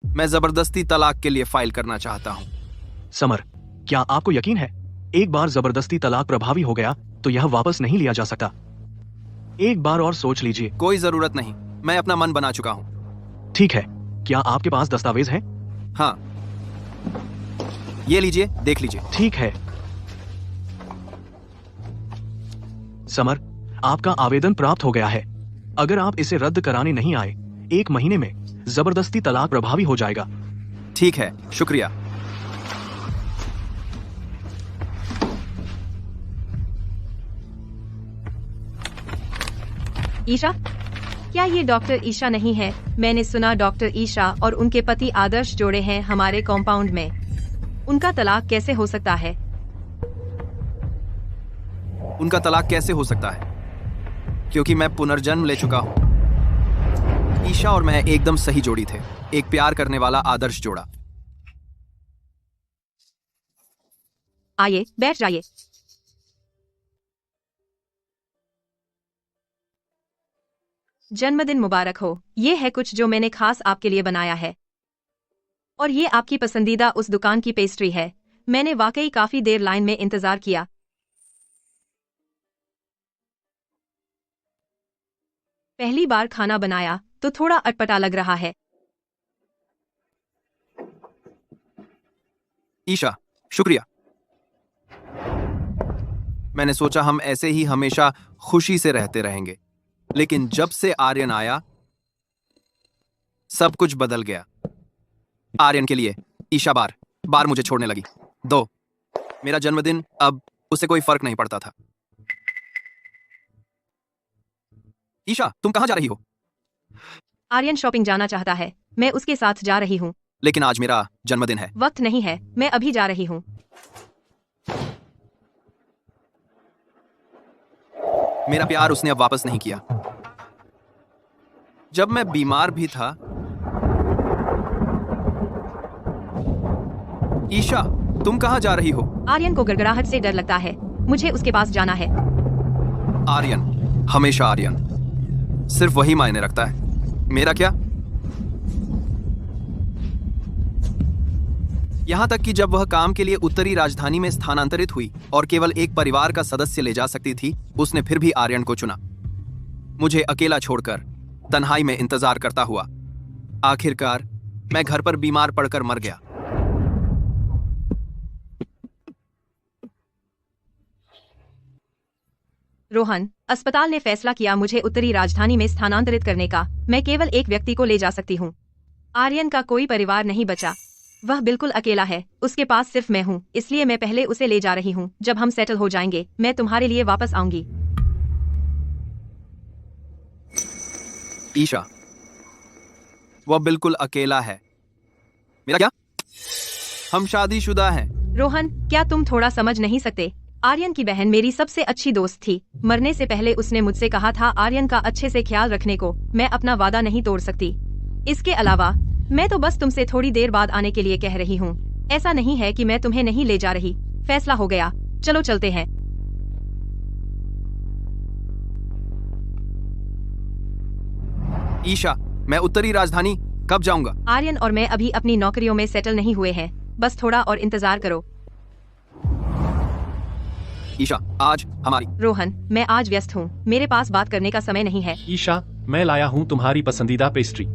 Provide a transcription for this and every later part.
मैं जबरदस्ती तलाक के लिए फाइल करना चाहता हूँ। समर, क्या आपको यकीन है? एक बार जबरदस्ती तलाक प्रभावी हो गया तो यह वापस नहीं लिया जा सकता। एक बार और सोच लीजिए। कोई जरूरत नहीं, मैं अपना मन बना चुका हूँ। ठीक है, क्या आपके पास दस्तावेज हैं? हाँ, ये लीजिए, देख लीजिए। ठीक है समर, आपका आवेदन प्राप्त हो गया है। अगर आप इसे रद्द कराने नहीं आए, 1 महीने में जबरदस्ती तलाक प्रभावी हो जाएगा। ठीक है, शुक्रिया। ईशा, क्या ये डॉक्टर ईशा नहीं है? मैंने सुना डॉक्टर ईशा और उनके पति आदर्श जोड़े हैं हमारे कॉम्पाउंड में। उनका तलाक कैसे हो सकता है? उनका तलाक कैसे हो सकता है? क्योंकि मैं पुनर्जन्म ले चुका हूँ। ईशा और मैं एकदम सही जोड़ी थे, एक प्यार करने वाला आदर्श जोड़ा। आइए, बैठ जाइए। जन्मदिन मुबारक हो। ये है कुछ जो मैंने खास आपके लिए बनाया है। और ये आपकी पसंदीदा उस दुकान की पेस्ट्री है। मैंने वाकई काफी देर लाइन में इंतजार किया। पहली बार खाना बनाया तो थोड़ा अटपटा लग रहा है। ईशा, शुक्रिया। मैंने सोचा हम ऐसे ही हमेशा खुशी से रहते रहेंगे, लेकिन जब से आर्यन आया सब कुछ बदल गया। आर्यन के लिए ईशा बार बार मुझे छोड़ने लगी। मेरा जन्मदिन अब उसे कोई फर्क नहीं पड़ता था। ईशा, तुम कहां जा रही हो? आर्यन शॉपिंग जाना चाहता है, मैं उसके साथ जा रही हूँ। लेकिन आज मेरा जन्मदिन है। वक्त नहीं है, मैं अभी जा रही हूँ। मेरा प्यार उसने अब वापस नहीं किया। जब मैं बीमार भी था। ईशा, तुम कहां जा रही हो? आर्यन को गड़गड़ाहट से डर लगता है, मुझे उसके पास जाना है। आर्यन, हमेशा आर्यन, सिर्फ वही मायने रखता है। मेरा क्या? यहां तक कि जब वह काम के लिए उत्तरी राजधानी में स्थानांतरित हुई और केवल एक परिवार का सदस्य ले जा सकती थी, उसने फिर भी आर्यन को चुना। मुझे अकेला छोड़कर तन्हाई में इंतजार करता हुआ आखिरकार मैं घर पर बीमार पड़कर मर गया। रोहन, अस्पताल ने फैसला किया मुझे उत्तरी राजधानी में स्थानांतरित करने का। मैं केवल एक व्यक्ति को ले जा सकती हूँ। आर्यन का कोई परिवार नहीं बचा। वह बिल्कुल अकेला है, उसके पास सिर्फ मैं हूँ, इसलिए मैं पहले उसे ले जा रही हूँ। जब हम सेटल हो जाएंगे, मैं तुम्हारे लिए वापस आऊंगी। ईशा, वह बिल्कुल अकेला है। मेरा क्या? हम शादीशुदा हैं। रोहन, क्या तुम थोड़ा समझ नहीं सकते? आर्यन की बहन मेरी सबसे अच्छी दोस्त थी। मरने से पहले उसने मुझसे कहा था आर्यन का अच्छे से ख्याल रखने को। मैं अपना वादा नहीं तोड़ सकती। इसके अलावा मैं तो बस तुमसे थोड़ी देर बाद आने के लिए कह रही हूँ। ऐसा नहीं है कि मैं तुम्हें नहीं ले जा रही। फैसला हो गया, चलो चलते हैं। ईशा, मैं उत्तरी राजधानी कब जाऊंगा? आर्यन और मैं अभी अपनी नौकरियों में सेटल नहीं हुए हैं, बस थोड़ा और इंतजार करो। ईशा, आज हमारी। रोहन, मैं आज व्यस्त हूँ, मेरे पास बात करने का समय नहीं है। ईशा, मैं लाया हूँ तुम्हारी पसंदीदा पेस्ट्री।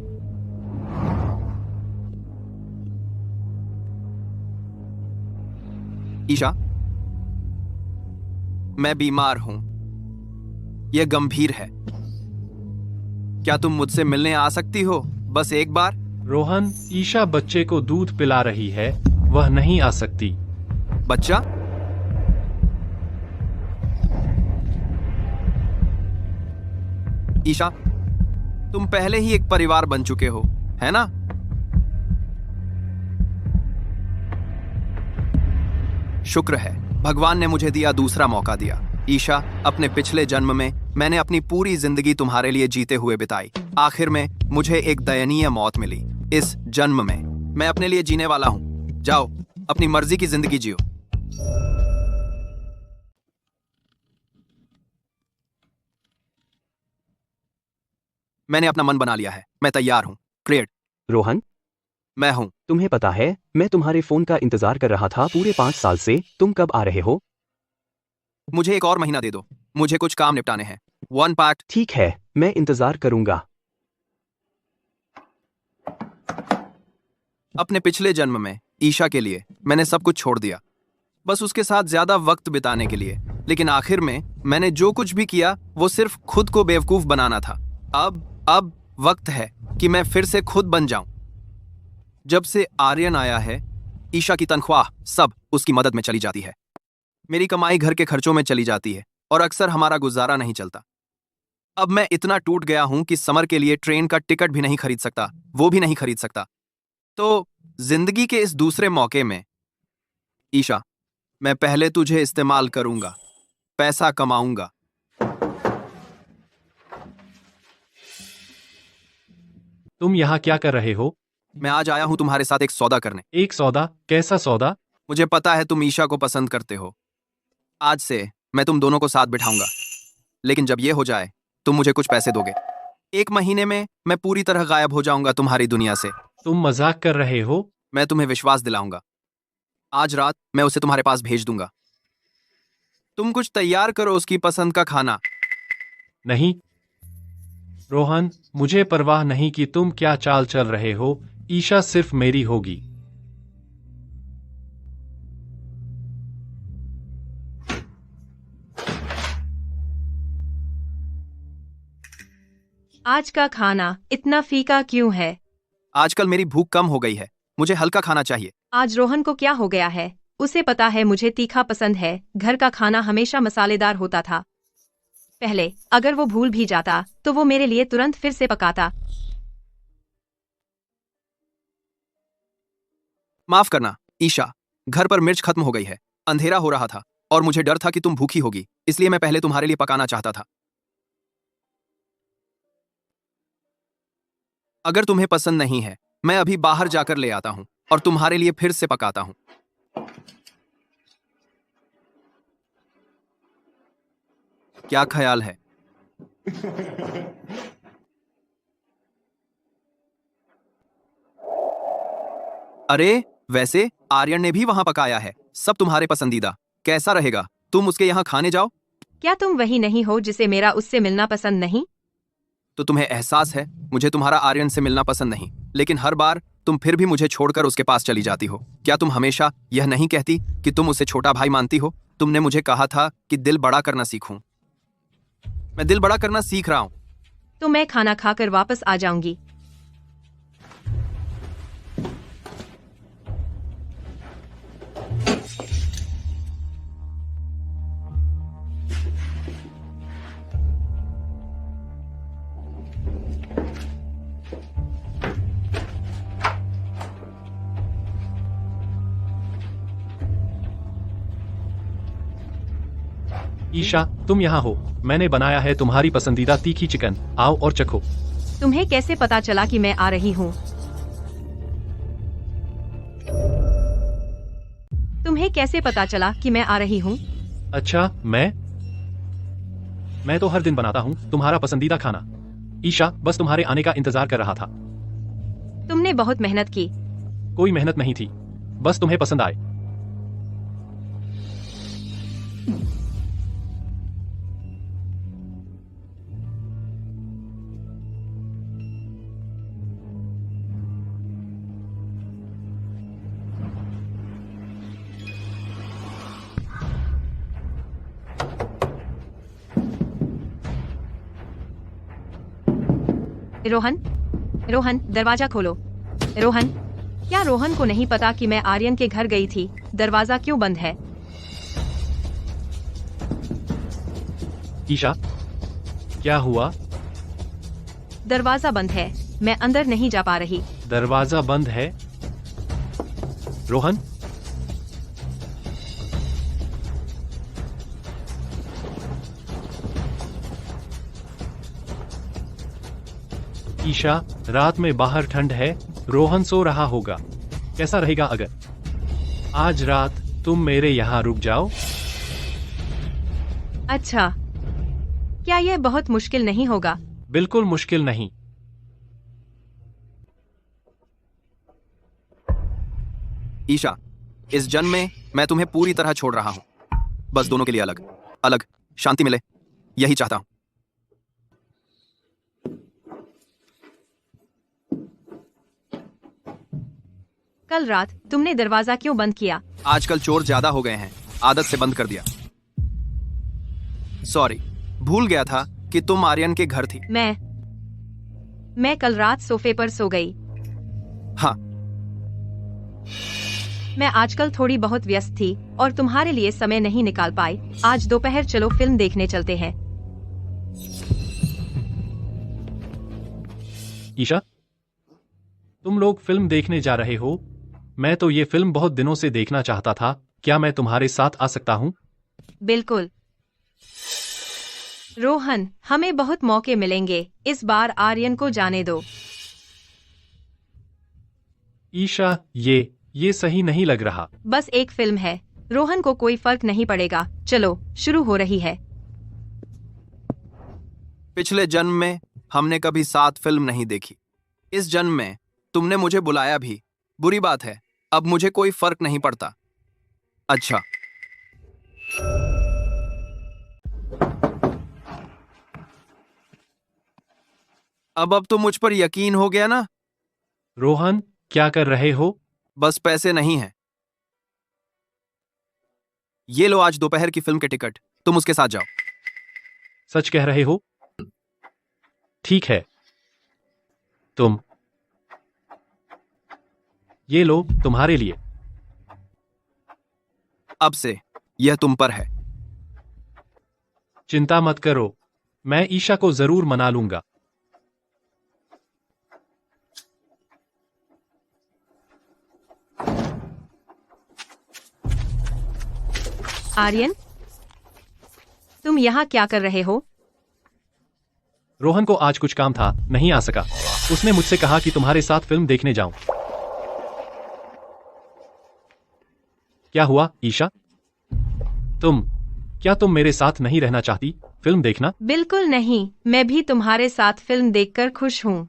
ईशा, मैं बीमार हूं, यह गंभीर है। क्या तुम मुझसे मिलने आ सकती हो? बस एक बार। रोहन, ईशा बच्चे को दूध पिला रही है, वह नहीं आ सकती। बच्चा? ईशा, तुम पहले ही एक परिवार बन चुके हो, है ना? शुक्र है, भगवान ने मुझे दिया दूसरा मौका दिया। ईशा, अपने पिछले जन्म में मैंने अपनी पूरी जिंदगी तुम्हारे लिए जीते हुए बिताई। आखिर में मुझे एक दयनीय मौत मिली। इस जन्म में मैं अपने लिए जीने वाला हूं। जाओ, अपनी मर्जी की जिंदगी जियो। मैंने अपना मन बना लिया है, मैं तैयार हूं। क्रिएट। रोहन, मैं हूँ। तुम्हें पता है, मैं तुम्हारे फोन का इंतजार कर रहा था पूरे 5 साल से। तुम कब आ रहे हो? मुझे एक और महीना दे दो, मुझे कुछ काम निपटाने हैं। 1 पार्ट। ठीक है, मैं इंतजार करूंगा। अपने पिछले जन्म में ईशा के लिए मैंने सब कुछ छोड़ दिया, बस उसके साथ ज्यादा वक्त बिताने के लिए। लेकिन आखिर में मैंने जो कुछ भी किया वो सिर्फ खुद को बेवकूफ बनाना था। अब वक्त है कि मैं फिर से खुद बन जाऊं। जब से आर्यन आया है, ईशा की तनख्वाह सब उसकी मदद में चली जाती है। मेरी कमाई घर के खर्चों में चली जाती है और अक्सर हमारा गुजारा नहीं चलता। अब मैं इतना टूट गया हूं कि समर के लिए ट्रेन का टिकट भी नहीं खरीद सकता, वो भी नहीं खरीद सकता। तो जिंदगी के इस दूसरे मौके में ईशा, मैं पहले तुझे इस्तेमाल करूंगा, पैसा कमाऊंगा। तुम यहाँ क्या कर रहे हो? मैं आज आया हूं तुम्हारे साथ एक सौदा करने। एक सौदा? कैसा सौदा? मुझे पता है तुम ईशा को पसंद करते हो। आज से मैं तुम दोनों को साथ बिठाऊंगा, लेकिन जब ये हो जाए तुम मुझे कुछ पैसे दोगे। 1 महीने में मैं पूरी तरह गायब हो जाऊंगा तुम्हारी दुनिया से। तुम मजाक कर रहे हो? मैं तुम्हें विश्वास दिलाऊंगा। आज रात मैं उसे तुम्हारे पास भेज दूंगा। तुम कुछ तैयार करो उसकी पसंद का खाना। नहीं रोहन, मुझे परवाह नहीं कि तुम क्या चाल चल रहे हो। ईशा सिर्फ मेरी होगी। आज का खाना इतना फीका क्यों है? आजकल मेरी भूख कम हो गई है, मुझे हल्का खाना चाहिए। आज रोहन को क्या हो गया है? उसे पता है मुझे तीखा पसंद है। घर का खाना हमेशा मसालेदार होता था। पहले अगर वो भूल भी जाता तो वो मेरे लिए तुरंत फिर से पकाता। माफ करना ईशा, घर पर मिर्च खत्म हो गई है। अंधेरा हो रहा था और मुझे डर था कि तुम भूखी होगी, इसलिए मैं पहले तुम्हारे लिए पकाना चाहता था। अगर तुम्हें पसंद नहीं है, मैं अभी बाहर जाकर ले आता हूं और तुम्हारे लिए फिर से पकाता हूं। क्या ख्याल है? अरे वैसे आर्यन ने भी वहां पकाया है, सब तुम्हारे पसंदीदा। कैसा रहेगा? तुम उसके यहाँ खाने जाओ। क्या तुम वही नहीं हो जिसे मेरा उससे मिलना पसंद नहीं? तो तुम्हें एहसास है मुझे तुम्हारा आर्यन से मिलना पसंद नहीं, लेकिन हर बार तुम फिर भी मुझे छोड़कर उसके पास चली जाती हो। क्या तुम हमेशा यह नहीं कहती कि तुम उसे छोटा भाई मानती हो? तुमने मुझे कहा था कि दिल बड़ा करना सीखूं। मैं दिल बड़ा करना सीख रहा हूं। तो मैं खाना खाकर वापस आ जाऊंगी। ईशा, तुम यहाँ हो। मैंने बनाया है तुम्हारी पसंदीदा तीखी चिकन। आओ और चखो। तुम्हें कैसे पता चला कि मैं आ रही हूँ? तुम्हें कैसे पता चला कि मैं आ रही हूँ? अच्छा, मैं तो हर दिन बनाता हूँ तुम्हारा पसंदीदा खाना। ईशा बस तुम्हारे आने का इंतजार कर रहा था। तुमने बहुत मेहनत की। कोई मेहनत नहीं थी, बस तुम्हें पसंद आए। रोहन, रोहन, दरवाजा खोलो। रोहन, क्या रोहन को नहीं पता कि मैं आर्यन के घर गई थी? दरवाजा क्यों बंद है? ईशा, क्या हुआ? दरवाजा बंद है, मैं अंदर नहीं जा पा रही। दरवाजा बंद है? रोहन, ईशा, रात में बाहर ठंड है, रोहन सो रहा होगा। कैसा रहेगा अगर आज रात तुम मेरे यहाँ रुक जाओ? अच्छा, क्या यह बहुत मुश्किल नहीं होगा? बिल्कुल मुश्किल नहीं। ईशा, इस जन्म में मैं तुम्हें पूरी तरह छोड़ रहा हूं। बस दोनों के लिए अलग अलग शांति मिले, यही चाहता हूं। कल रात तुमने दरवाजा क्यों बंद किया? आजकल चोर ज्यादा हो गए हैं, आदत से बंद कर दिया। सॉरी, भूल गया था कि तुम आर्यन के घर थी। मैं कल रात सोफे पर सो गई। हाँ, मैं आजकल थोड़ी बहुत व्यस्त थी और तुम्हारे लिए समय नहीं निकाल पाई। आज दोपहर चलो फिल्म देखने चलते हैं। ईशा, तुम लोग फिल्म देखने जा रहे हो? मैं तो ये फिल्म बहुत दिनों से देखना चाहता था। क्या मैं तुम्हारे साथ आ सकता हूँ? बिल्कुल रोहन, हमें बहुत मौके मिलेंगे। इस बार आर्यन को जाने दो। ईशा, ये सही नहीं लग रहा। बस एक फिल्म है, रोहन को कोई फर्क नहीं पड़ेगा। चलो, शुरू हो रही है। पिछले जन्म में हमने कभी साथ फिल्म नहीं देखी। इस जन्म में तुमने मुझे बुलाया भी। बुरी बात है, अब मुझे कोई फर्क नहीं पड़ता। अच्छा, अब तो मुझ पर यकीन हो गया ना? रोहन, क्या कर रहे हो? बस पैसे नहीं हैं। ये लो आज दोपहर की फिल्म के टिकट, तुम उसके साथ जाओ। सच कह रहे हो? ठीक है, तुम ये लो, तुम्हारे लिए। अब से यह तुम पर है। चिंता मत करो, मैं ईशा को जरूर मना लूंगा। आर्यन, तुम यहाँ क्या कर रहे हो? रोहन को आज कुछ काम था, नहीं आ सका। उसने मुझसे कहा कि तुम्हारे साथ फिल्म देखने जाऊं। क्या हुआ ईशा? क्या तुम मेरे साथ नहीं रहना चाहती? फिल्म देखना? बिल्कुल नहीं, मैं भी तुम्हारे साथ फिल्म देखकर खुश हूँ।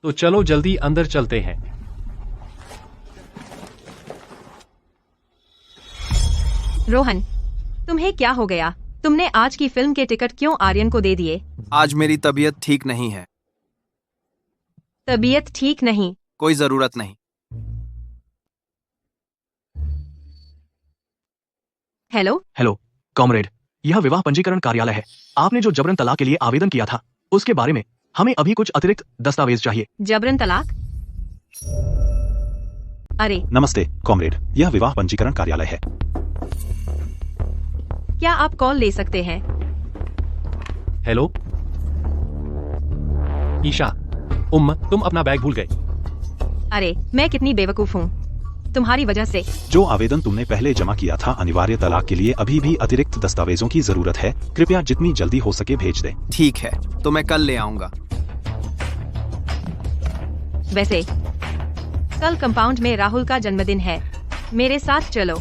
तो चलो जल्दी अंदर चलते हैं। रोहन, तुम्हें क्या हो गया? तुमने आज की फिल्म के टिकट क्यों आर्यन को दे दिए? आज मेरी तबीयत ठीक नहीं है। तबीयत ठीक नहीं? कोई जरूरत नहीं। हेलो कॉमरेड, यह विवाह पंजीकरण कार्यालय है। आपने जो जबरन तलाक के लिए आवेदन किया था, उसके बारे में हमें अभी कुछ अतिरिक्त दस्तावेज चाहिए। जबरन तलाक? अरे, नमस्ते कॉमरेड, यह विवाह पंजीकरण कार्यालय है। क्या आप कॉल ले सकते हैं? हेलो ईशा, तुम अपना बैग भूल गए। अरे, मैं कितनी बेवकूफ हूँ, तुम्हारी वजह से। जो आवेदन तुमने पहले जमा किया था अनिवार्य तलाक के लिए, अभी भी अतिरिक्त दस्तावेजों की जरूरत है। कृपया जितनी जल्दी हो सके भेज दें। ठीक है, तो मैं कल ले आऊंगा। वैसे कल कंपाउंड में राहुल का जन्मदिन है, मेरे साथ चलो।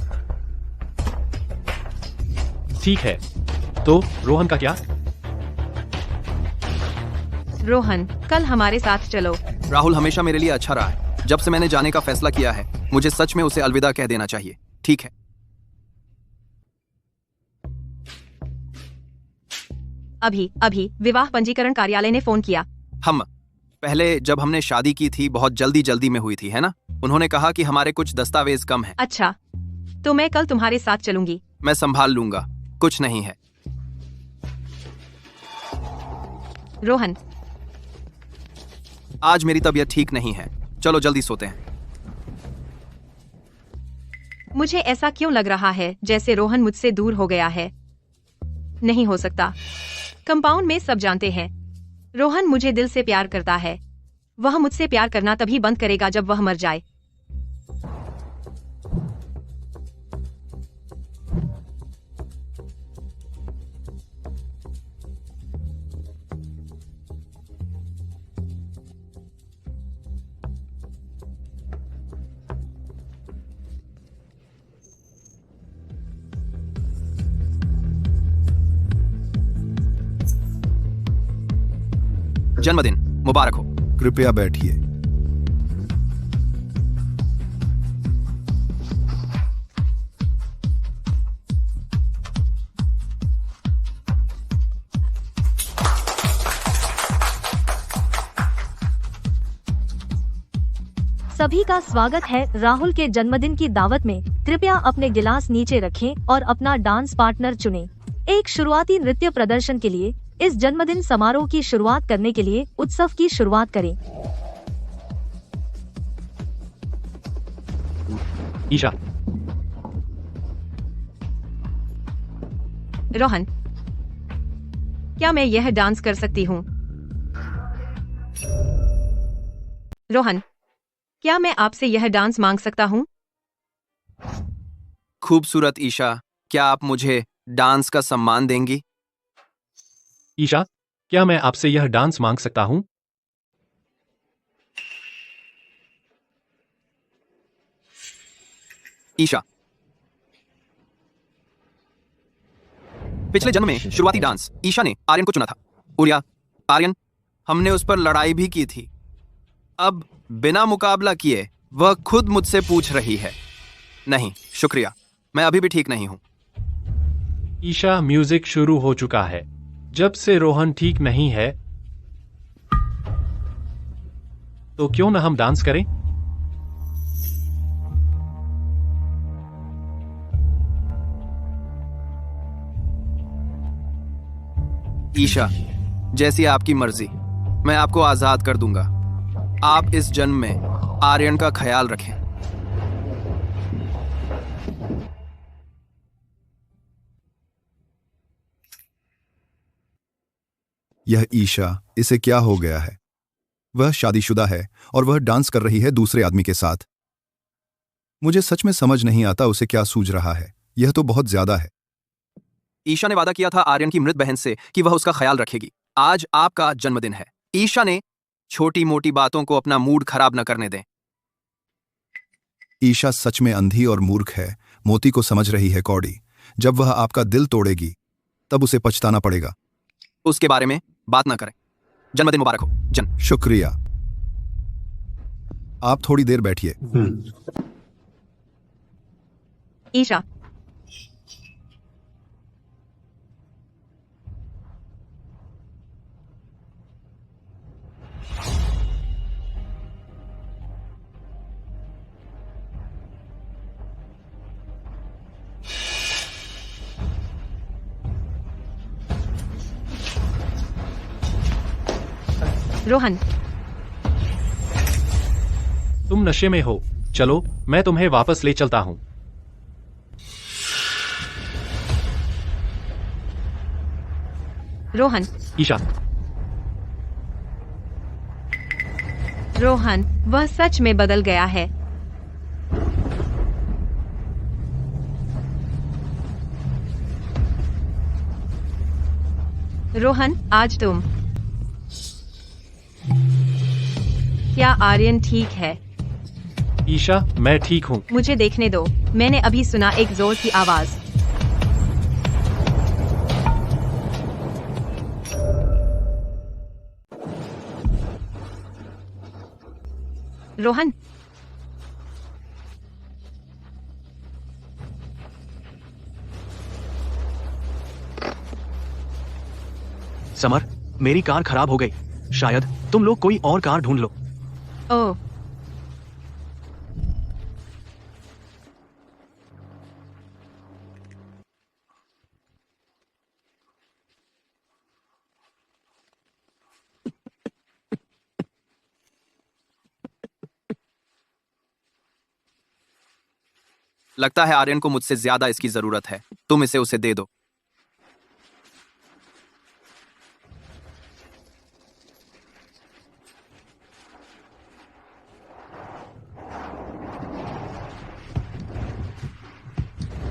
ठीक है, तो रोहन का क्या? रोहन, कल हमारे साथ चलो। राहुल हमेशा मेरे लिए अच्छा रहा है। जब से मैंने जाने का फैसला किया है, मुझे सच में उसे अलविदा कह देना चाहिए। ठीक है। अभी विवाह पंजीकरण कार्यालय ने फोन किया। हम पहले जब हमने शादी की थी, बहुत जल्दी में हुई थी, है ना? उन्होंने कहा कि हमारे कुछ दस्तावेज कम हैं। अच्छा, तो मैं कल तुम्हारे साथ चलूंगी। मैं संभाल लूंगा, कुछ नहीं है। रोहन, आज मेरी तबीयत ठीक नहीं है, चलो जल्दी सोते हैं। मुझे ऐसा क्यों लग रहा है जैसे रोहन मुझसे दूर हो गया है? नहीं हो सकता। कंपाउंड में सब जानते हैं, रोहन मुझे दिल से प्यार करता है। वह मुझसे प्यार करना तभी बंद करेगा जब वह मर जाए। जन्मदिन मुबारक हो। कृपया बैठिए। सभी का स्वागत है राहुल के जन्मदिन की दावत में। कृपया अपने गिलास नीचे रखें और अपना डांस पार्टनर चुनें। एक शुरुआती नृत्य प्रदर्शन के लिए इस जन्मदिन समारोह की शुरुआत करने के लिए उत्सव की शुरुआत करें। ईशा, रोहन, क्या मैं यह डांस कर सकती हूँ? रोहन, क्या मैं आपसे यह डांस मांग सकता हूँ? खूबसूरत ईशा, क्या आप मुझे डांस का सम्मान देंगी? ईशा, क्या मैं आपसे यह डांस मांग सकता हूँ? ईशा, पिछले जन्म में शुरुआती डांस ईशा ने आर्यन को चुना था। उरिया, आर्यन, हमने उस पर लड़ाई भी की थी। अब बिना मुकाबला किए वह खुद मुझसे पूछ रही है। नहीं, शुक्रिया, मैं अभी भी ठीक नहीं हूं। ईशा, म्यूजिक शुरू हो चुका है। जब से रोहन ठीक नहीं है, तो क्यों न हम डांस करें? ईशा, जैसी आपकी मर्जी, मैं आपको आजाद कर दूंगा। आप इस जन्म में आर्यन का ख्याल रखें। यह ईशा, इसे क्या हो गया है? वह शादीशुदा है और वह डांस कर रही है दूसरे आदमी के साथ। मुझे सच में समझ नहीं आता उसे क्या सूझ रहा है। यह तो बहुत ज्यादा है। ईशा ने वादा किया था आर्यन की मृत बहन से कि वह उसका ख्याल रखेगी। आज आपका जन्मदिन है। ईशा ने छोटी मोटी बातों को अपना मूड खराब न करने दें। ईशा सच में अंधी और मूर्ख है। मोती को समझ रही है कौड़ी। जब वह आपका दिल तोड़ेगी तब उसे पछताना पड़ेगा। उसके बारे में बात ना करें। जन्मदिन मुबारक हो, जन। शुक्रिया। आप थोड़ी देर बैठिए। ईशा, रोहन, तुम नशे में हो। चलो, मैं तुम्हें वापस ले चलता हूं। रोहन, ईशा, रोहन, वह सच में बदल गया है। रोहन, आज तुम। क्या आर्यन ठीक है? ईशा, मैं ठीक हूं। मुझे देखने दो। मैंने अभी सुना एक जोर की आवाज। रोहन, समर, मेरी कार खराब हो गई। शायद तुम लोग कोई और कार ढूंढ लो। ओह, लगता है आर्यन को मुझसे ज्यादा इसकी जरूरत है। तुम इसे उसे दे दो।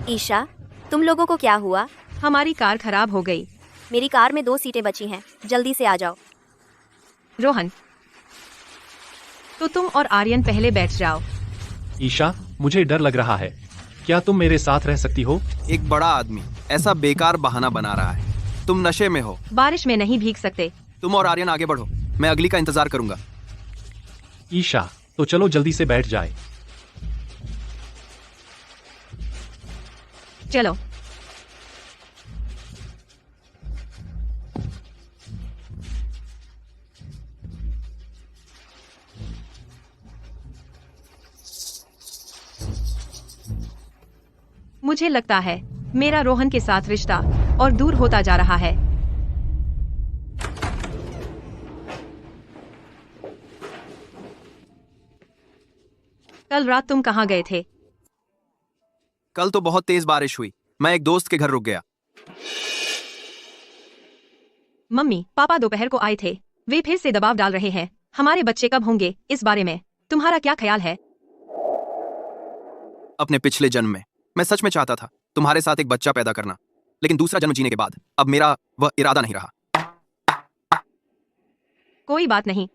ईशा, तुम लोगों को क्या हुआ? हमारी कार खराब हो गई। मेरी कार में 2 सीटें बची हैं। जल्दी से आ जाओ। रोहन, तो तुम और आर्यन पहले बैठ जाओ। ईशा, मुझे डर लग रहा है। क्या तुम मेरे साथ रह सकती हो? एक बड़ा आदमी ऐसा बेकार बहाना बना रहा है। तुम नशे में हो। बारिश में नहीं भीग सकते। तुम और आर्यन आगे बढ़ो, मैं अगली का इंतजार करूंगा। ईशा, तो चलो जल्दी से बैठ जाए। चलो। मुझे लगता है मेरा रोहन के साथ रिश्ता और दूर होता जा रहा है। कल रात तुम कहाँ गए थे? कल तो बहुत तेज बारिश हुई, मैं एक दोस्त के घर रुक गया। मम्मी पापा दोपहर को आए थे, वे फिर से दबाव डाल रहे हैं। हमारे बच्चे कब होंगे, इस बारे में तुम्हारा क्या ख्याल है? अपने पिछले जन्म में मैं सच में चाहता था तुम्हारे साथ एक बच्चा पैदा करना, लेकिन दूसरा जन्म जीने के बाद अब मेरा वह इरादा नहीं रहा। कोई बात नहीं,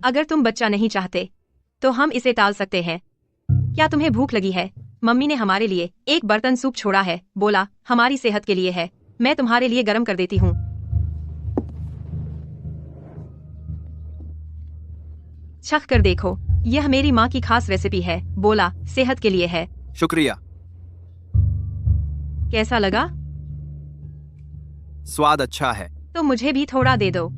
अगर तुम बच्चा नहीं चाहते तो हम इसे टाल सकते हैं। क्या तुम्हें भूख लगी है? मम्मी ने हमारे लिए एक बर्तन सूप छोड़ा है, बोला हमारी सेहत के लिए है। मैं तुम्हारे लिए गर्म कर देती हूँ। चख कर देखो, यह मेरी माँ की खास रेसिपी है, बोला सेहत के लिए है। शुक्रिया। कैसा लगा? स्वाद अच्छा है। तो मुझे भी थोड़ा दे दो।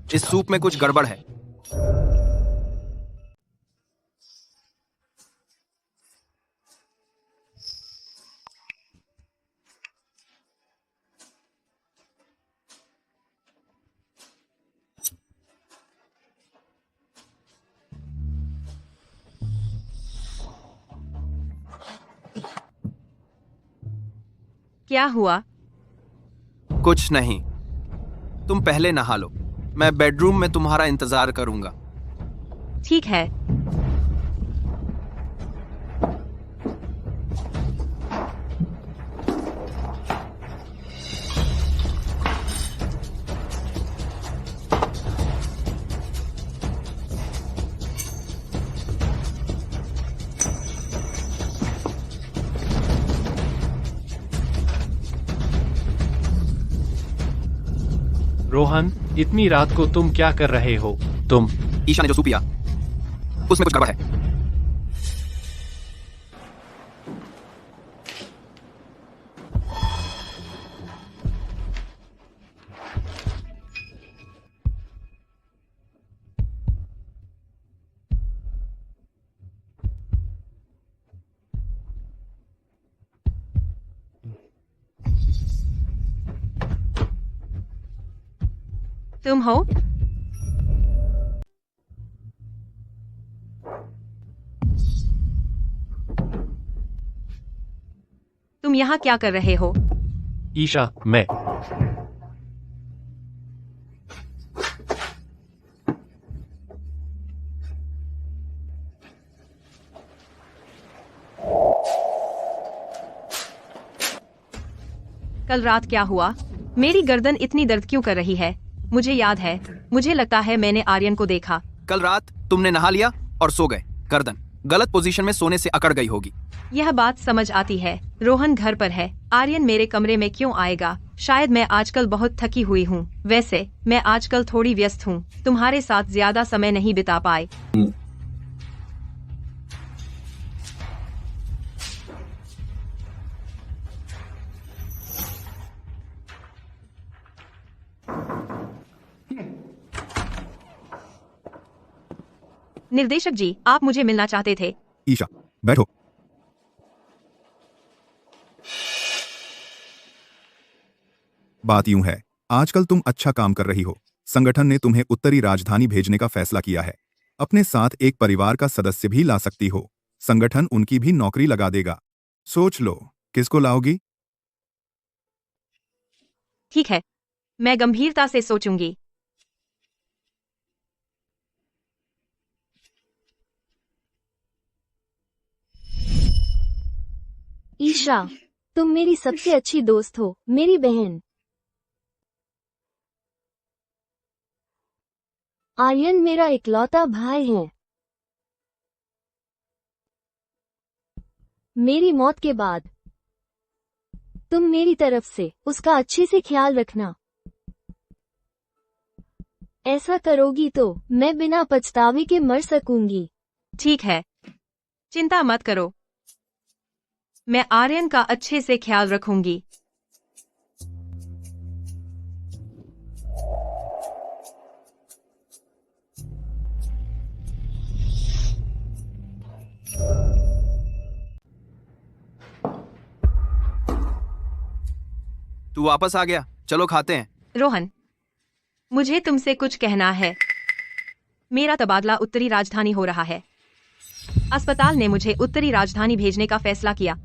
इस सूप में कुछ गड़बड़ है। क्या हुआ? कुछ नहीं, तुम पहले नहा लो, मैं बेडरूम में तुम्हारा इंतजार करूंगा। ठीक है। रोहन, इतनी रात को तुम क्या कर रहे हो? तुम ईशा ने जो सूप पिया उसमें कुछ गड़बड़ है। तुम हो? तुम यहाँ क्या कर रहे हो? ईशा, मैं कल रात क्या हुआ? मेरी गर्दन इतनी दर्द क्यों कर रही है? मुझे याद है, मुझे लगता है मैंने आर्यन को देखा। कल रात तुमने नहा लिया और सो गए, गर्दन गलत पोजीशन में सोने से अकड़ गई होगी। यह बात समझ आती है। रोहन घर पर है, आर्यन मेरे कमरे में क्यों आएगा? शायद मैं आजकल बहुत थकी हुई हूँ। वैसे मैं आजकल थोड़ी व्यस्त हूँ, तुम्हारे साथ ज्यादा समय नहीं बिता पाए। निर्देशक जी, आप मुझे मिलना चाहते थे। ईशा, बैठो। बात यूं है, आजकल तुम अच्छा काम कर रही हो। संगठन ने तुम्हें उत्तरी राजधानी भेजने का फैसला किया है। अपने साथ एक परिवार का सदस्य भी ला सकती हो। संगठन उनकी भी नौकरी लगा देगा। सोच लो, किसको लाओगी? ठीक है, मैं गंभीरता से सोचूंगी। ईशा, तुम मेरी सबसे अच्छी दोस्त हो, मेरी बहन। आर्यन मेरा इकलौता भाई है। मेरी मौत के बाद तुम मेरी तरफ से उसका अच्छे से ख्याल रखना। ऐसा करोगी तो मैं बिना पछतावे के मर सकूंगी। ठीक है, चिंता मत करो, मैं आर्यन का अच्छे से ख्याल रखूंगी। तू वापस आ गया, चलो खाते हैं। रोहन, मुझे तुमसे कुछ कहना है। मेरा तबादला उत्तरी राजधानी हो रहा है। अस्पताल ने मुझे उत्तरी राजधानी भेजने का फैसला किया।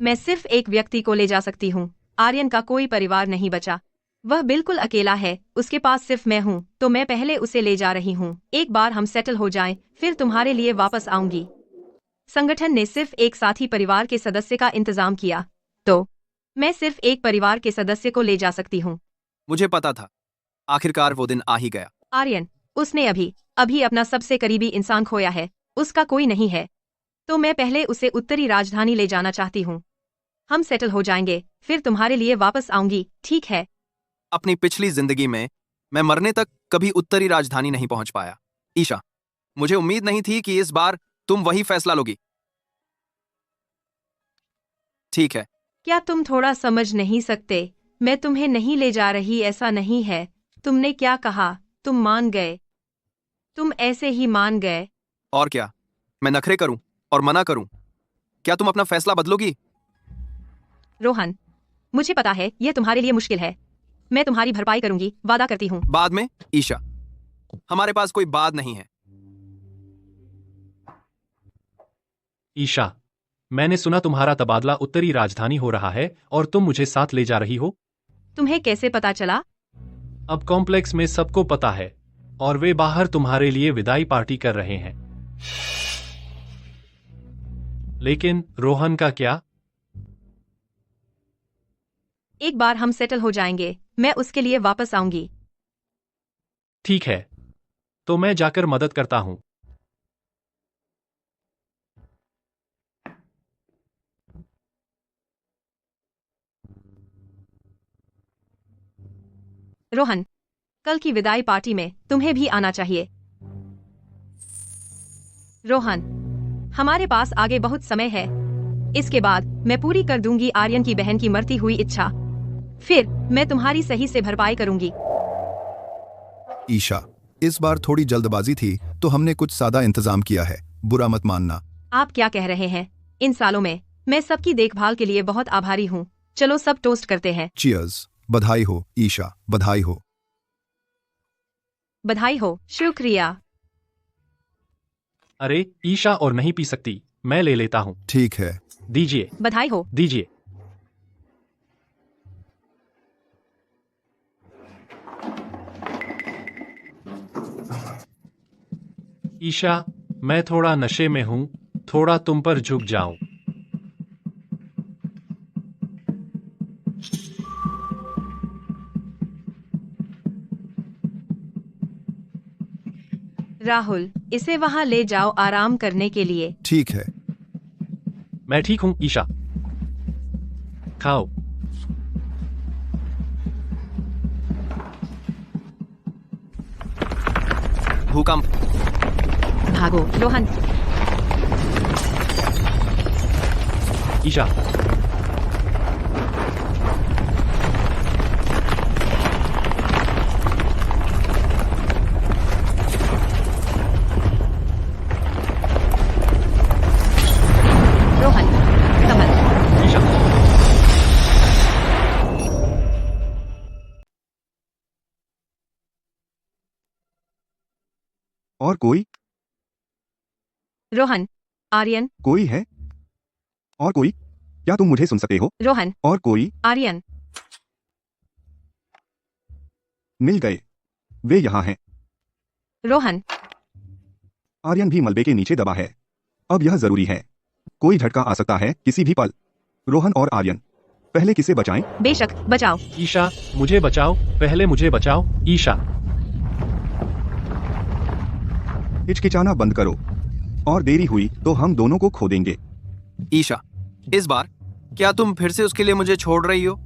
मैं सिर्फ एक व्यक्ति को ले जा सकती हूँ। आर्यन का कोई परिवार नहीं बचा, वह बिल्कुल अकेला है। उसके पास सिर्फ मैं हूँ, तो मैं पहले उसे ले जा रही हूँ। एक बार हम सेटल हो जाएं, फिर तुम्हारे लिए वापस आऊंगी। संगठन ने सिर्फ एक साथी परिवार के सदस्य का इंतजाम किया, तो मैं सिर्फ एक परिवार के सदस्य को ले जा सकती हूँ। मुझे पता था, आखिरकार वो दिन आ ही गया। आर्यन, उसने अभी अपना सबसे करीबी इंसान खोया है। उसका कोई नहीं है, तो मैं पहले उसे उत्तरी राजधानी ले जाना चाहती हूँ। हम सेटल हो जाएंगे, फिर तुम्हारे लिए वापस आऊंगी, ठीक है? अपनी पिछली जिंदगी में मैं मरने तक कभी उत्तरी राजधानी नहीं पहुंच पाया। ईशा, मुझे उम्मीद नहीं थी कि इस बार तुम वही फैसला लोगी। ठीक है। क्या तुम थोड़ा समझ नहीं सकते? मैं तुम्हें नहीं ले जा रही, ऐसा नहीं है। तुमने क्या कहा? तुम मान गए, तुम ऐसे ही मान गए। और क्या, मैं नखरे करूं और मना करूं? क्या तुम अपना फैसला बदलोगी? रोहन, मुझे पता है यह तुम्हारे लिए मुश्किल है। मैं तुम्हारी भरपाई करूंगी, वादा करती हूँ। बाद में? ईशा, हमारे पास कोई बाद नहीं है। ईशा, मैंने सुना तुम्हारा तबादला उत्तरी राजधानी हो रहा है और तुम मुझे साथ ले जा रही हो। तुम्हें कैसे पता चला? अब कॉम्प्लेक्स में सबको पता है और वे बाहर तुम्हारे लिए विदाई पार्टी कर रहे हैं। लेकिन रोहन का क्या? एक बार हम सेटल हो जाएंगे, मैं उसके लिए वापस आऊंगी। ठीक है, तो मैं जाकर मदद करता हूं। रोहन, कल की विदाई पार्टी में तुम्हें भी आना चाहिए। रोहन, हमारे पास आगे बहुत समय है। इसके बाद मैं पूरी कर दूंगी आर्यन की बहन की मरती हुई इच्छा। फिर मैं तुम्हारी सही से भरपाई करूंगी। ईशा, इस बार थोड़ी जल्दबाजी थी, तो हमने कुछ सादा इंतजाम किया है, बुरा मत मानना। आप क्या कह रहे हैं? इन सालों में मैं सबकी देखभाल के लिए बहुत आभारी हूँ। चलो सब टोस्ट करते हैं। चीयर्स। बधाई हो ईशा, बधाई हो। बधाई हो। शुक्रिया। अरे ईशा और नहीं पी सकती, मैं ले लेता हूं। ठीक है। दीजिए। बधाई हो। दीजिए। ईशा, मैं थोड़ा नशे में हूं, थोड़ा तुम पर झुक जाऊं। राहुल, इसे वहां ले जाओ आराम करने के लिए। ठीक है। मैं ठीक हूं ईशा। खाओ। भूकंप। भागो रोहन। ईशा, रोहन, कमल। ईशा, और कोई? रोहन, आर्यन। कोई है? और कोई? क्या तुम मुझे सुन सकते हो? रोहन। और कोई? आर्यन। मिल गए, वे यहाँ हैं। रोहन। आर्यन भी मलबे के नीचे दबा है। अब यह जरूरी है, कोई झटका आ सकता है किसी भी पल। रोहन और आर्यन, पहले किसे बचाएं? बेशक, बचाओ। ईशा, मुझे बचाओ, पहले मुझे बचाओ। ईशा। हिचकिचाना बंद करो, और देरी हुई तो हम दोनों को खो देंगे। ईशा, इस बार क्या तुम फिर से उसके लिए मुझे छोड़ रही हो?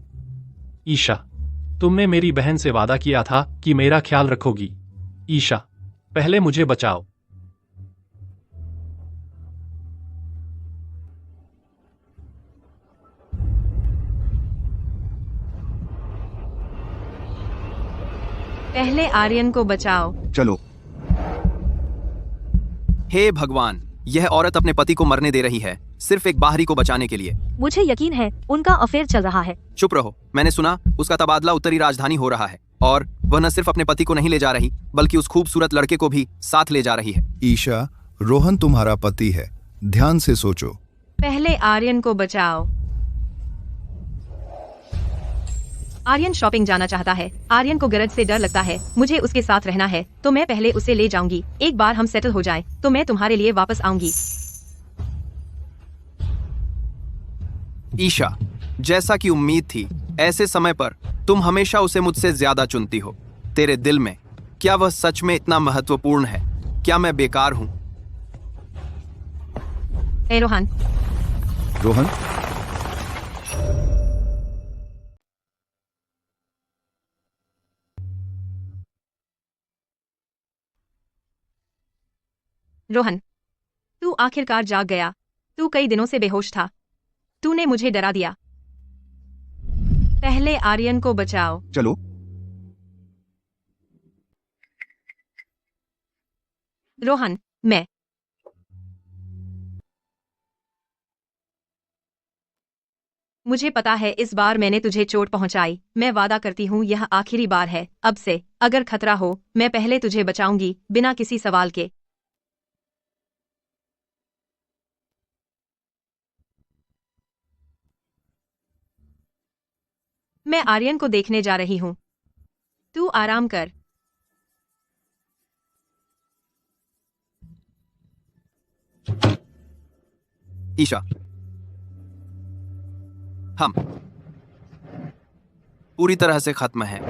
ईशा, तुमने मेरी बहन से वादा किया था कि मेरा ख्याल रखोगी। ईशा, पहले मुझे बचाओ। पहले आर्यन को बचाओ। चलो। हे भगवान, यह औरत अपने पति को मरने दे रही है सिर्फ एक बाहरी को बचाने के लिए। मुझे यकीन है उनका अफेयर चल रहा है। चुप रहो, मैंने सुना उसका तबादला उत्तरी राजधानी हो रहा है और वह न सिर्फ अपने पति को नहीं ले जा रही बल्कि उस खूबसूरत लड़के को भी साथ ले जा रही है। ईशा, रोहन तुम्हारा पति है, ध्यान से सोचो। पहले आर्यन को बचाओ। आर्यन शॉपिंग जाना चाहता है। आर्यन को गरज से डर लगता है। मुझे उसके साथ रहना है तो मैं पहले उसे ले जाऊंगी। एक बार हम सेटल हो जाएं, तो मैं तुम्हारे लिए वापस आऊंगी। ईशा, जैसा कि उम्मीद थी, ऐसे समय पर तुम हमेशा उसे मुझसे ज्यादा चुनती हो। तेरे दिल में क्या वह सच में इतना महत्वपूर्ण है? क्या मैं बेकार हूं? ए रोहन। रोहन, रोहन, तू आखिरकार जाग गया। तू कई दिनों से बेहोश था। तूने मुझे डरा दिया। पहले आर्यन को बचाओ। चलो। रोहन, मैं मुझे पता है इस बार मैंने तुझे चोट पहुंचाई। मैं वादा करती हूँ यह आखिरी बार है। अब से अगर खतरा हो मैं पहले तुझे बचाऊंगी बिना किसी सवाल के। मैं आर्यन को देखने जा रही हूँ। तू आराम कर। ईशा, हम पूरी तरह से खत्म हैं।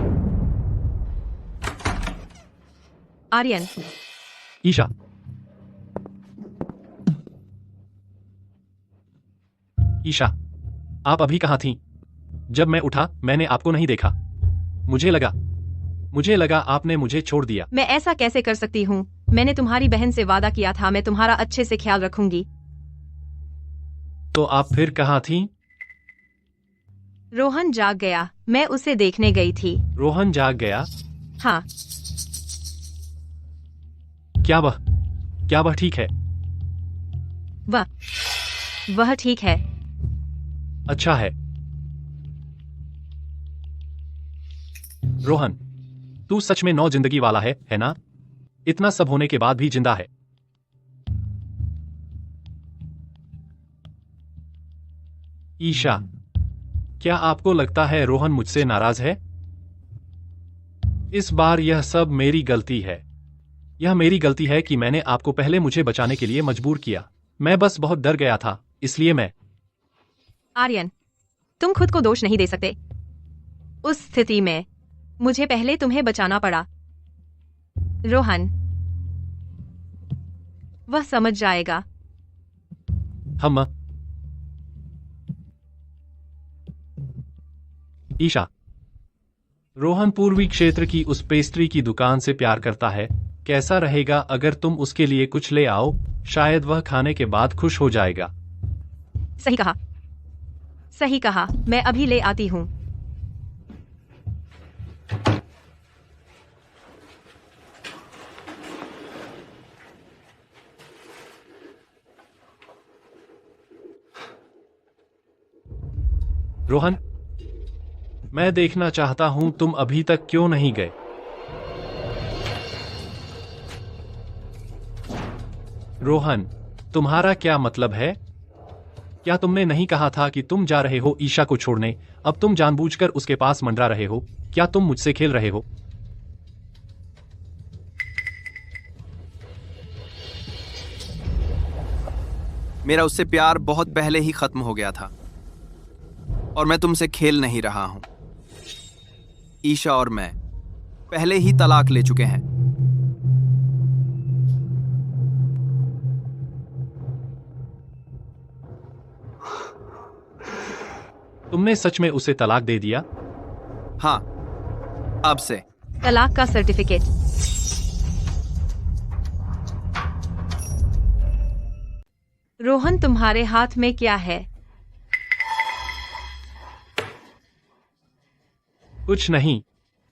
आर्यन। ईशा, ईशा, आप अभी कहाँ थीं? जब मैं उठा मैंने आपको नहीं देखा। मुझे लगा आपने मुझे छोड़ दिया। मैं ऐसा कैसे कर सकती हूँ? मैंने तुम्हारी बहन से वादा किया था मैं तुम्हारा अच्छे से ख्याल रखूंगी। तो आप फिर कहाँ थीं? रोहन जाग गया। मैं उसे देखने गई थी। रोहन जाग गया? हाँ। क्या वह ठीक है? वह ठीक है। अच्छा है। रोहन, तू सच में नौ जिंदगी वाला है ना? इतना सब होने के बाद भी जिंदा है। ईशा, क्या आपको लगता है रोहन मुझसे नाराज है? इस बार यह सब मेरी गलती है। यह मेरी गलती है कि मैंने आपको पहले मुझे बचाने के लिए मजबूर किया। मैं बस बहुत डर गया था, इसलिए मैं। आर्यन, तुम खुद को दोष नहीं दे सकते। उस स्थिति में मुझे पहले तुम्हें बचाना पड़ा। रोहन, वह समझ जाएगा। हम। ईशा, रोहन पूर्वी क्षेत्र की उस पेस्ट्री की दुकान से प्यार करता है। कैसा रहेगा अगर तुम उसके लिए कुछ ले आओ? शायद वह खाने के बाद खुश हो जाएगा। सही कहा। सही कहा। मैं अभी ले आती हूँ। रोहन, मैं देखना चाहता हूं तुम अभी तक क्यों नहीं गए। रोहन, तुम्हारा क्या मतलब है? क्या तुमने नहीं कहा था कि तुम जा रहे हो ईशा को छोड़ने? अब तुम जानबूझकर उसके पास मंडरा रहे हो। क्या तुम मुझसे खेल रहे हो? मेरा उससे प्यार बहुत पहले ही खत्म हो गया था और मैं तुमसे खेल नहीं रहा हूं। ईशा और मैं पहले ही तलाक ले चुके हैं। तुमने सच में उसे तलाक दे दिया? हाँ, अब से। तलाक का सर्टिफिकेट। रोहन, तुम्हारे हाथ में क्या है? कुछ नहीं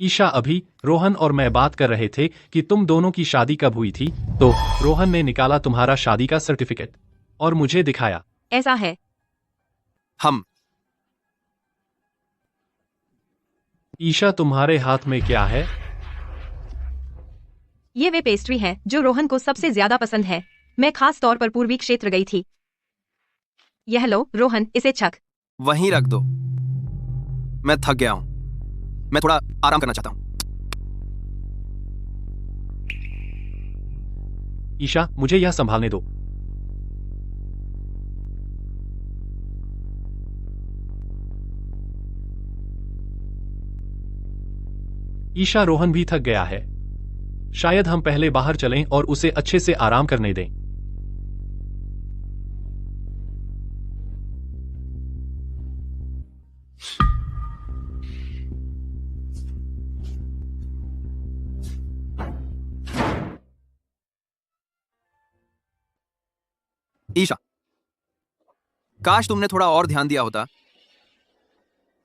ईशा, अभी रोहन और मैं बात कर रहे थे कि तुम दोनों की शादी कब हुई थी, तो रोहन ने निकाला तुम्हारा शादी का सर्टिफिकेट और मुझे दिखाया। ऐसा है? हम। ईशा, तुम्हारे हाथ में क्या है? ये वे पेस्ट्री है जो रोहन को सबसे ज्यादा पसंद है। मैं खास तौर पर पूर्वी क्षेत्र गई थी। यह लो रोहन, इसे छक। वहीं रख दो, मैं थक गया हूं। मैं थोड़ा आराम करना चाहता हूं। ईशा, मुझे यह संभालने दो। ईशा, रोहन भी थक गया है। शायद हम पहले बाहर चलें और उसे अच्छे से आराम करने दें। ईशा, काश तुमने थोड़ा और ध्यान दिया होता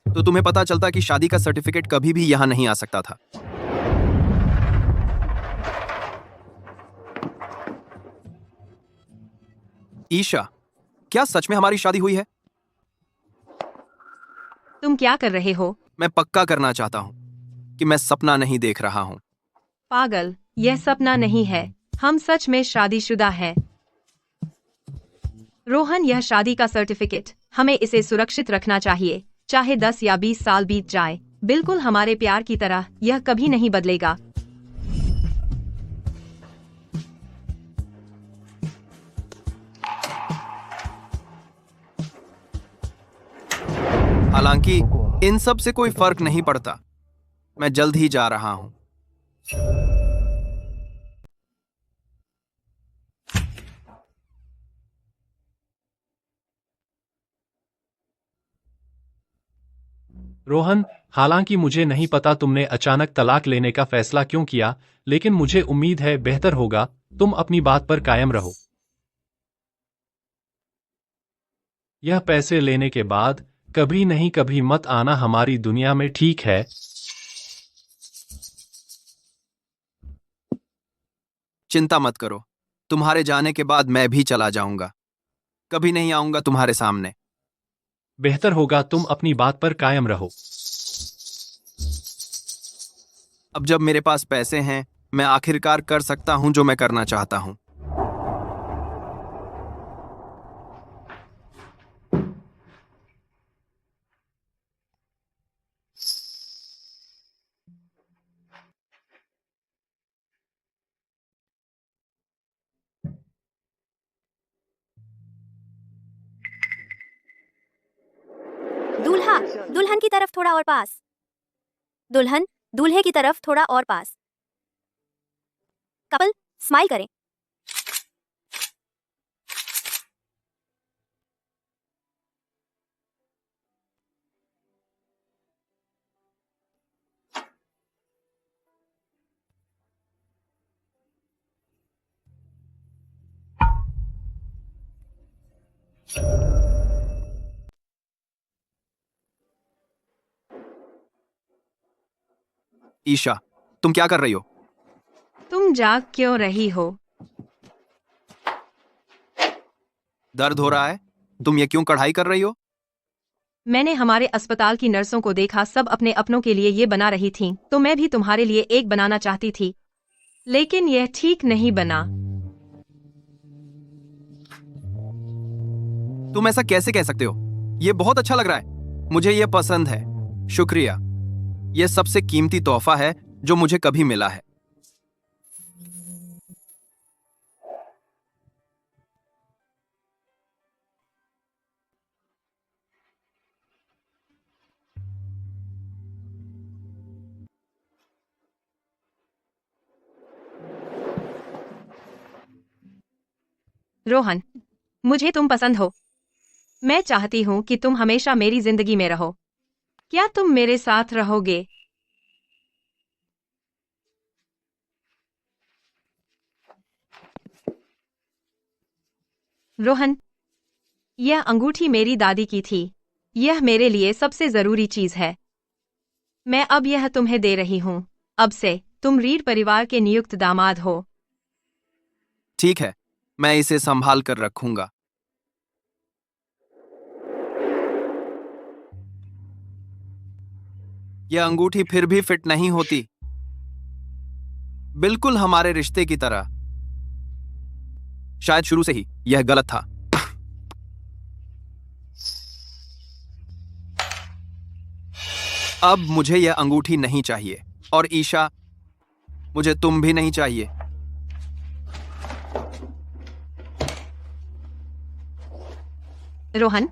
तो तुम्हें पता चलता कि शादी का सर्टिफिकेट कभी भी यहां नहीं आ सकता था। ईशा, क्या सच में हमारी शादी हुई है? तुम क्या कर रहे हो? मैं पक्का करना चाहता हूं कि मैं सपना नहीं देख रहा हूं। पागल, यह सपना नहीं है। हम सच में शादीशुदा हैं। रोहन, यह शादी का सर्टिफिकेट, हमें इसे सुरक्षित रखना चाहिए, चाहे 10 या 20 साल बीत जाए। बिल्कुल हमारे प्यार की तरह, यह कभी नहीं बदलेगा। हालांकि इन सब से कोई फर्क नहीं पड़ता। मैं जल्द ही जा रहा हूं। रोहन, हालांकि मुझे नहीं पता तुमने अचानक तलाक लेने का फैसला क्यों किया, लेकिन मुझे उम्मीद है बेहतर होगा तुम अपनी बात पर कायम रहो। यह पैसे लेने के बाद कभी नहीं कभी मत आना हमारी दुनिया में, ठीक है? चिंता मत करो, तुम्हारे जाने के बाद मैं भी चला जाऊंगा। कभी नहीं आऊंगा तुम्हारे सामने। बेहतर होगा तुम अपनी बात पर कायम रहो। अब जब मेरे पास पैसे हैं, मैं आखिरकार कर सकता हूं जो मैं करना चाहता हूं। दूल्हा, दुल्हन की तरफ थोड़ा और पास। दुल्हन, दूल्हे की तरफ थोड़ा और पास। कपल, स्माइल करें। ईशा, तुम क्या कर रही हो? तुम जाग क्यों रही हो? दर्द हो रहा है? तुम ये क्यों कढ़ाई कर रही हो? मैंने हमारे अस्पताल की नर्सों को देखा, सब अपने अपनों के लिए ये बना रही थीं, तो मैं भी तुम्हारे लिए एक बनाना चाहती थी, लेकिन यह ठीक नहीं बना। तुम ऐसा कैसे कह सकते हो? ये बहुत अच्छा लग रहा है। मुझे ये पसंद है। शुक्रिया। यह सबसे कीमती तोहफा है जो मुझे कभी मिला है। रोहन, मुझे तुम पसंद हो। मैं चाहती हूँ कि तुम हमेशा मेरी जिंदगी में रहो। क्या तुम मेरे साथ रहोगे? रोहन, यह अंगूठी मेरी दादी की थी। यह मेरे लिए सबसे जरूरी चीज है। मैं अब यह तुम्हें दे रही हूँ। अब से तुम रीड परिवार के नियुक्त दामाद हो। ठीक है, मैं इसे संभाल कर रखूंगा। यह अंगूठी फिर भी फिट नहीं होती, बिल्कुल हमारे रिश्ते की तरह। शायद शुरू से ही यह गलत था। अब मुझे यह अंगूठी नहीं चाहिए, और ईशा, मुझे तुम भी नहीं चाहिए। रोहन,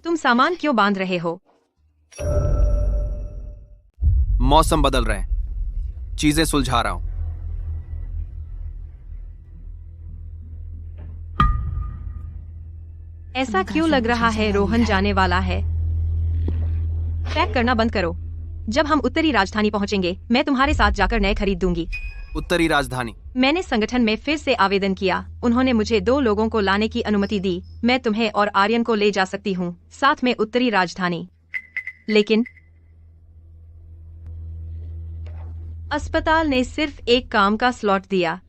तुम सामान क्यों बांध रहे हो? मौसम बदल रहे हैं, चीजें सुलझा रहा हूं। ऐसा क्यों लग रहा है रोहन जाने वाला है? पैक करना बंद करो। जब हम उत्तरी राजधानी पहुंचेंगे, मैं तुम्हारे साथ जाकर नए खरीद दूंगी। उत्तरी राजधानी? मैंने संगठन में फिर से आवेदन किया। उन्होंने मुझे 2 लोगों को लाने की अनुमति दी। मैं तुम्हें और आर्यन को ले जा सकती हूँ, साथ में उत्तरी राजधानी। लेकिन अस्पताल ने सिर्फ एक काम का स्लॉट दिया।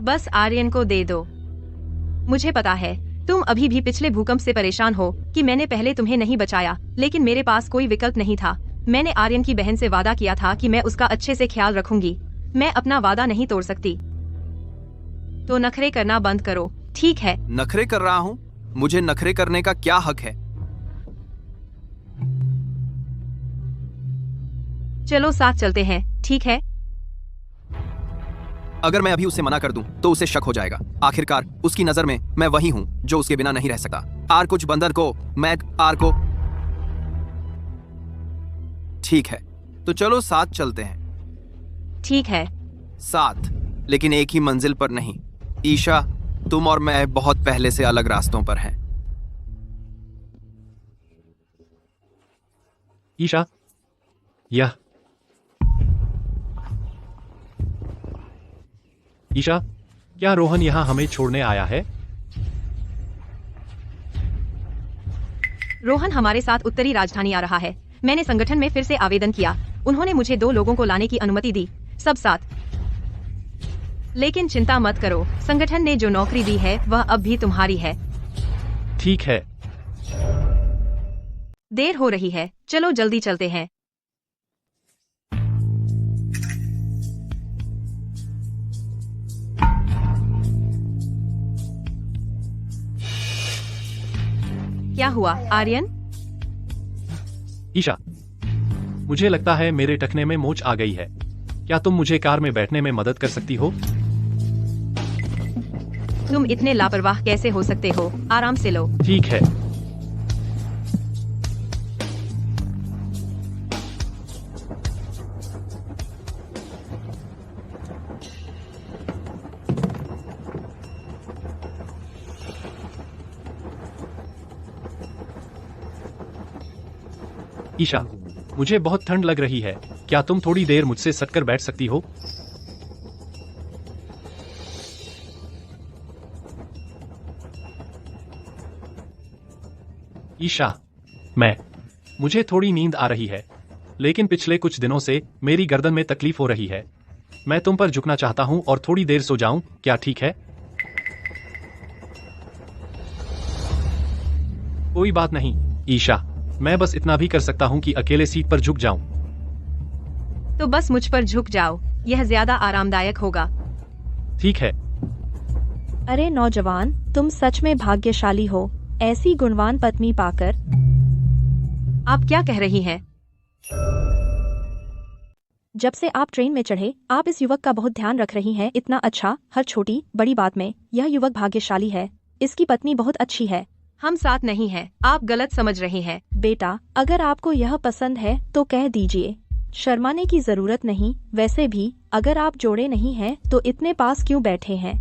बस आर्यन को दे दो। मुझे पता है तुम अभी भी पिछले भूकंप से परेशान हो कि मैंने पहले तुम्हें नहीं बचाया, लेकिन मेरे पास कोई विकल्प नहीं था। मैंने आर्यन की बहन से वादा किया था कि मैं उसका अच्छे से ख्याल रखूंगी। मैं अपना वादा नहीं तोड़ सकती। तो नखरे करना बंद करो, ठीक है? नखरे कर रहा हूं? मुझे नखरे करने का क्या हक है? चलो साथ चलते हैं, ठीक है? अगर मैं अभी उसे मना कर दूं तो उसे शक हो जाएगा। आखिरकार उसकी नजर में मैं वही हूं जो उसके बिना नहीं रह सकता। आर कुछ बंदर को, मैग आर को। ठीक है, तो चलो साथ चलते हैं। ठीक है। साथ, लेकिन एक ही मंजिल पर नहीं। ईशा, तुम और मैं बहुत पहले से अलग रास्तों पर हैं। ईशा, यह ईशा, क्या रोहन यहाँ हमें छोड़ने आया है? रोहन हमारे साथ उत्तरी राजधानी आ रहा है। मैंने संगठन में फिर से आवेदन किया। उन्होंने मुझे 2 लोगों को लाने की अनुमति दी, सब साथ। लेकिन चिंता मत करो, संगठन ने जो नौकरी दी है वह अब भी तुम्हारी है। ठीक है। देर हो रही है, चलो जल्दी चलते हैं। क्या हुआ आर्यन? ईशा, मुझे लगता है मेरे टखने में मोच आ गई है। क्या तुम मुझे कार में बैठने में मदद कर सकती हो? तुम इतने लापरवाह कैसे हो सकते हो? आराम से लो। ठीक है। ईशा, मुझे बहुत ठंड लग रही है। क्या तुम थोड़ी देर मुझसे सटकर बैठ सकती हो? ईशा, मुझे थोड़ी नींद आ रही है, लेकिन पिछले कुछ दिनों से मेरी गर्दन में तकलीफ हो रही है। मैं तुम पर झुकना चाहता हूं और थोड़ी देर सो जाऊं, क्या ठीक है? कोई बात नहीं ईशा, मैं बस इतना भी कर सकता हूं कि अकेले सीट पर झुक जाऊं। तो बस मुझ पर झुक जाओ, यह ज्यादा आरामदायक होगा। ठीक है। अरे नौजवान, तुम सच में भाग्यशाली हो, ऐसी गुणवान पत्नी पाकर। आप क्या कह रही हैं? जब से आप ट्रेन में चढ़े, आप इस युवक का बहुत ध्यान रख रही हैं। इतना अच्छा, हर छोटी बड़ी बात में। यह युवक भाग्यशाली है, इसकी पत्नी बहुत अच्छी है। हम साथ नहीं हैं, आप गलत समझ रही हैं। बेटा, अगर आपको यह पसंद है तो कह दीजिए, शर्माने की जरूरत नहीं। वैसे भी अगर आप जोड़े नहीं हैं तो इतने पास क्यों बैठे हैं?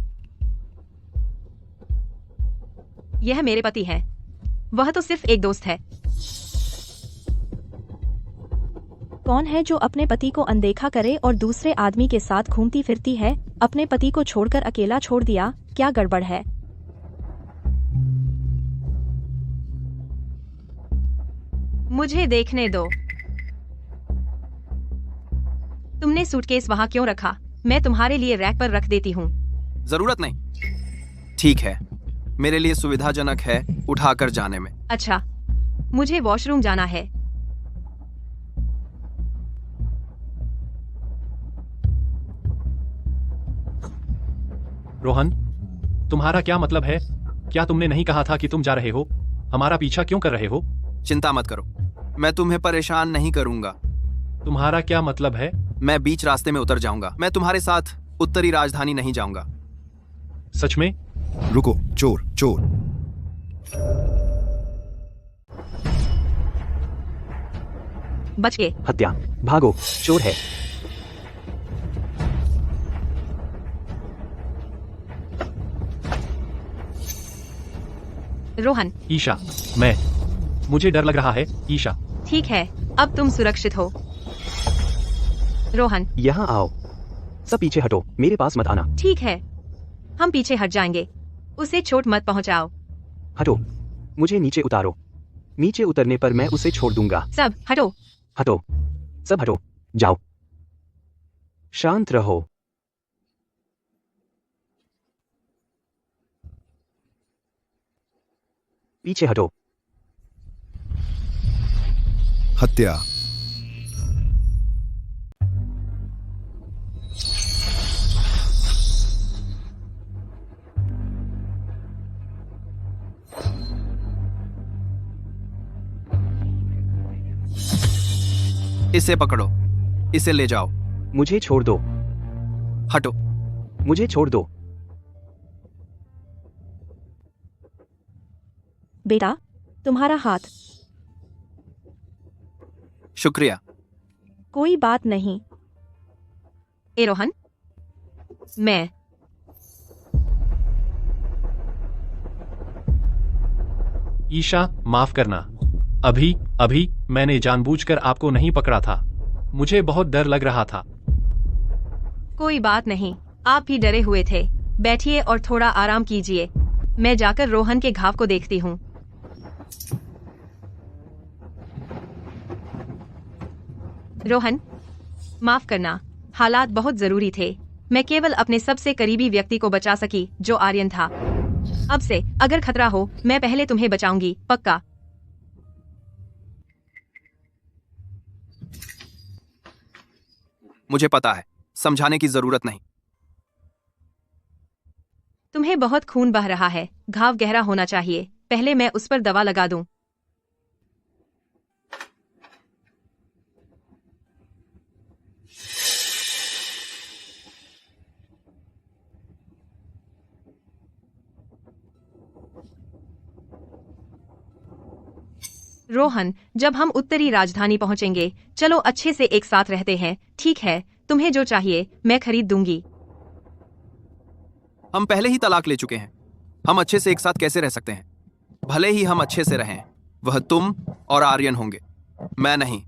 यह मेरे पति हैं। वह तो सिर्फ एक दोस्त है। कौन है जो अपने पति को अनदेखा करे और दूसरे आदमी के साथ घूमती फिरती है? अपने पति को छोड़कर अकेला छोड़ दिया, क्या गड़बड़ है? मुझे देखने दो। तुमने सूटकेस वहां क्यों रखा? मैं तुम्हारे लिए रैक पर रख देती हूँ। जरूरत नहीं। ठीक है, मेरे लिए सुविधाजनक है उठाकर जाने में। अच्छा, मुझे वॉशरूम जाना है। रोहन, तुम्हारा क्या मतलब है? क्या तुमने नहीं कहा था कि तुम जा रहे हो? हमारा पीछा क्यों कर रहे हो? चिंता मत करो, मैं तुम्हें परेशान नहीं करूंगा। तुम्हारा क्या मतलब है? मैं बीच रास्ते में उतर जाऊंगा। मैं तुम्हारे साथ उत्तरी राजधानी नहीं जाऊंगा। सच में? रुको, चोर चोर। बच गए। हत्या, भागो, चोर है। रोहन। ईशा, मुझे डर लग रहा है। ईशा, ठीक है, अब तुम सुरक्षित हो। रोहन। यहाँ आओ। सब पीछे हटो, मेरे पास मत आना। ठीक है, हम पीछे हट जाएंगे। उसे चोट मत पहुंचाओ। हटो, मुझे नीचे उतारो। नीचे उतरने पर मैं उसे छोड़ दूंगा। सब हटो। हटो, सब हटो, जाओ। शांत रहो। पीछे हटो। हत्या। इसे पकड़ो, इसे ले जाओ। मुझे छोड़ दो। हटो। मुझे छोड़ दो। बेटा, तुम्हारा हाथ। शुक्रिया। कोई बात नहीं। ए रोहन, मैं ईशा, माफ करना। अभी मैंने जानबूझकर आपको नहीं पकड़ा था। मुझे बहुत डर लग रहा था। कोई बात नहीं, आप भी डरे हुए थे। बैठिए और थोड़ा आराम कीजिए। मैं जाकर रोहन के घाव को देखती हूँ। रोहन, माफ करना, हालात बहुत जरूरी थे। मैं केवल अपने सबसे करीबी व्यक्ति को बचा सकी, जो आर्यन था। अब से अगर खतरा हो, मैं पहले तुम्हें बचाऊंगी, पक्का। मुझे पता है, समझाने की जरूरत नहीं। तुम्हें बहुत खून बह रहा है, घाव गहरा होना चाहिए। पहले मैं उस पर दवा लगा दूं। रोहन, जब हम उत्तरी राजधानी पहुंचेंगे, चलो अच्छे से एक साथ रहते हैं, ठीक है? तुम्हें जो चाहिए मैं खरीद दूंगी। हम पहले ही तलाक ले चुके हैं। हम अच्छे से एक साथ कैसे रह सकते हैं? भले ही हम अच्छे से रहें, वह तुम और आर्यन होंगे, मैं नहीं।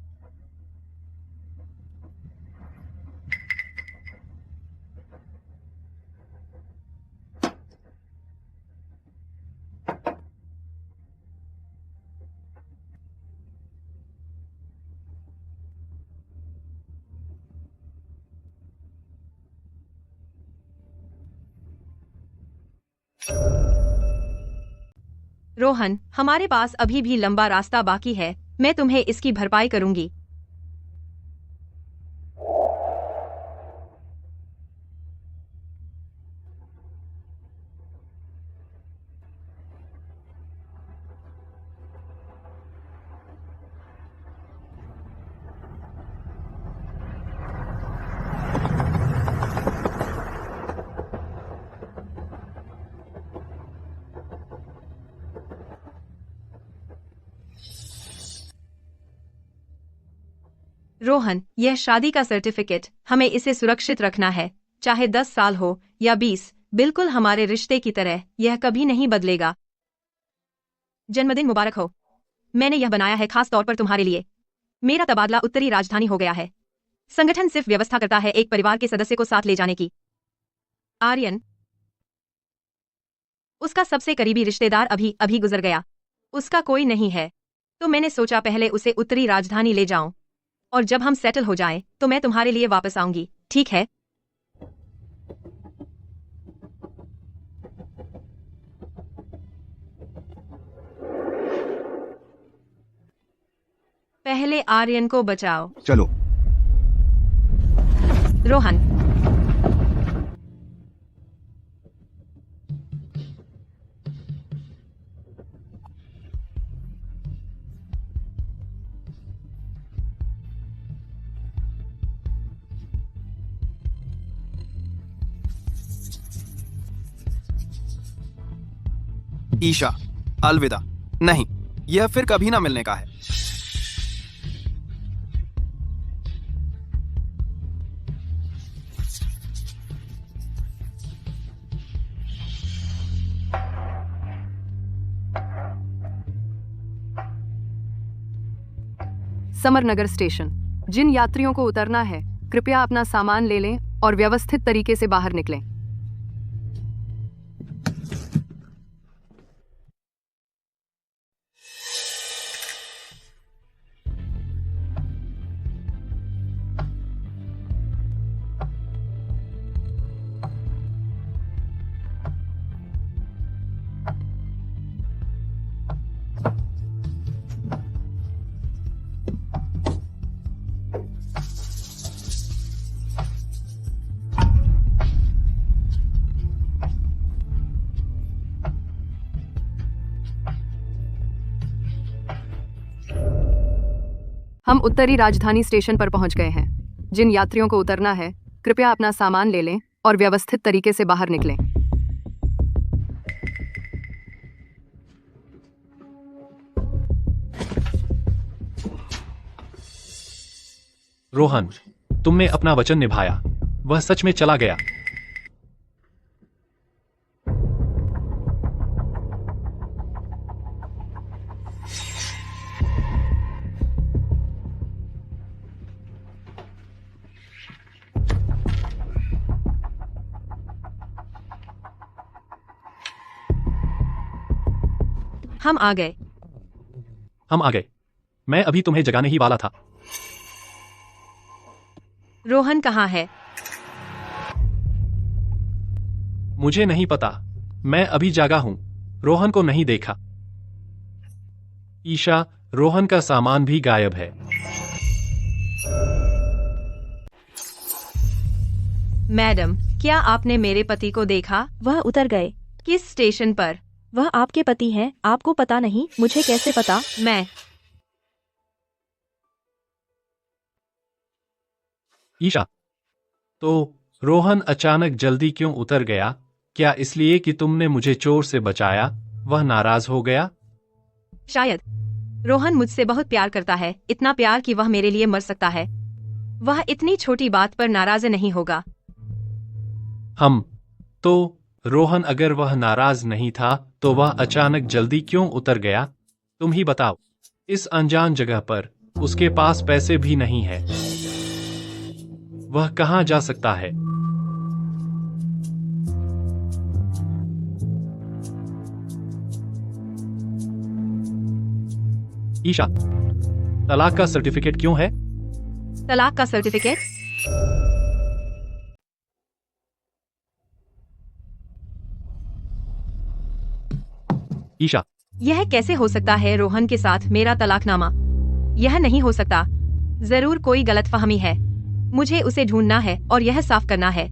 रोहन, हमारे पास अभी भी लंबा रास्ता बाकी है। मैं तुम्हें इसकी भरपाई करूंगी। रोहन, यह शादी का सर्टिफिकेट, हमें इसे सुरक्षित रखना है। चाहे 10 साल हो या 20, बिल्कुल हमारे रिश्ते की तरह, यह कभी नहीं बदलेगा। जन्मदिन मुबारक हो। मैंने यह बनाया है खास तौर पर तुम्हारे लिए। मेरा तबादला उत्तरी राजधानी हो गया है। संगठन सिर्फ व्यवस्था करता है एक परिवार के सदस्य को साथ ले जाने की। आर्यन, उसका सबसे करीबी रिश्तेदार अभी गुजर गया। उसका कोई नहीं है, तो मैंने सोचा पहले उसे उत्तरी राजधानी ले जाऊं, और जब हम सेटल हो जाएं, तो मैं तुम्हारे लिए वापस आऊंगी, ठीक है? पहले आर्यन को बचाओ। चलो। रोहन, ईशा, अलविदा। नहीं, यह फिर कभी ना मिलने का है। समरनगर स्टेशन। जिन यात्रियों को उतरना है, कृपया अपना सामान ले लें और व्यवस्थित तरीके से बाहर निकलें। हम उत्तरी राजधानी स्टेशन पर पहुंच गए हैं। जिन यात्रियों को उतरना है, कृपया अपना सामान ले लें और व्यवस्थित तरीके से बाहर निकलें। रोहन, तुमने अपना वचन निभाया। वह सच में चला गया। हम आ गए। मैं अभी तुम्हें जगाने ही वाला था। रोहन कहाँ है? मुझे नहीं पता। मैं अभी जागा हूं। रोहन को नहीं देखा। ईशा, रोहन का सामान भी गायब है। मैडम, क्या आपने मेरे पति को देखा? वह उतर गए। किस स्टेशन पर? वह आपके पति हैं, आपको पता नहीं? मुझे कैसे पता? मैं ईशा, तो रोहन अचानक जल्दी क्यों उतर गया? क्या इसलिए कि तुमने मुझे चोर से बचाया? वह नाराज हो गया? शायद। रोहन मुझसे बहुत प्यार करता है, इतना प्यार कि वह मेरे लिए मर सकता है। वह इतनी छोटी बात पर नाराज नहीं होगा। तो रोहन, अगर वह नाराज नहीं था, तो वह अचानक जल्दी क्यों उतर गया? तुम ही बताओ। इस अनजान जगह पर उसके पास पैसे भी नहीं है। वह कहां जा सकता है? ईशा, तलाक का सर्टिफिकेट क्यों है? तलाक का सर्टिफिकेट? ईशा, यह कैसे हो सकता है? रोहन के साथ मेरा तलाकनामा? यह नहीं हो सकता। जरूर कोई गलतफहमी है। मुझे उसे ढूंढना है और यह साफ करना है।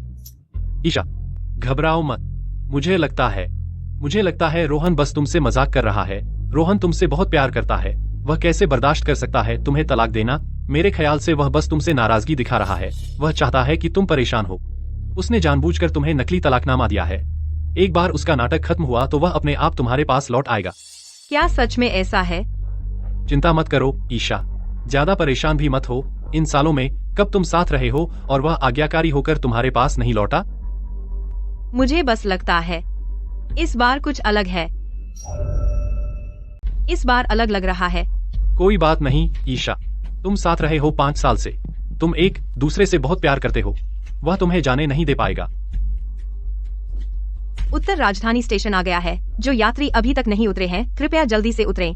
ईशा, घबराओ मत। मुझे लगता है रोहन बस तुमसे मजाक कर रहा है। रोहन तुमसे बहुत प्यार करता है। वह कैसे बर्दाश्त कर सकता है तुम्हें तलाक देना? मेरे ख्याल से वह बस तुमसे नाराजगी दिखा रहा है। वह चाहता है कि तुम परेशान हो। उसने जानबूझकर तुम्हें नकली तलाकनामा दिया है। एक बार उसका नाटक खत्म हुआ तो वह अपने आप तुम्हारे पास लौट आएगा। क्या सच में ऐसा है? चिंता मत करो ईशा, ज्यादा परेशान भी मत हो। इन सालों में कब तुम साथ रहे हो और वह आज्ञाकारी होकर तुम्हारे पास नहीं लौटा? मुझे बस लगता है इस बार कुछ अलग है। इस बार अलग लग रहा है। कोई बात नहीं ईशा, तुम साथ रहे हो 5 साल से, तुम एक दूसरे से बहुत प्यार करते हो, वह तुम्हें जाने नहीं दे पाएगा। उत्तर राजधानी स्टेशन आ गया है। जो यात्री अभी तक नहीं उतरे हैं, कृपया जल्दी से उतरें।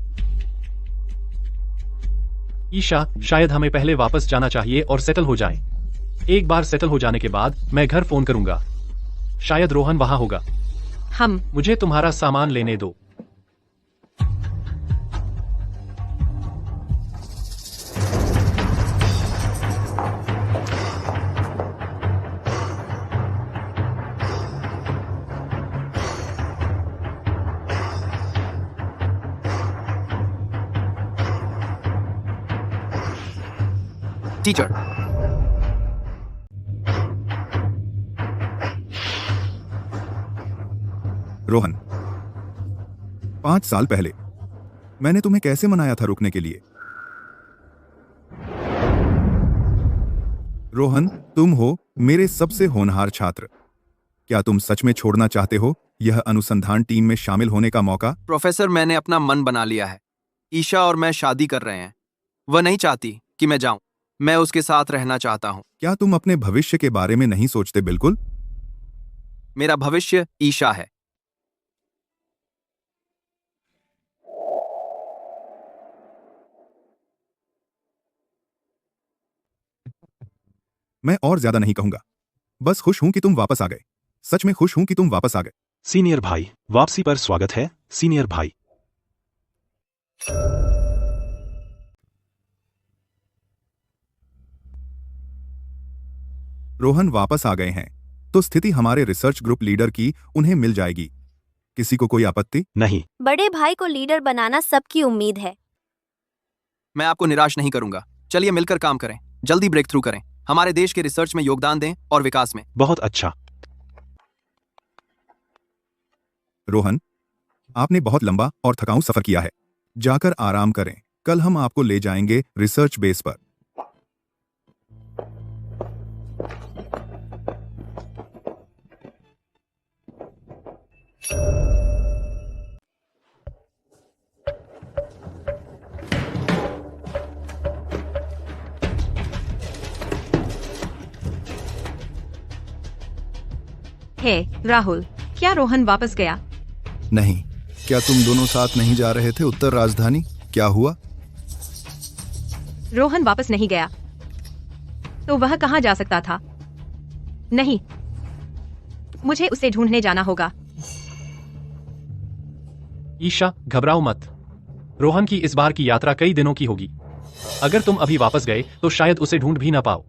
ईशा, शायद हमें पहले वापस जाना चाहिए और सेटल हो जाएं। एक बार सेटल हो जाने के बाद मैं घर फोन करूंगा। शायद रोहन वहां होगा। मुझे तुम्हारा सामान लेने दो। टीचर, रोहन, 5 साल पहले मैंने तुम्हें कैसे मनाया था रुकने के लिए? रोहन, तुम हो मेरे सबसे होनहार छात्र। क्या तुम सच में छोड़ना चाहते हो यह अनुसंधान टीम में शामिल होने का मौका? प्रोफेसर, मैंने अपना मन बना लिया है। ईशा और मैं शादी कर रहे हैं। वह नहीं चाहती कि मैं जाऊं। मैं उसके साथ रहना चाहता हूं। क्या तुम अपने भविष्य के बारे में नहीं सोचते? बिल्कुल। मेरा भविष्य ईशा है। मैं और ज्यादा नहीं कहूंगा। बस खुश हूं कि तुम वापस आ गए। सच में खुश हूं कि तुम वापस आ गए। सीनियर भाई, वापसी पर स्वागत है सीनियर भाई। रोहन वापस आ गए हैं तो स्थिति हमारे रिसर्च ग्रुप लीडर की उन्हें मिल जाएगी। किसी को कोई आपत्ति? नहीं। बड़े भाई को लीडर बनाना सबकी उम्मीद है। मैं आपको निराश नहीं करूंगा। चलिए मिलकर काम करें, जल्दी ब्रेक थ्रू करें, हमारे देश के रिसर्च में योगदान दें और विकास में। बहुत अच्छा। रोहन, आपने बहुत लंबा और थकाऊ सफर किया है। जाकर आराम करें। कल हम आपको ले जाएंगे रिसर्च बेस पर। हे राहुल, क्या रोहन वापस गया? नहीं। क्या तुम दोनों साथ नहीं जा रहे थे उत्तर राजधानी? क्या हुआ? रोहन वापस नहीं गया। तो वह कहाँ जा सकता था? नहीं, मुझे उसे ढूंढने जाना होगा। ईशा, घबराओ मत। रोहन की इस बार की यात्रा कई दिनों की होगी। अगर तुम अभी वापस गए तो शायद उसे ढूंढ भी ना पाओ।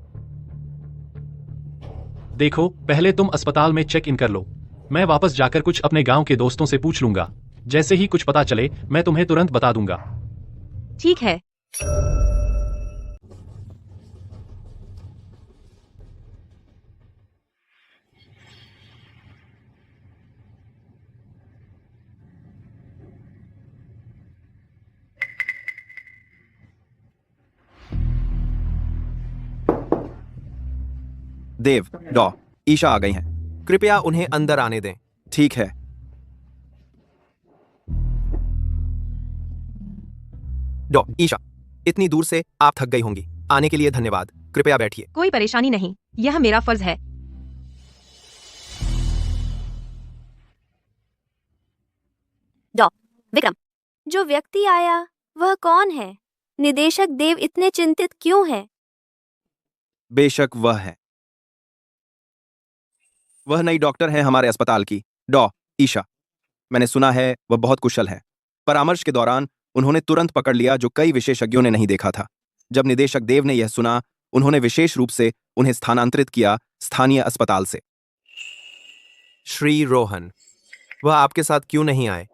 देखो, पहले तुम अस्पताल में चेक इन कर लो। मैं वापस जाकर कुछ अपने गांव के दोस्तों से पूछ लूंगा। जैसे ही कुछ पता चले मैं तुम्हें तुरंत बता दूंगा। ठीक है। देव, डॉ, ईशा आ गई हैं। कृपया उन्हें अंदर आने दें। ठीक है। डॉ, ईशा, इतनी दूर से आप थक गई होंगी। आने के लिए धन्यवाद। कृपया बैठिए। कोई परेशानी नहीं, यह मेरा फर्ज है। डॉ विक्रम, जो व्यक्ति आया वह कौन है? निदेशक देव इतने चिंतित क्यों है? बेशक वह है। वह नई डॉक्टर है हमारे अस्पताल की, डॉ ईशा। मैंने सुना है वह बहुत कुशल है। परामर्श के दौरान उन्होंने तुरंत पकड़ लिया जो कई विशेषज्ञों ने नहीं देखा था। जब निदेशक देव ने यह सुना, उन्होंने विशेष रूप से उन्हें स्थानांतरित किया स्थानीय अस्पताल से। श्री रोहन, वह आपके साथ क्यों नहीं आए?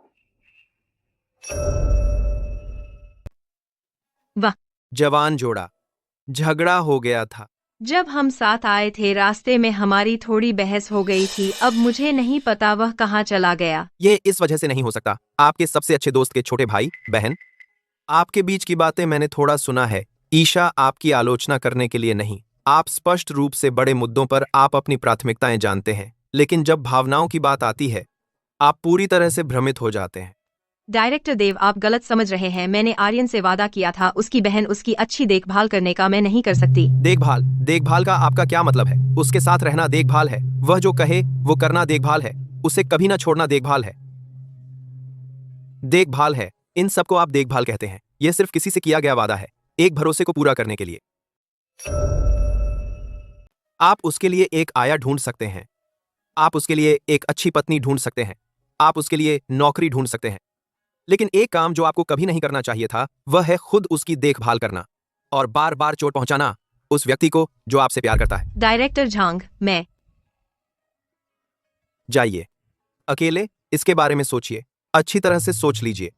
वाह, जवान जोड़ा। झगड़ा हो गया था। जब हम साथ आए थे रास्ते में हमारी थोड़ी बहस हो गई थी। अब मुझे नहीं पता वह कहाँ चला गया। ये इस वजह से नहीं हो सकता। आपके सबसे अच्छे दोस्त के छोटे भाई बहन, आपके बीच की बातें मैंने थोड़ा सुना है। ईशा, आपकी आलोचना करने के लिए नहीं। आप स्पष्ट रूप से बड़े मुद्दों पर आप अपनी प्राथमिकताएं जानते हैं, लेकिन जब भावनाओं की बात आती है आप पूरी तरह से भ्रमित हो जाते हैं। डायरेक्टर देव, आप गलत समझ रहे हैं। मैंने आर्यन से वादा किया था उसकी बहन उसकी अच्छी देखभाल करने का, मैं नहीं कर सकती। देखभाल? देखभाल का आपका क्या मतलब है? उसके साथ रहना देखभाल है? वह जो कहे वो करना देखभाल है? उसे कभी ना छोड़ना देखभाल है? देखभाल है, इन सबको आप देखभाल कहते हैं। यह सिर्फ किसी से किया गया वादा है, एक भरोसे को पूरा करने के लिए। आप उसके लिए एक आया ढूंढ सकते हैं, आप उसके लिए एक अच्छी पत्नी ढूंढ सकते हैं, आप उसके लिए नौकरी ढूंढ सकते हैं, लेकिन एक काम जो आपको कभी नहीं करना चाहिए था वह है खुद उसकी देखभाल करना और बार बार चोट पहुंचाना उस व्यक्ति को जो आपसे प्यार करता है। डायरेक्टर झांग, मैं जाइए, अकेले इसके बारे में सोचिए, अच्छी तरह से सोच लीजिए।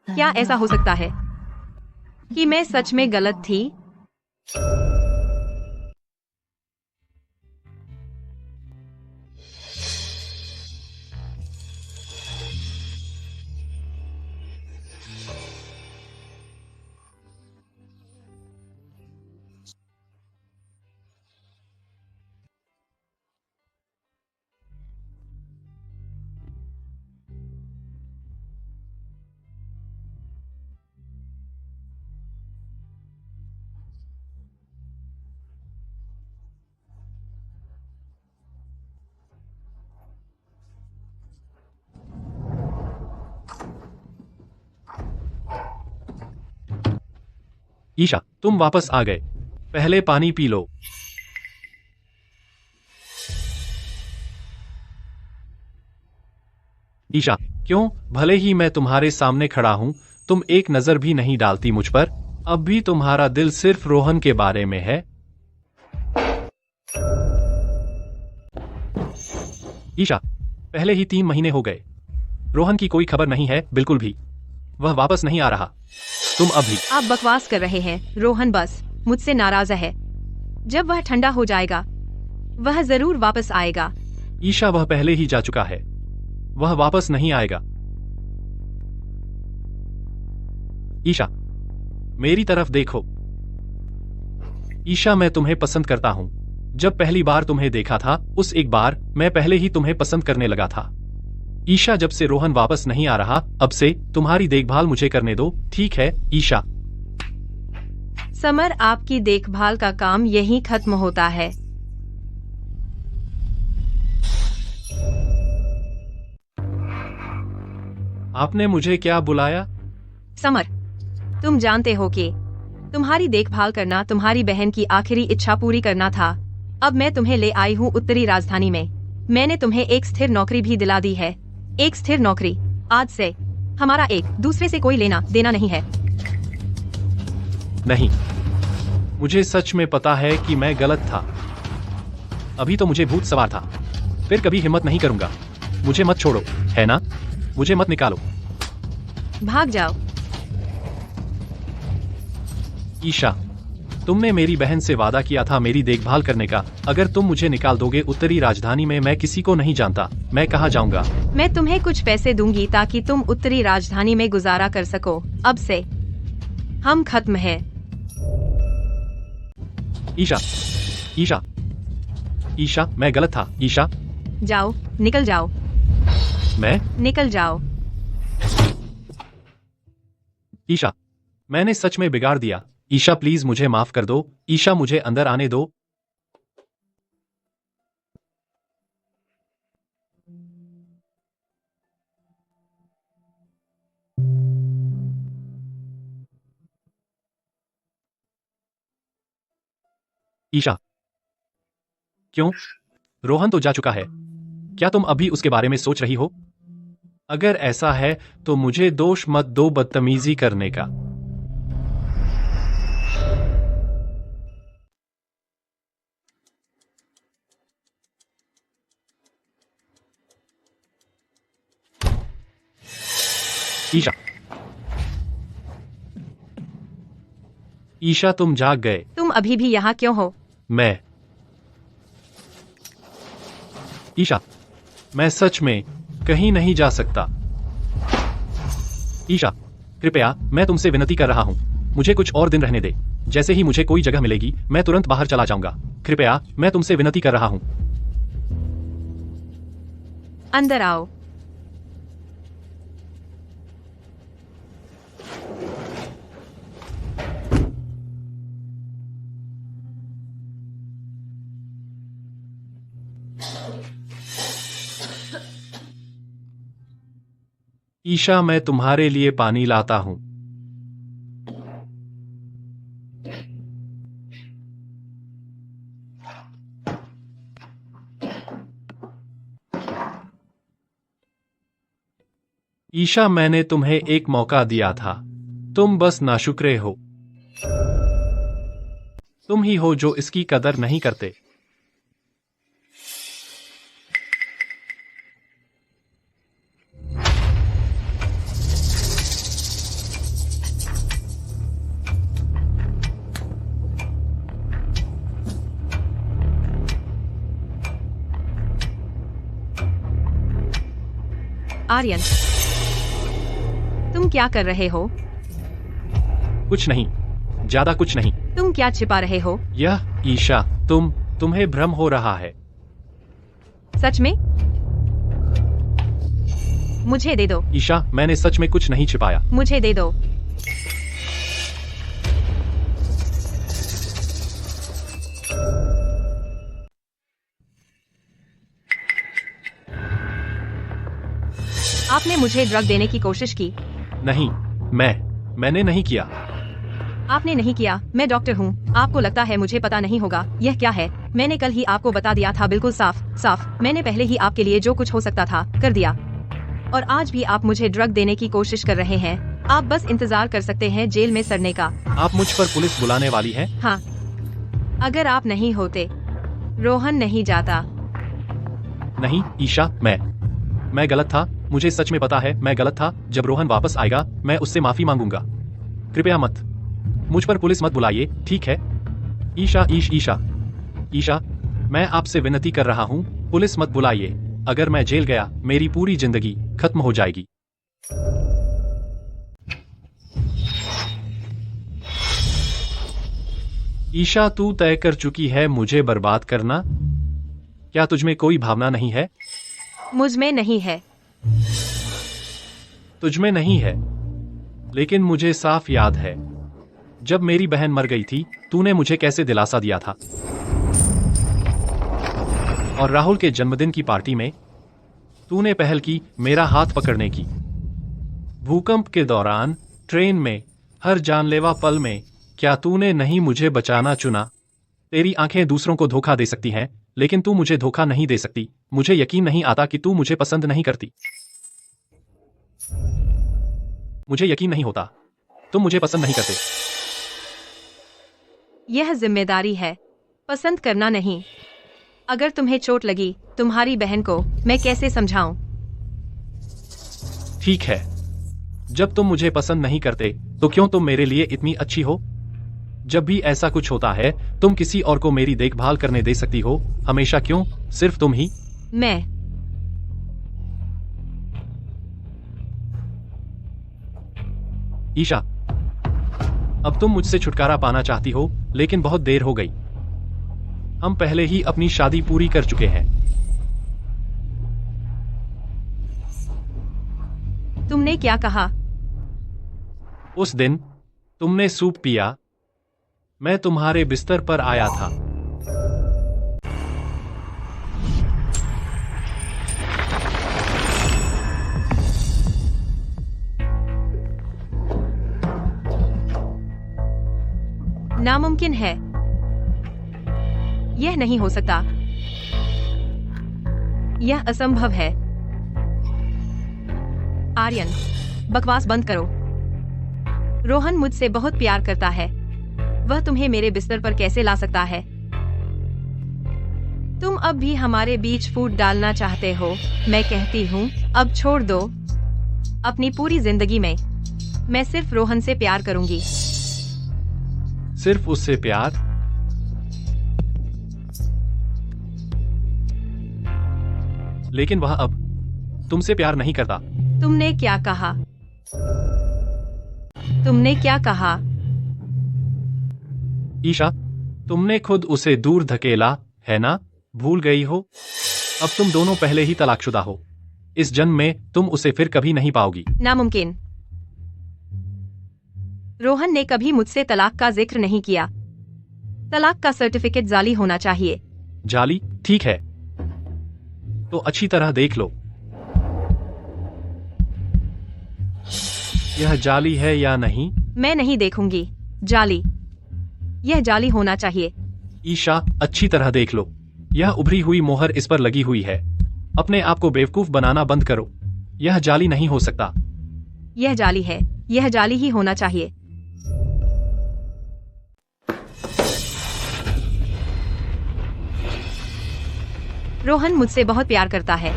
क्या ऐसा हो सकता है कि मैं सच में गलत थी? ईशा, तुम वापस आ गए। पहले पानी पी लो। ईशा, क्यों? भले ही मैं तुम्हारे सामने खड़ा हूं, तुम एक नजर भी नहीं डालती मुझ पर। अब भी तुम्हारा दिल सिर्फ रोहन के बारे में है। ईशा, पहले ही 3 महीने हो गए, रोहन की कोई खबर नहीं है, बिल्कुल भी। वह वापस नहीं आ रहा। तुम अभी आप बकवास कर रहे हैं। रोहन बस मुझसे नाराज है। जब वह ठंडा हो जाएगा वह जरूर वापस आएगा। ईशा, वह पहले ही जा चुका है, वह वापस नहीं आएगा। ईशा, मेरी तरफ देखो। ईशा, मैं तुम्हें पसंद करता हूं। जब पहली बार तुम्हें देखा था उस एक बार मैं पहले ही तुम्हें पसंद करने लगा था। ईशा, जब से रोहन वापस नहीं आ रहा, अब से तुम्हारी देखभाल मुझे करने दो, ठीक है ईशा? समर, आपकी देखभाल का काम यहीं खत्म होता है। आपने मुझे क्या बुलाया? समर, तुम जानते हो कि तुम्हारी देखभाल करना तुम्हारी बहन की आखिरी इच्छा पूरी करना था। अब मैं तुम्हें ले आई हूँ उत्तरी राजधानी में। मैंने तुम्हें एक स्थिर नौकरी भी दिला दी है। एक स्थिर नौकरी। आज से हमारा एक दूसरे से कोई लेना देना नहीं है। नहीं, मुझे सच में पता है कि मैं गलत था। अभी तो मुझे भूत सवार था, फिर कभी हिम्मत नहीं करूंगा। मुझे मत छोड़ो, है ना? मुझे मत निकालो। भाग जाओ। ईशा, तुमने मेरी बहन से वादा किया था मेरी देखभाल करने का। अगर तुम मुझे निकाल दोगे उत्तरी राजधानी में, मैं किसी को नहीं जानता, मैं कहाँ जाऊंगा? मैं तुम्हें कुछ पैसे दूंगी ताकि तुम उत्तरी राजधानी में गुजारा कर सको। अब से हम खत्म हैं। ईशा, ईशा, ईशा, मैं गलत था। ईशा, जाओ, निकल जाओ। मैं निकल जाओ। ईशा, मैंने सच में बिगाड़ दिया। ईशा, प्लीज मुझे माफ कर दो। ईशा, मुझे अंदर आने दो। ईशा, क्यों? रोहन तो जा चुका है। क्या तुम अभी उसके बारे में सोच रही हो? अगर ऐसा है तो मुझे दोष मत दो बदतमीजी करने का। ईशा, ईशा, तुम जाग गए। तुम अभी भी यहाँ क्यों हो? मैं ईशा, मैं सच में कहीं नहीं जा सकता। ईशा, कृपया, मैं तुमसे विनती कर रहा हूं, मुझे कुछ और दिन रहने दे। जैसे ही मुझे कोई जगह मिलेगी मैं तुरंत बाहर चला जाऊंगा। कृपया, मैं तुमसे विनती कर रहा हूं। अंदर आओ। ईशा, मैं तुम्हारे लिए पानी लाता हूं। ईशा, मैंने तुम्हें एक मौका दिया था, तुम बस नाशुक्रे हो। तुम ही हो जो इसकी कदर नहीं करते। आर्यन, तुम क्या कर रहे हो? कुछ नहीं, ज्यादा कुछ नहीं। तुम क्या छिपा रहे हो? यह ईशा, तुम्हें भ्रम हो रहा है। सच में? मुझे दे दो। ईशा, मैंने सच में कुछ नहीं छिपाया। मुझे दे दो। आपने मुझे ड्रग देने की कोशिश की? नहीं, मैंने नहीं किया। आपने नहीं किया। मैं डॉक्टर हूँ। आपको लगता है मुझे पता नहीं होगा यह क्या है? मैंने कल ही आपको बता दिया था, बिल्कुल साफ। मैंने पहले ही आपके लिए जो कुछ हो सकता था कर दिया, और आज भी आप मुझे ड्रग देने की कोशिश कर रहे हैं। आप बस इंतजार कर सकते हैं जेल में सड़ने का। आप मुझ पर पुलिस बुलाने वाली हैं? हाँ, अगर आप नहीं होते रोहन नहीं जाता। नहीं ईशा, मैं गलत था। मुझे सच में पता है मैं गलत था। जब रोहन वापस आएगा मैं उससे माफी मांगूंगा। कृपया मत, मुझ पर पुलिस मत बुलाइए, ठीक है? ईशा, मैं आपसे विनती कर रहा हूँ, पुलिस मत बुलाइए। अगर मैं जेल गया मेरी पूरी जिंदगी खत्म हो जाएगी। ईशा, तू तय कर चुकी है मुझे बर्बाद करना। क्या तुझमें कोई भावना नहीं है? मुझ में नहीं है। तुझमें नहीं है, लेकिन मुझे साफ याद है जब मेरी बहन मर गई थी तूने मुझे कैसे दिलासा दिया था। और राहुल के जन्मदिन की पार्टी में तूने पहल की मेरा हाथ पकड़ने की। भूकंप के दौरान, ट्रेन में, हर जानलेवा पल में क्या तूने नहीं मुझे बचाना चुना? तेरी आंखें दूसरों को धोखा दे सकती हैं, लेकिन तू मुझे धोखा नहीं दे सकती। मुझे यकीन नहीं आता कि तू मुझे पसंद नहीं करती। मुझे यकीन नहीं होता तुम मुझे पसंद नहीं करते। यह जिम्मेदारी है, पसंद करना नहीं। अगर तुम्हें चोट लगी तुम्हारी बहन को मैं कैसे समझाऊं? ठीक है, जब तुम मुझे पसंद नहीं करते तो क्यों तुम मेरे लिए इतनी अच्छी हो? जब भी ऐसा कुछ होता है तुम किसी और को मेरी देखभाल करने दे सकती हो। हमेशा क्यों सिर्फ तुम ही? मैं ईशा, अब तुम मुझसे छुटकारा पाना चाहती हो, लेकिन बहुत देर हो गई। हम पहले ही अपनी शादी पूरी कर चुके हैं। तुमने क्या कहा? उस दिन तुमने सूप पिया, मैं तुम्हारे बिस्तर पर आया था। नामुमकिन है, यह नहीं हो सकता, यह असंभव है। आर्यन, बकवास बंद करो। रोहन मुझसे बहुत प्यार करता है, वह तुम्हें मेरे बिस्तर पर कैसे ला सकता है? तुम अब भी हमारे बीच फूट डालना चाहते हो। मैं कहती हूँ अब छोड़ दो। अपनी पूरी जिंदगी में मैं सिर्फ रोहन से प्यार करूंगी। सिर्फ उससे प्यार? लेकिन वह अब तुमसे प्यार नहीं करता। तुमने क्या कहा? तुमने क्या कहा? ईशा, तुमने खुद उसे दूर धकेला है ना? भूल गई हो? अब तुम दोनों पहले ही तलाकशुदा हो। इस जन्म में तुम उसे फिर कभी नहीं पाओगी। नामुमकिन। रोहन ने कभी मुझसे तलाक का जिक्र नहीं किया। तलाक का सर्टिफिकेट जाली होना चाहिए। जाली? ठीक है, तो अच्छी तरह देख लो। यह जाली है या नहीं? मैं नहीं देखूंगी। जाली। यह जाली होना चाहिए। ईशा, अच्छी तरह देख लो। यह उभरी हुई मोहर इस पर लगी हुई है। अपने आप को बेवकूफ बनाना बंद करो। यह जाली नहीं हो सकता। यह जाली है। यह जाली ही होना चाहिए। रोहन मुझसे बहुत प्यार करता है।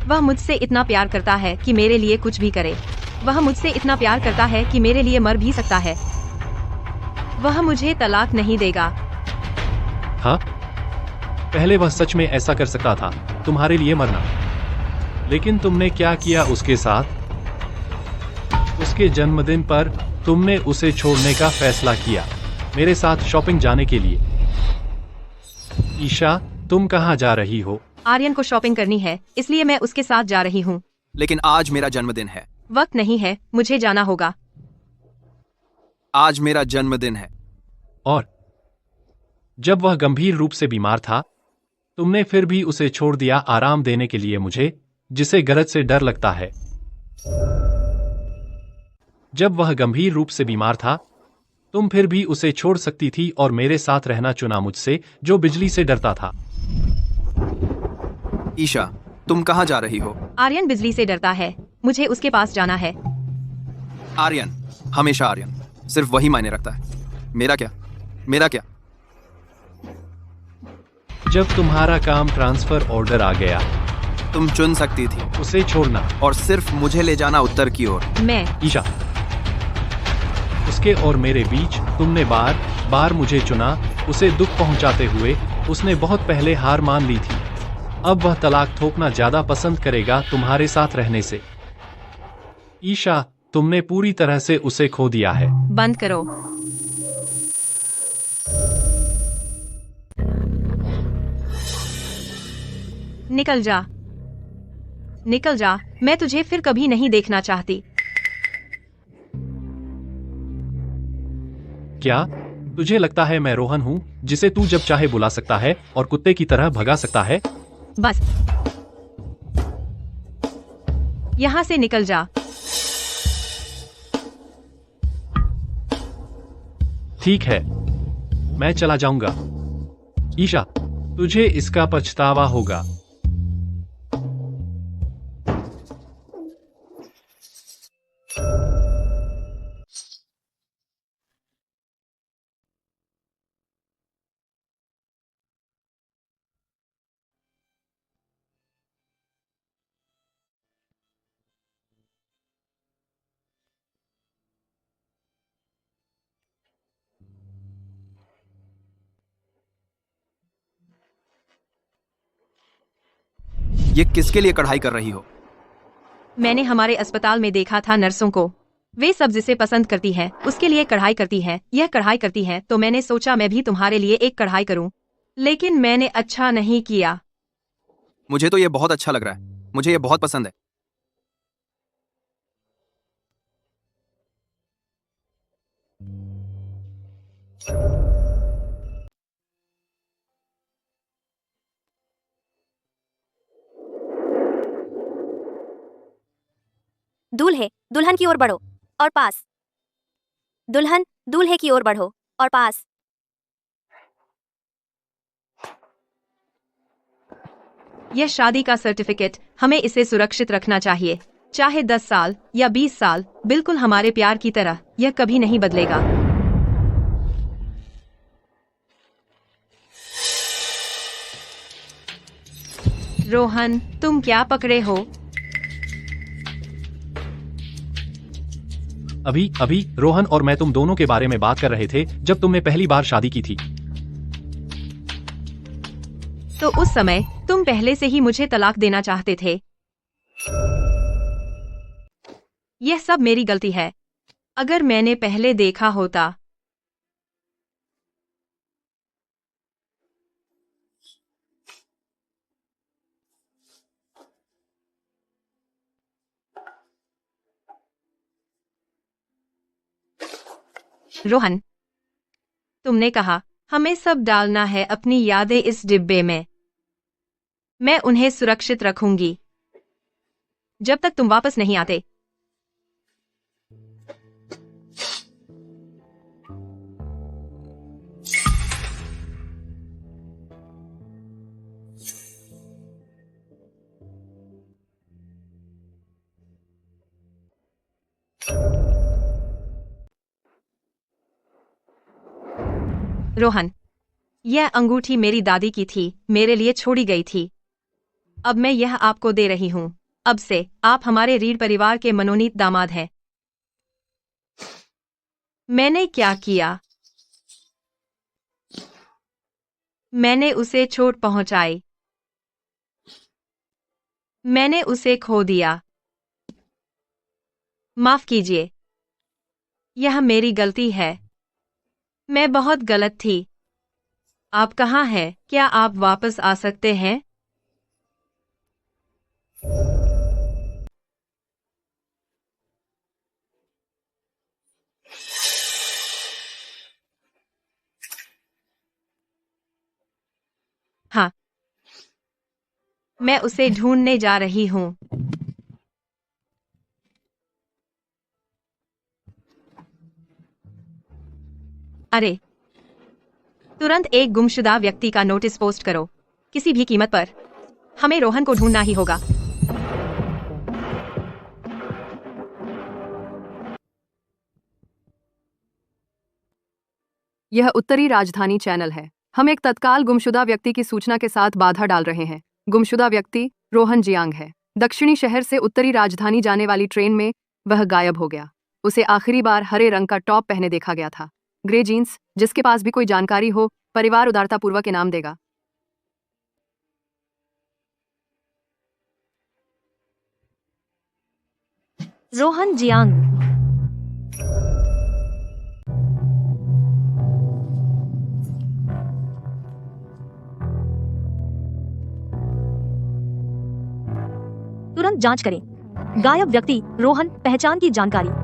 वह मुझसे इतना प्यार करता है कि मेरे लिए कुछ भी करे। वह मुझसे इतना प्यार करता है कि मेरे लिए मर भी सकता है। वह मुझे तलाक नहीं देगा। हाँ, पहले वह सच में ऐसा कर सकता था, तुम्हारे लिए मरना। लेकिन तुमने क्या किया उसके साथ? उसके जन्मदिन पर तुमने उसे छोड़ने का फैसला किया, मेरे साथ शॉपिंग जाने के लिए। ईशा, तुम कहाँ जा रही हो? आर्यन को शॉपिंग करनी है, इसलिए मैं उसके साथ जा रही हूँ। लेकिन आज मेरा जन्मदिन है। वक्त नहीं है, मुझे जाना होगा। आज मेरा जन्मदिन है। और जब वह गंभीर रूप से बीमार था, तुमने फिर भी उसे छोड़ दिया आराम देने के लिए मुझे, जिसे गरज से डर लगता है। जब वह गंभीर रूप से बीमार था, तुम फिर भी उसे छोड़ सकती थी और मेरे साथ रहना चुना मुझसे, जो बिजली से डरता था। ईशा, तुम कहाँ जा रही हो? आर्यन बिजली से डरता है, मुझे उसके पास जाना है। आर्यन, हमेशा आर्यन, सिर्फ वही मायने रखता है। मेरा क्या? मेरा क्या? जब तुम्हारा काम ट्रांसफर ऑर्डर आ गया, तुम चुन सकती थी उसे छोड़ना और सिर्फ मुझे ले जाना उत्तर की ओर। मैं ईशा, उसके और मेरे बीच तुमने बार बार मुझे चुना, उसे दुख पहुंचाते हुए। उसने बहुत पहले हार मान ली थी। अब वह तलाक ठोकना ज्यादा पसंद करेगा तुम्हारे साथ रहने से। ईशा, तुमने पूरी तरह से उसे खो दिया है। बंद करो। निकल जा। निकल जा, मैं तुझे फिर कभी नहीं देखना चाहती। क्या तुझे लगता है मैं रोहन हूँ, जिसे तू जब चाहे बुला सकता है और कुत्ते की तरह भगा सकता है? बस यहाँ से निकल जा। ठीक है, मैं चला जाऊंगा। ईशा, तुझे इसका पछतावा होगा। ये किसके लिए कढ़ाई कर रही हो? मैंने हमारे अस्पताल में देखा था नर्सों को। वे सब जिसे पसंद करती हैं, उसके लिए कढ़ाई करती हैं। यह कढ़ाई करती हैं, तो मैंने सोचा मैं भी तुम्हारे लिए एक कढ़ाई करूं। लेकिन मैंने अच्छा नहीं किया। मुझे तो ये बहुत अच्छा लग रहा है। मुझे ये बहुत पसंद है। दूल्हे दुल्हन की ओर बढ़ो और पास। दुल्हन दूल्हे की ओर बढ़ो और पास। यह शादी का सर्टिफिकेट, हमें इसे सुरक्षित रखना चाहिए। चाहे 10 साल या 20 साल, बिल्कुल हमारे प्यार की तरह, यह कभी नहीं बदलेगा। रोहन, तुम क्या पकड़े हो? अभी रोहन और मैं तुम दोनों के बारे में बात कर रहे थे जब तुमने पहली बार शादी की थी। तो उस समय तुम पहले से ही मुझे तलाक देना चाहते थे। यह सब मेरी गलती है। अगर मैंने पहले देखा होता। रोहन, तुमने कहा हमें सब डालना है अपनी यादें इस डिब्बे में। मैं उन्हें सुरक्षित रखूंगी जब तक तुम वापस नहीं आते। रोहन, यह अंगूठी मेरी दादी की थी, मेरे लिए छोड़ी गई थी। अब मैं यह आपको दे रही हूं। अब से आप हमारे रीढ़ परिवार के मनोनीत दामाद हैं। मैंने क्या किया? मैंने उसे चोट पहुंचाई। मैंने उसे खो दिया। माफ कीजिए, यह मेरी गलती है। मैं बहुत गलत थी। आप कहाँ हैं? क्या आप वापस आ सकते हैं? हाँ, मैं उसे ढूंढने जा रही हूँ। अरे, तुरंत एक गुमशुदा व्यक्ति का नोटिस पोस्ट करो। किसी भी कीमत पर हमें रोहन को ढूंढना ही होगा। यह उत्तरी राजधानी चैनल है। हम एक तत्काल गुमशुदा व्यक्ति की सूचना के साथ बाधा डाल रहे हैं। गुमशुदा व्यक्ति रोहन जियांग है। दक्षिणी शहर से उत्तरी राजधानी जाने वाली ट्रेन में वह गायब हो गया। उसे आखिरी बार हरे रंग का टॉप पहने देखा गया था। Grey jeans. जिसके पास भी कोई जानकारी हो, परिवार उदारतापूर्वक इनाम देगा। रोहन जियांग। तुरंत जांच करें। गायब व्यक्ति रोहन, पहचान की जानकारी।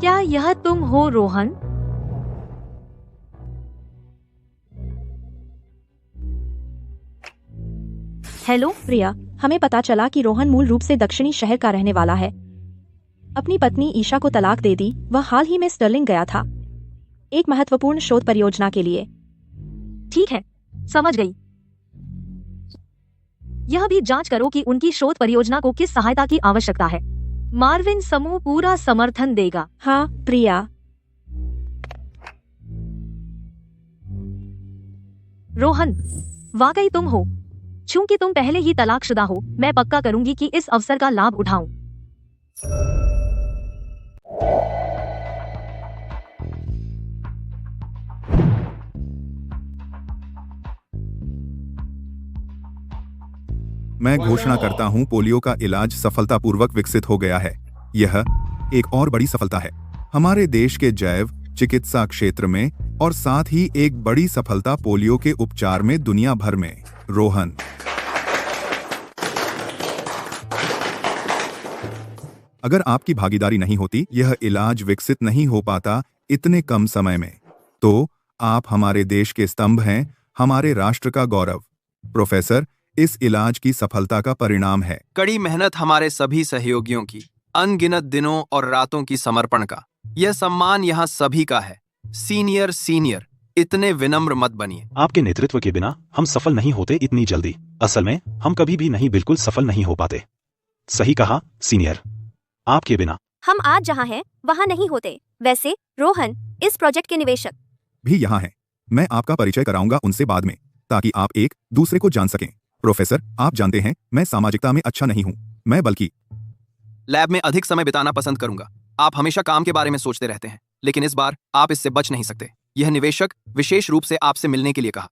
क्या यह तुम हो रोहन? हेलो प्रिया, हमें पता चला कि रोहन मूल रूप से दक्षिणी शहर का रहने वाला है। अपनी पत्नी ईशा को तलाक दे दी। वह हाल ही में स्टर्लिंग गया था, एक महत्वपूर्ण शोध परियोजना के लिए। ठीक है, समझ गई। यह भी जांच करो कि उनकी शोध परियोजना को किस सहायता की आवश्यकता है। मार्विन समूह पूरा समर्थन देगा। हाँ प्रिया। रोहन, वाकई तुम हो। चूंकि तुम पहले ही तलाकशुदा हो, मैं पक्का करूंगी कि इस अवसर का लाभ उठाऊं। मैं घोषणा करता हूं, पोलियो का इलाज सफलतापूर्वक विकसित हो गया है। यह एक और बड़ी सफलता है हमारे देश के जैव चिकित्सा क्षेत्र में, और साथ ही एक बड़ी सफलता पोलियो के उपचार में दुनिया भर में। रोहन, अगर आपकी भागीदारी नहीं होती, यह इलाज विकसित नहीं हो पाता इतने कम समय में। तो आप हमारे देश के स्तंभ हैं, हमारे राष्ट्र का गौरव। प्रोफेसर, इस इलाज की सफलता का परिणाम है कड़ी मेहनत हमारे सभी सहयोगियों की, अनगिनत दिनों और रातों की समर्पण का। यह सम्मान यहाँ सभी का है। सीनियर, इतने विनम्र मत बनिए। आपके नेतृत्व के बिना हम सफल नहीं होते इतनी जल्दी। असल में हम कभी भी नहीं, बिल्कुल सफल नहीं हो पाते। सही कहा सीनियर, आपके बिना हम आज जहाँ हैं वहाँ नहीं होते। वैसे रोहन, इस प्रोजेक्ट के निवेशक भी यहाँ हैं। मैं आपका परिचय कराऊंगा उनसे बाद में, ताकि आप एक दूसरे को जान सकें। प्रोफेसर, आप जानते हैं मैं सामाजिकता में अच्छा नहीं हूँ। मैं बल्कि लैब में अधिक समय बिताना पसंद करूंगा। आप हमेशा काम के बारे में सोचते रहते हैं, लेकिन इस बार आप इससे बच नहीं सकते। यह निवेशक विशेष रूप से आपसे मिलने के लिए कहा।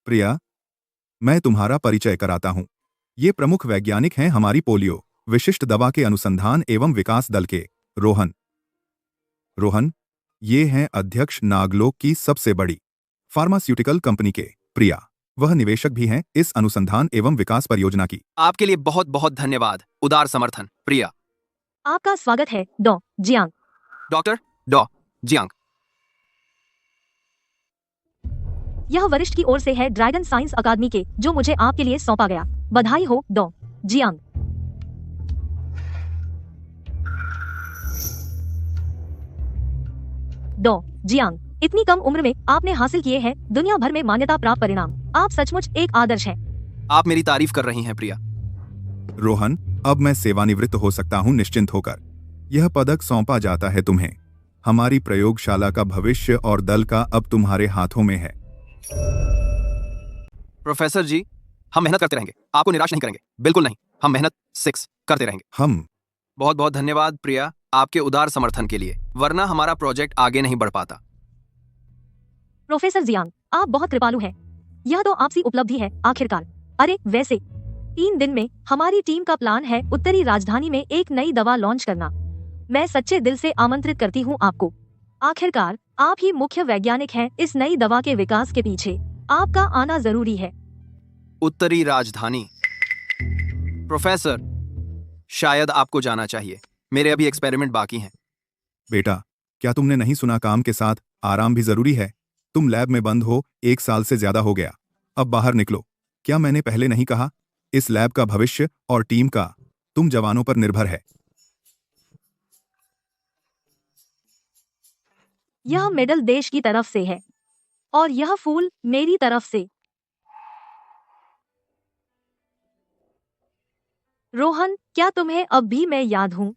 प्रिया, मैं तुम्हारा परिचय कराता हूं। ये प्रमुख वैज्ञानिक हैं हमारी पोलियो विशिष्ट दवा के अनुसंधान एवं विकास दल के रोहन। रोहन, ये हैं अध्यक्ष नागलोक की सबसे बड़ी फार्मास्यूटिकल कंपनी के प्रिया। वह निवेशक भी हैं इस अनुसंधान एवं विकास परियोजना की। आपके लिए बहुत बहुत धन्यवाद। उदार समर्थन प्रिया। आपका स्वागत है डॉ जियांग। डॉक्टर डॉ जियांग। यह वरिष्ठ की ओर से है ड्रैगन साइंस अकादमी के, जो मुझे आपके लिए सौंपा गया। बधाई हो डॉ जियांग। डॉ जियांग, इतनी कम उम्र में आपने हासिल किए हैं दुनिया भर में मान्यता प्राप्त परिणाम। आप सचमुच एक आदर्श हैं। आप मेरी तारीफ कर रही हैं प्रिया। रोहन, अब मैं सेवानिवृत्त हो सकता हूं निश्चिंत होकर। यह पदक सौंपा जाता है तुम्हें। हमारी प्रयोगशाला का भविष्य और दल का अब तुम्हारे हाथों में है। प्रोफेसर जी, हम मेहनत करते रहेंगे, आपको निराश नहीं करेंगे। बिल्कुल नहीं, हम मेहनत 6 करते रहेंगे। हम बहुत बहुत धन्यवाद प्रिया, आपके उदार समर्थन के लिए, वरना हमारा प्रोजेक्ट आगे नहीं बढ़ पाता। प्रोफेसर जियांग, आप बहुत कृपालु हैं। यह तो आपसी उपलब्धि है आखिरकार। अरे वैसे 3 दिन में हमारी टीम का प्लान है उत्तरी राजधानी में एक नई दवा लॉन्च करना। मैं सच्चे दिल से आमंत्रित करती हूँ आपको। आखिरकार आप ही मुख्य वैज्ञानिक हैं इस नई दवा के विकास के पीछे। आपका आना जरूरी है। उत्तरी राजधानी। प्रोफेसर, शायद आपको जाना चाहिए, मेरे अभी एक्सपेरिमेंट बाकी हैं। बेटा, क्या तुमने नहीं सुना, काम के साथ आराम भी जरूरी है। तुम लैब में बंद हो 1 साल से ज्यादा हो गया। अब बाहर निकलो। क्या मैंने पहले नहीं कहा, इस लैब का भविष्य और टीम का तुम जवानों पर निर्भर है। यह मेडल देश की तरफ से है और यह फूल मेरी तरफ से। रोहन, क्या तुम्हें अब भी मैं याद हूँ?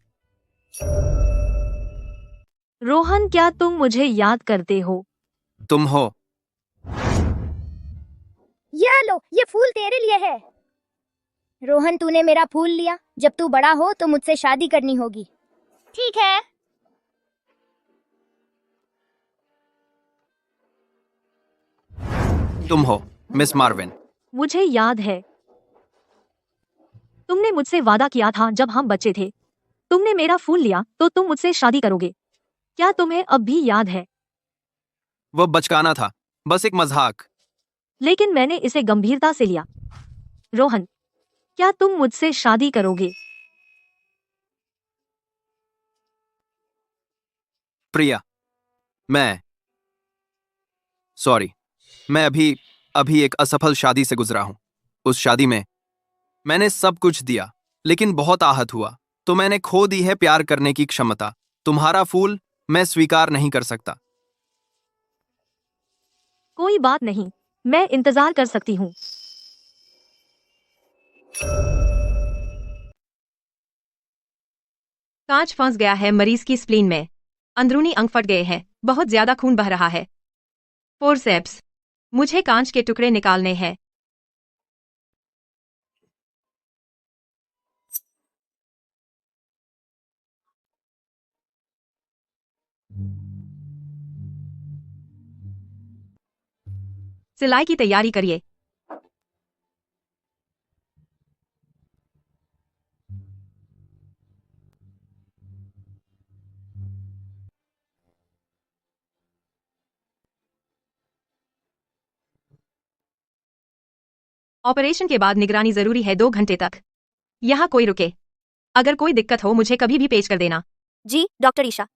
रोहन, क्या तुम मुझे याद करते हो? तुम हो। यह लो, ये फूल तेरे लिए है। रोहन, तूने मेरा फूल लिया। जब तू बड़ा हो तो मुझसे शादी करनी होगी। ठीक है। तुम हो मिस मार्विन। मुझे याद है। तुमने मुझसे वादा किया था जब हम बच्चे थे। तुमने मेरा फूल लिया तो तुम मुझसे शादी करोगे। क्या तुम्हें अब भी याद है? वह बचकाना था, बस एक मजाक। लेकिन मैंने इसे गंभीरता से लिया। रोहन, क्या तुम मुझसे शादी करोगे? प्रिया, मैं अभी एक असफल शादी से गुजरा हूं। उस शादी में मैंने सब कुछ दिया, लेकिन बहुत आहत हुआ, तो मैंने खो दी है प्यार करने की क्षमता। तुम्हारा फूल मैं स्वीकार नहीं कर सकता। कोई बात नहीं, मैं इंतजार कर सकती हूँ। कांच फंस गया है मरीज की स्प्लीन में। अंदरूनी अंग फट गए हैं, बहुत ज्यादा खून बह रहा है। फोर्सेप्स, मुझे कांच के टुकड़े निकालने हैं। सिलाई की तैयारी करिए। ऑपरेशन के बाद निगरानी जरूरी है 2 घंटे तक। यहाँ कोई रुके। अगर कोई दिक्कत हो मुझे कभी भी पेश कर देना। जी डॉक्टर ईशा।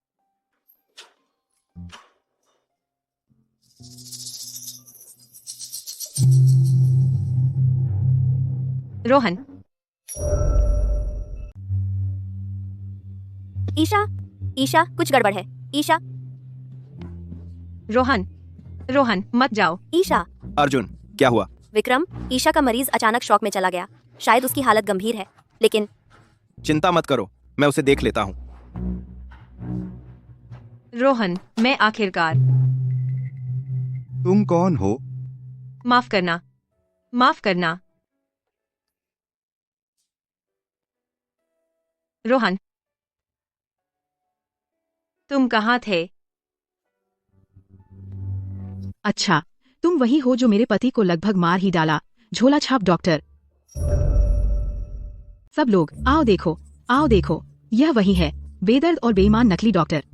रोहन, ईशा, ईशा, कुछ गड़बड़ है। ईशा, रोहन, रोहन मत जाओ। ईशा। अर्जुन, क्या हुआ? विक्रम, ईशा का मरीज अचानक शॉक में चला गया। शायद उसकी हालत गंभीर है, लेकिन चिंता मत करो, मैं उसे देख लेता हूँ। रोहन, मैं आखिरकार। तुम कौन हो? माफ करना, माफ करना। रोहन, तुम कहाँ थे? अच्छा, तुम वही हो जो मेरे पति को लगभग मार ही डाला, झोला छाप डॉक्टर। सब लोग आओ देखो, आओ देखो, यह वही है, बेदर्द और बेईमान नकली डॉक्टर।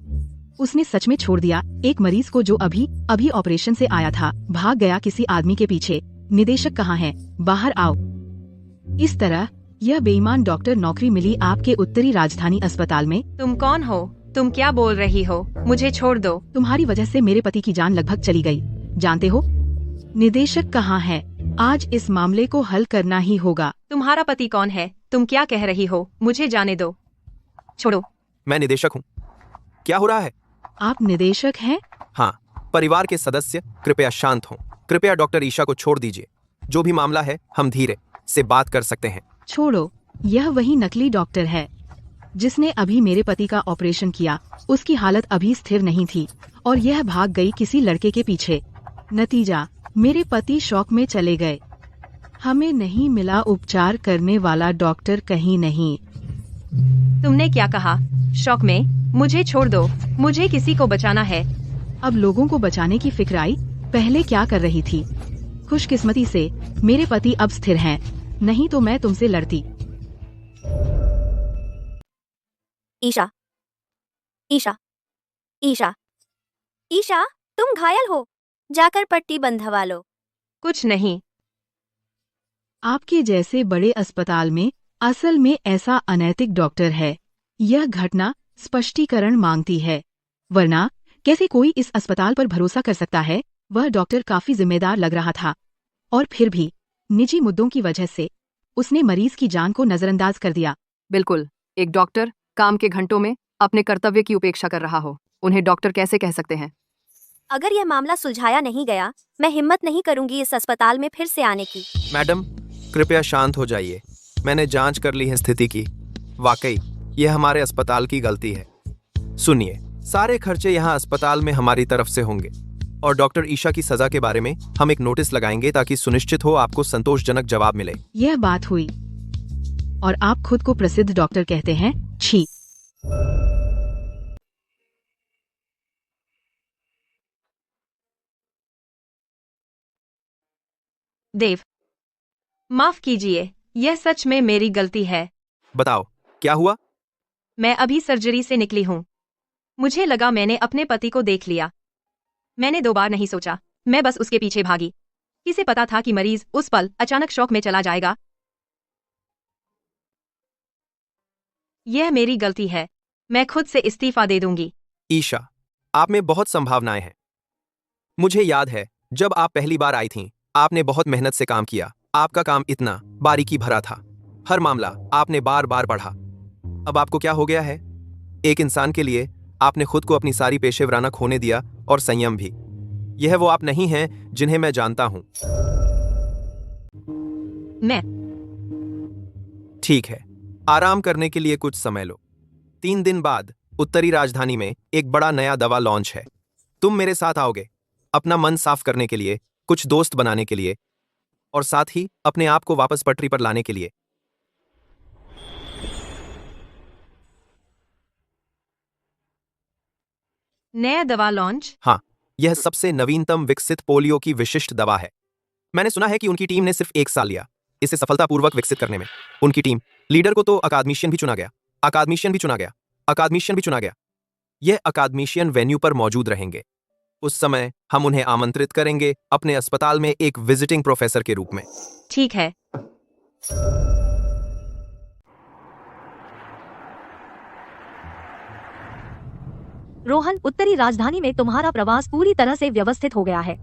उसने सच में छोड़ दिया एक मरीज को जो अभी अभी ऑपरेशन से आया था, भाग गया किसी आदमी के पीछे। निदेशक कहाँ है? बाहर आओ। इस तरह यह बेईमान डॉक्टर नौकरी मिली आपके उत्तरी राजधानी अस्पताल में। तुम कौन हो? तुम क्या बोल रही हो? मुझे छोड़ दो। तुम्हारी वजह से मेरे पति की जान लगभग चली गई, जानते हो? निदेशक कहाँ है? आज इस मामले को हल करना ही होगा। तुम्हारा पति कौन है? तुम क्या कह रही हो? मुझे जाने दो, छोड़ो। मैं निदेशक हूँ। क्या हो रहा है? आप निदेशक हैं? हाँ, परिवार के सदस्य कृपया शांत हों। कृपया डॉक्टर ईशा को छोड़ दीजिए। जो भी मामला है हम धीरे से बात कर सकते हैं। छोड़ो, यह वही नकली डॉक्टर है जिसने अभी मेरे पति का ऑपरेशन किया। उसकी हालत अभी स्थिर नहीं थी और यह भाग गई किसी लड़के के पीछे। नतीजा, मेरे पति शॉक में चले गए। हमें नहीं मिला उपचार करने वाला डॉक्टर कहीं नहीं। तुमने क्या कहा? शॉक में? मुझे छोड़ दो, मुझे किसी को बचाना है। अब लोगों को बचाने की फिक्र आई। पहले क्या कर रही थी? खुशकिस्मती से मेरे पति अब स्थिर हैं, नहीं तो मैं तुमसे लड़ती। ईशा, ईशा, ईशा, ईशा, तुम घायल हो, जाकर पट्टी बंधवा लो। कुछ नहीं। आपके जैसे बड़े अस्पताल में असल में ऐसा अनैतिक डॉक्टर है। यह घटना स्पष्टीकरण मांगती है, वरना कैसे कोई इस अस्पताल पर भरोसा कर सकता है? वह डॉक्टर काफी जिम्मेदार लग रहा था और फिर भी निजी मुद्दों की वजह से उसने मरीज की जान को नजरअंदाज कर दिया। बिल्कुल, एक डॉक्टर काम के घंटों में अपने कर्तव्य की उपेक्षा कर रहा हो, उन्हें डॉक्टर कैसे कह सकते हैं? अगर यह मामला सुलझाया नहीं गया, मैं हिम्मत नहीं करूंगी इस अस्पताल में फिर से आने की। मैडम, कृपया शांत हो जाइए। मैंने जांच कर ली है स्थिति की। वाकई यह हमारे अस्पताल की गलती है। सुनिए, सारे खर्चे यहाँ अस्पताल में हमारी तरफ से होंगे और डॉक्टर ईशा की सजा के बारे में हम एक नोटिस लगाएंगे ताकि सुनिश्चित हो आपको संतोषजनक जवाब मिले। यह बात हुई और आप खुद को प्रसिद्ध डॉक्टर कहते हैं? छी। देव, माफ कीजिए, यह सच में मेरी गलती है। बताओ, क्या हुआ? मैं अभी सर्जरी से निकली हूँ। मुझे लगा मैंने अपने पति को देख लिया। मैंने 2 बार नहीं सोचा, मैं बस उसके पीछे भागी। किसे पता था कि मरीज उस पल अचानक शॉक में चला जाएगा? यह मेरी गलती है। मैं खुद से इस्तीफा दे दूंगी। ईशा, आप में बहुत संभावनाएं हैं। मुझे याद है जब आप पहली बार आई थीं, आपने बहुत मेहनत से काम किया। आपका काम इतना बारीकी भरा था। हर मामला आपने बार बार पढ़ा। अब आपको क्या हो गया है? एक इंसान के लिए आपने खुद को अपनी सारी पेशेवराना खोने दिया और संयम भी। यह वो आप नहीं हैं जिन्हें मैं जानता हूं। मैं ठीक है, आराम करने के लिए कुछ समय लो। 3 दिन बाद उत्तरी राजधानी में एक बड़ा नया दवा लॉन्च है। तुम मेरे साथ आओगे, अपना मन साफ करने के लिए, कुछ दोस्त बनाने के लिए और साथ ही अपने आप को वापस पटरी पर लाने के लिए। नया दवा लॉन्च? हाँ, यह सबसे नवीनतम विकसित पोलियो की विशिष्ट दवा है। मैंने सुना है कि उनकी टीम ने सिर्फ 1 साल लिया इसे सफलतापूर्वक विकसित करने में। उनकी टीम लीडर को तो अकादमिशियन भी चुना गया, अकादमिशियन भी चुना गया, अकादमिशियन भी चुना गया। यह अकादमिशियन वेन्यू पर मौजूद रहेंगे। उस समय हम उन्हें आमंत्रित करेंगे अपने अस्पताल में एक विजिटिंग प्रोफेसर के रूप में। ठीक है। रोहन, उत्तरी राजधानी में तुम्हारा प्रवास पूरी तरह से व्यवस्थित हो गया है।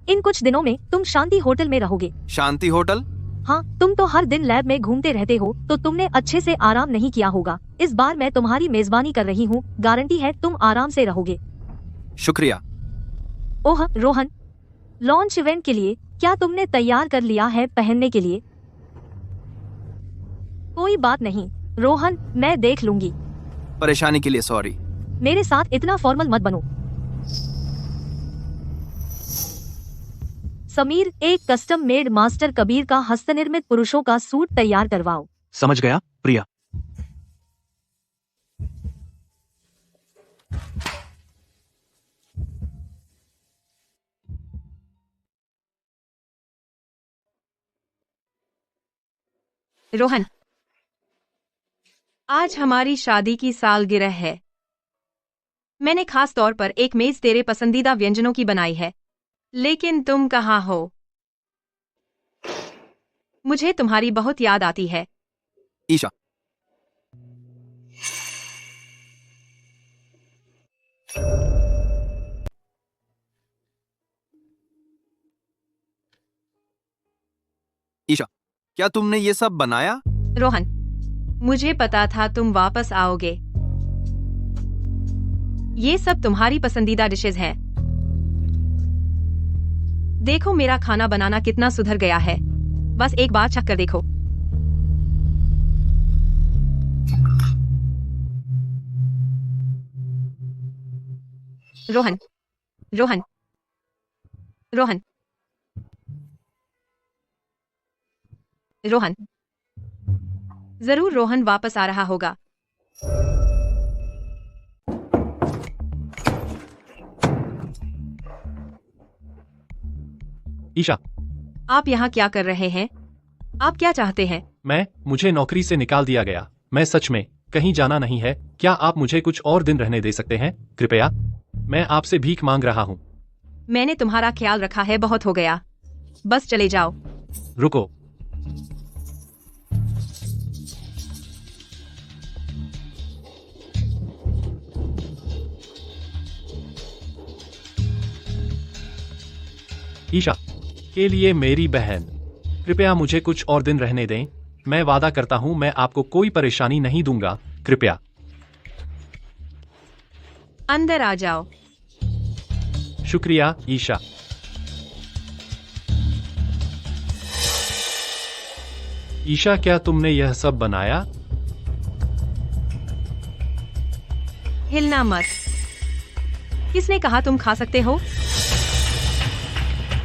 इन कुछ दिनों में तुम शांति होटल में रहोगे। शांति होटल? हाँ, तुम तो हर दिन लैब में घूमते रहते हो, तो तुमने अच्छे से आराम नहीं किया होगा। इस बार मैं तुम्हारी मेजबानी कर रही हूँ, गारंटी है तुम आराम से रहोगे। शुक्रिया। ओह रोहन, लॉन्च इवेंट के लिए क्या तुमने तैयार कर लिया है पहनने के लिए? कोई बात नहीं रोहन, मैं देख लूंगी। परेशानी के लिए सॉरी। मेरे साथ इतना फॉर्मल मत बनो। समीर, एक कस्टम मेड मास्टर कबीर का हस्तनिर्मित पुरुषों का सूट तैयार करवाओ। समझ गया प्रिया। रोहन, आज हमारी शादी की सालगिरह है। मैंने खास तौर पर एक मेज तेरे पसंदीदा व्यंजनों की बनाई है, लेकिन तुम कहाँ हो? मुझे तुम्हारी बहुत याद आती है। ईशा, ईशा, क्या तुमने ये सब बनाया? रोहन, मुझे पता था तुम वापस आओगे। ये सब तुम्हारी पसंदीदा डिशेज हैं। देखो मेरा खाना बनाना कितना सुधर गया है। बस एक बार चख कर देखो। रोहन, रोहन, रोहन, रोहन, जरूर रोहन वापस आ रहा होगा। ईशा, आप यहाँ क्या कर रहे हैं? आप क्या चाहते हैं? मुझे नौकरी से निकाल दिया गया। मैं सच में कहीं जाना नहीं है। क्या आप मुझे कुछ और दिन रहने दे सकते हैं कृपया? मैं आपसे भीख मांग रहा हूँ। मैंने तुम्हारा ख्याल रखा है, बहुत हो गया। बस चले जाओ। रुको। ईशा के लिए मेरी बहन, कृपया मुझे कुछ और दिन रहने दें। मैं वादा करता हूं मैं आपको कोई परेशानी नहीं दूंगा। कृपया अंदर आ जाओ। शुक्रिया ईशा। ईशा, क्या तुमने यह सब बनाया? हिलना मत। किसने कहा तुम खा सकते हो?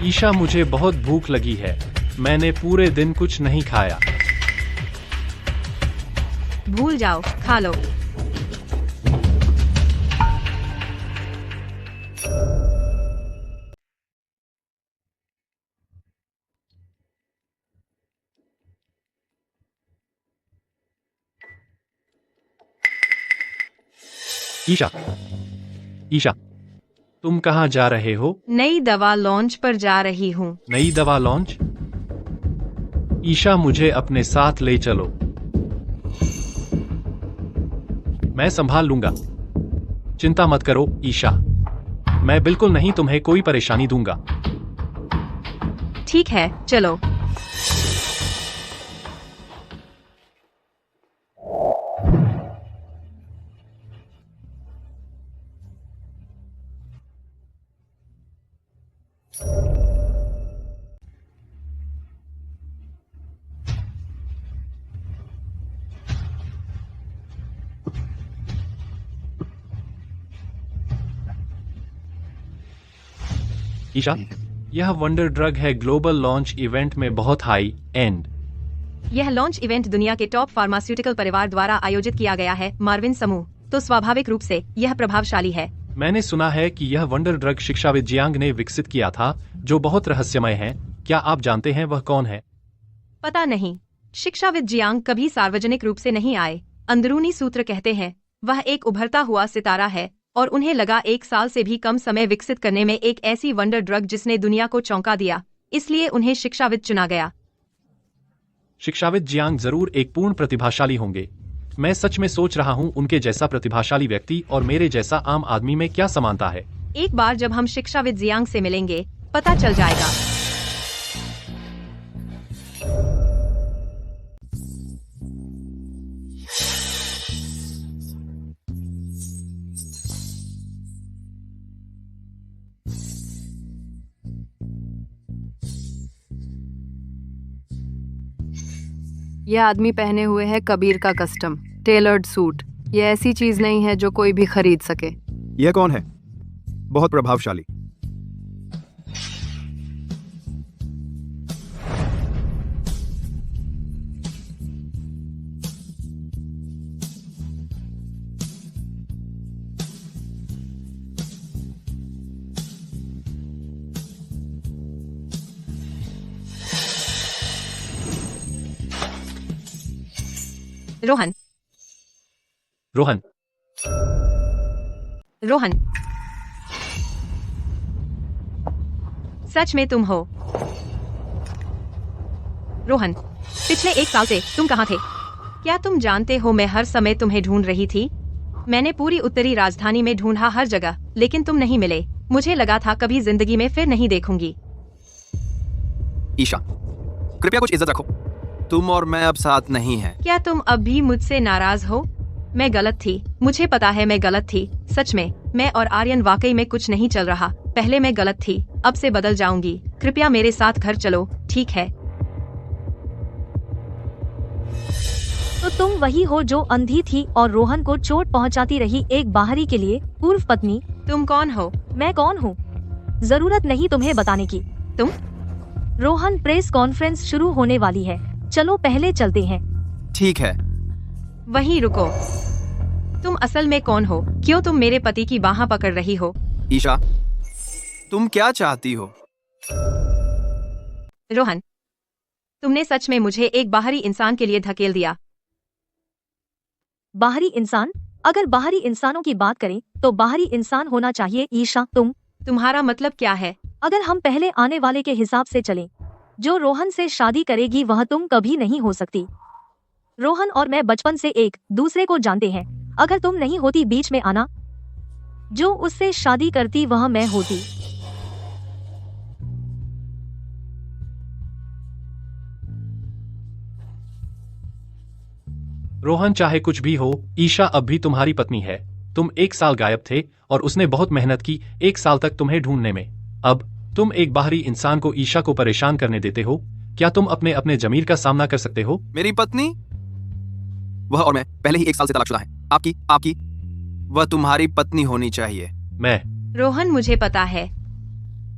ईशा, मुझे बहुत भूख लगी है। मैंने पूरे दिन कुछ नहीं खाया। भूल जाओ, खा लो। ईशा, ईशा, तुम कहाँ जा रहे हो? नई दवा लॉन्च पर जा रही हूँ। नई दवा लॉन्च? ईशा, मुझे अपने साथ ले चलो। मैं संभाल लूंगा। चिंता मत करो ईशा। मैं बिल्कुल नहीं तुम्हें कोई परेशानी दूंगा। ठीक है, चलो। ईशा, यह वंडर ड्रग है ग्लोबल लॉन्च इवेंट में बहुत हाई एंड। यह लॉन्च इवेंट दुनिया के टॉप फार्मास्यूटिकल परिवार द्वारा आयोजित किया गया है, मार्विन समूह, तो स्वाभाविक रूप से यह प्रभावशाली है। मैंने सुना है कि यह वंडर ड्रग शिक्षाविद जियांग ने विकसित किया था, जो बहुत रहस्यमय है। क्या आप जानते हैं वह कौन है? पता नहीं। शिक्षाविद जियांग कभी सार्वजनिक रूप से नहीं आए। अंदरूनी सूत्र कहते हैं वह एक उभरता हुआ सितारा है और उन्हें लगा 1 साल से भी कम समय विकसित करने में एक ऐसी वंडर ड्रग जिसने दुनिया को चौंका दिया, इसलिए उन्हें शिक्षाविद चुना गया। शिक्षाविद जियांग जरूर एक पूर्ण प्रतिभाशाली होंगे। मैं सच में सोच रहा हूँ उनके जैसा प्रतिभाशाली व्यक्ति और मेरे जैसा आम आदमी में क्या समानता है। एक बार जब हम शिक्षाविद जियांग से मिलेंगे, पता चल जाएगा। यह आदमी पहने हुए है कबीर का कस्टम टेलर्ड सूट। यह ऐसी चीज नहीं है जो कोई भी खरीद सके। यह कौन है? बहुत प्रभावशाली। रोहन, रोहन, रोहन, सच में तुम हो? रोहन, पिछले 1 साल से तुम कहाँ थे? क्या तुम जानते हो मैं हर समय तुम्हें ढूंढ रही थी। मैंने पूरी उत्तरी राजधानी में ढूंढा हर जगह, लेकिन तुम नहीं मिले। मुझे लगा था कभी जिंदगी में फिर नहीं देखूंगी। ईशा, कृपया कुछ इज्जत रखो। तुम और मैं अब साथ नहीं हैं। क्या तुम अब भी मुझसे नाराज हो? मैं गलत थी, मुझे पता है मैं गलत थी। सच में, मैं और आर्यन वाकई में कुछ नहीं चल रहा। पहले मैं गलत थी, अब से बदल जाऊंगी। कृपया मेरे साथ घर चलो, ठीक है? तो तुम वही हो जो अंधी थी और रोहन को चोट पहुंचाती रही एक बाहरी के लिए पूर्व पत्नी। तुम कौन हो? मैं कौन हूँ जरूरत नहीं तुम्हें बताने की। तुम? रोहन, प्रेस कॉन्फ्रेंस शुरू होने वाली है, चलो पहले चलते हैं। ठीक है। वहीं रुको, तुम असल में कौन हो? क्यों तुम मेरे पति की बाह पकड़ रही हो? ईशा, तुम क्या चाहती हो? रोहन, तुमने सच में मुझे एक बाहरी इंसान के लिए धकेल दिया। बाहरी इंसान? अगर बाहरी इंसानों की बात करें तो बाहरी इंसान होना चाहिए ईशा तुम्हारा मतलब क्या है? अगर हम पहले आने वाले के हिसाब से चलें, जो रोहन से शादी करेगी वह तुम कभी नहीं हो सकती। रोहन और मैं बचपन से एक दूसरे को जानते हैं। अगर तुम नहीं होती बीच में आना, जो उससे शादी करती वह मैं होती। रोहन, चाहे कुछ भी हो, ईशा अब भी तुम्हारी पत्नी है। तुम 1 साल गायब थे और उसने बहुत मेहनत की 1 साल तक तुम्हें ढूंढने में। अब तुम एक बाहरी इंसान को ईशा को परेशान करने देते हो। क्या तुम अपने जमीर का सामना कर सकते हो? मेरी पत्नी? वह और मैं पहले ही 1 साल से तलाकशुदा हैं। आपकी वह तुम्हारी पत्नी होनी चाहिए। मैं? रोहन, मुझे पता है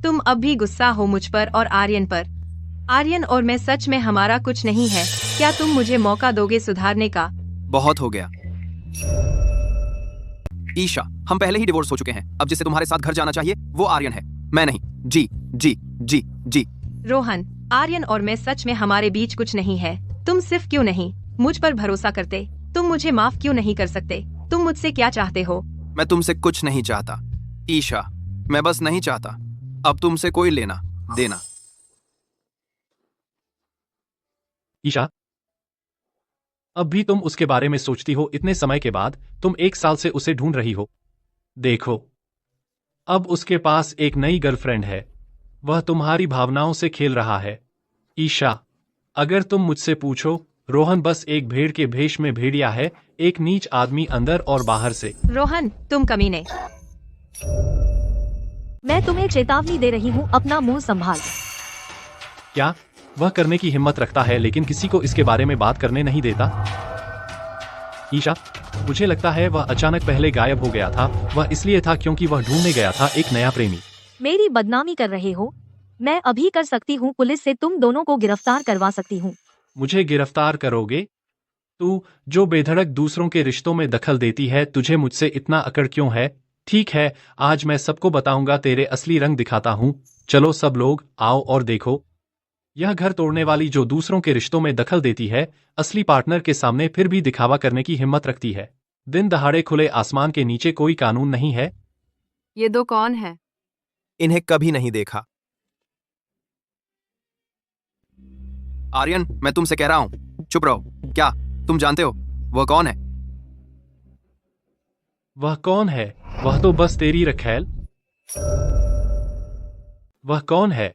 तुम अब भी गुस्सा हो मुझ पर और आर्यन पर। आर्यन और मैं सच में हमारा कुछ नहीं है। क्या तुम मुझे मौका दोगे सुधारने का? बहुत हो गया ईशा, हम पहले ही डिवोर्स हो चुके हैं। अब जिससे तुम्हारे साथ घर जाना चाहिए वो आर्यन है, मैं नहीं। जी जी जी जी। रोहन, आर्यन और मैं सच में हमारे बीच कुछ नहीं है। तुम सिर्फ क्यों नहीं मुझ पर भरोसा करते? तुम मुझे माफ क्यों नहीं कर सकते? तुम मुझसे क्या चाहते हो? मैं तुमसे कुछ नहीं चाहता ईशा, मैं बस नहीं चाहता अब तुमसे कोई लेना देना। ईशा, अब भी तुम उसके बारे में सोचती हो? इतने समय के बाद तुम 1 साल से उसे ढूंढ रही हो। देखो, अब उसके पास एक नई गर्लफ्रेंड है। वह तुम्हारी भावनाओं से खेल रहा है। ईशा, अगर तुम मुझसे पूछो, रोहन बस एक भेड़ के भेष में भेड़िया है, एक नीच आदमी अंदर और बाहर से। रोहन, तुम कमीने। मैं तुम्हें चेतावनी दे रही हूँ, अपना मुंह संभाल। क्या वह करने की हिम्मत रखता है लेकिन किसी को इसके बारे में बात करने नहीं देता? ईशा, मुझे लगता है वह अचानक पहले गायब हो गया था। वह इसलिए था क्योंकि वह ढूंढने गया था एक नया प्रेमी। मेरी बदनामी कर रहे हो? मैं अभी कर सकती हूँ, पुलिस से तुम दोनों को गिरफ्तार करवा सकती हूँ। मुझे गिरफ्तार करोगे? तू जो बेधड़क दूसरों के रिश्तों में दखल देती है, तुझे मुझसे इतना अकड़ क्यों है? ठीक है, आज मैं सबको बताऊंगा, तेरे असली रंग दिखाता हूँ। चलो सब लोग आओ और देखो, यह घर तोड़ने वाली जो दूसरों के रिश्तों में दखल देती है, असली पार्टनर के सामने फिर भी दिखावा करने की हिम्मत रखती है। दिन दहाड़े खुले आसमान के नीचे कोई कानून नहीं है। ये दो कौन है? इन्हें कभी नहीं देखा। आर्यन, मैं तुमसे कह रहा हूं, चुप रहो। क्या तुम जानते हो वह कौन है? वह कौन है? वह तो बस तेरी रखैल। वह कौन है?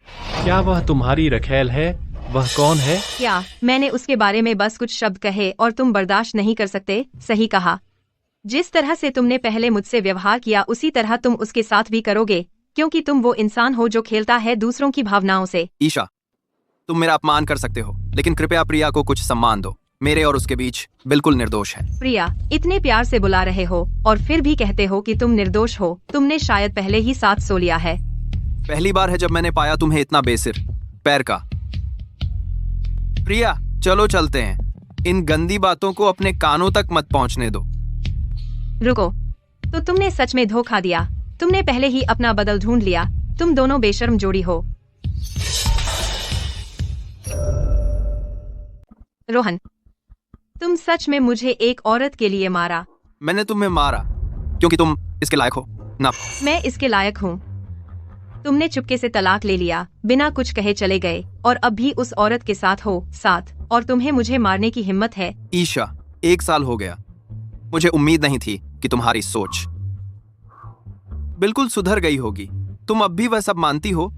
क्या वह तुम्हारी रखैल है? वह कौन है? क्या मैंने उसके बारे में बस कुछ शब्द कहे और तुम बर्दाश्त नहीं कर सकते? सही कहा। जिस तरह से तुमने पहले मुझसे व्यवहार किया उसी तरह तुम उसके साथ भी करोगे, क्योंकि तुम वो इंसान हो जो खेलता है दूसरों की भावनाओं से। ईशा, तुम मेरा अपमान कर सकते हो, लेकिन कृपया प्रिया को कुछ सम्मान दो। मेरे और उसके बीच बिल्कुल निर्दोष है। प्रिया, इतने प्यार से बुला रहे हो और फिर भी कहते हो कि तुम निर्दोष हो। तुमने शायद पहले ही साथ सो लिया है। पहली बार है जब मैंने पाया तुम्हें इतना बेसिर पैर का। प्रिया, चलो चलते हैं। इन गंदी बातों को अपने कानों तक मत पहुंचने दो। रुको, तो तुमने सच में धोखा दिया। तुमने पहले ही अपना बदल ढूंढ लिया। तुम दोनों बेशर्म जोड़ी हो। रोहन, तुम सच में मुझे एक औरत के लिए मारा। मैंने तुम्हें मारा क्योंकि तुम इसके लायक हो ना। मैं इसके लायक हूँ। तुमने चुपके से तलाक ले लिया, बिना कुछ कहे चले गए और अब भी उस औरत के साथ हो और तुम्हें मुझे मारने की हिम्मत है। ईशा, 1 साल हो गया। मुझे उम्मीद नहीं थी कि तुम्हारी सोच बिल्कुल सुधर गई होगी। तुम अब भी वह सब मानती हो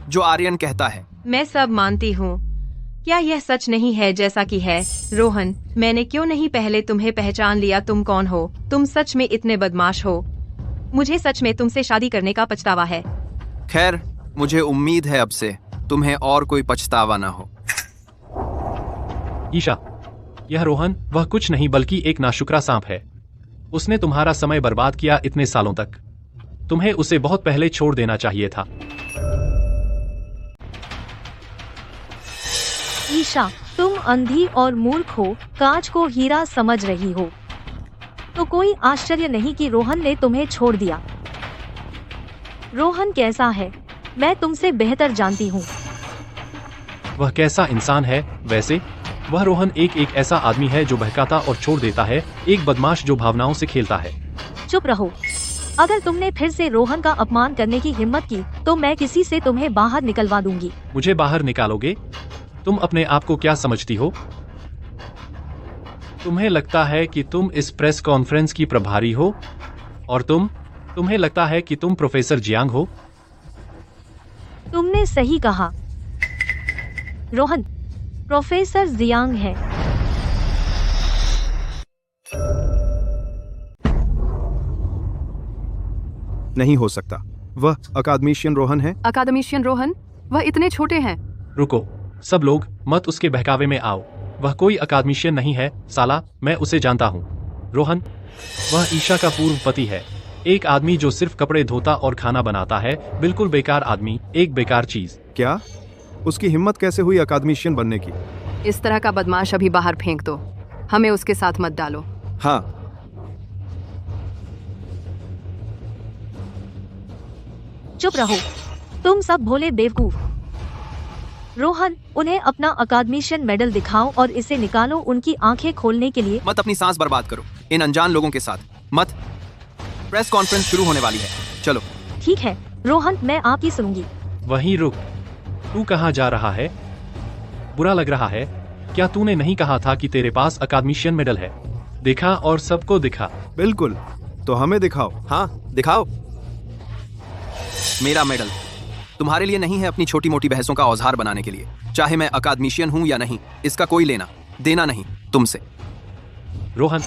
जो आर्यन कहता है। मैं सब मानती हूँ। क्या यह सच नहीं है जैसा कि है? रोहन, मैंने क्यों नहीं पहले तुम्हें पहचान लिया? तुम कौन हो? तुम सच में इतने बदमाश हो। मुझे सच में तुमसे शादी करने का पछतावा है। खैर, मुझे उम्मीद है अब से तुम्हें और कोई पछतावा ना हो। ईशा, यह रोहन वह कुछ नहीं बल्कि एक नाशुक्रा सांप है। उसने तुम्हारा समय बर्बाद किया इतने सालों तक। तुम्हें उसे बहुत पहले छोड़ देना चाहिए था। ईशा, तुम अंधी और मूर्ख हो, कांच को हीरा समझ रही हो। तो कोई आश्चर्य नहीं कि रोहन ने तुम्हें छोड़ दिया। रोहन कैसा है, मैं तुमसे बेहतर जानती हूँ। वह कैसा इंसान है वैसे? वह रोहन एक ऐसा आदमी है जो बहकाता और छोड़ देता है, एक बदमाश जो भावनाओं से खेलता है। चुप रहो। अगर तुमने फिर से रोहन का अपमान करने की हिम्मत की तो मैं किसी से तुम्हें बाहर निकलवा दूंगी। मुझे बाहर निकालोगे? तुम अपने आप को क्या समझती हो? तुम्हें लगता है कि तुम इस प्रेस कॉन्फ्रेंस की प्रभारी हो? और तुम्हें लगता है कि तुम प्रोफेसर जियांग हो? तुमने सही कहा। रोहन प्रोफेसर जियांग है। नहीं हो सकता। वह अकादमिशियन रोहन है। अकादमिशियन रोहन? वह इतने छोटे हैं। रुको, सब लोग मत उसके बहकावे में आओ। वह कोई अकादमिशियन नहीं है साला, मैं उसे जानता हूँ। रोहन, वह ईशा का पूर्व पति है। एक आदमी जो सिर्फ कपड़े धोता और खाना बनाता है। बिल्कुल बेकार आदमी, एक बेकार चीज। क्या? उसकी हिम्मत कैसे हुई अकादमिशियन बनने की? इस तरह का बदमाश अभी बाहर फेंक दो। हमें उसके साथ मत डालो। हाँ। चुप रहो, तुम सब भोले बेवकूफ। रोहन, उन्हें अपना अकादमिशियन मेडल दिखाओ और इसे निकालो उनकी आंखें खोलने के लिए। मत अपनी सांस बर्बाद करो इन अनजान लोगों के साथ। मत। प्रेस कॉन्फ्रेंस शुरू होने वाली है, चलो। ठीक है रोहन, मैं आपकी सुनूंगी। वहीं रुक। तू कहाँ जा रहा है? बुरा लग रहा है? क्या तूने नहीं कहा था कि तेरे पास अकादमिशियन मेडल है? दिखा और सबको दिखा। बिल्कुल, तो हमें दिखाओ। हाँ, दिखाओ। मेरा मेडल तुम्हारे लिए नहीं है अपनी छोटी मोटी बहसों का औजार बनाने के लिए। चाहे मैं अकादमिशियन हूं या नहीं, इसका कोई लेना देना नहीं तुमसे। रोहन,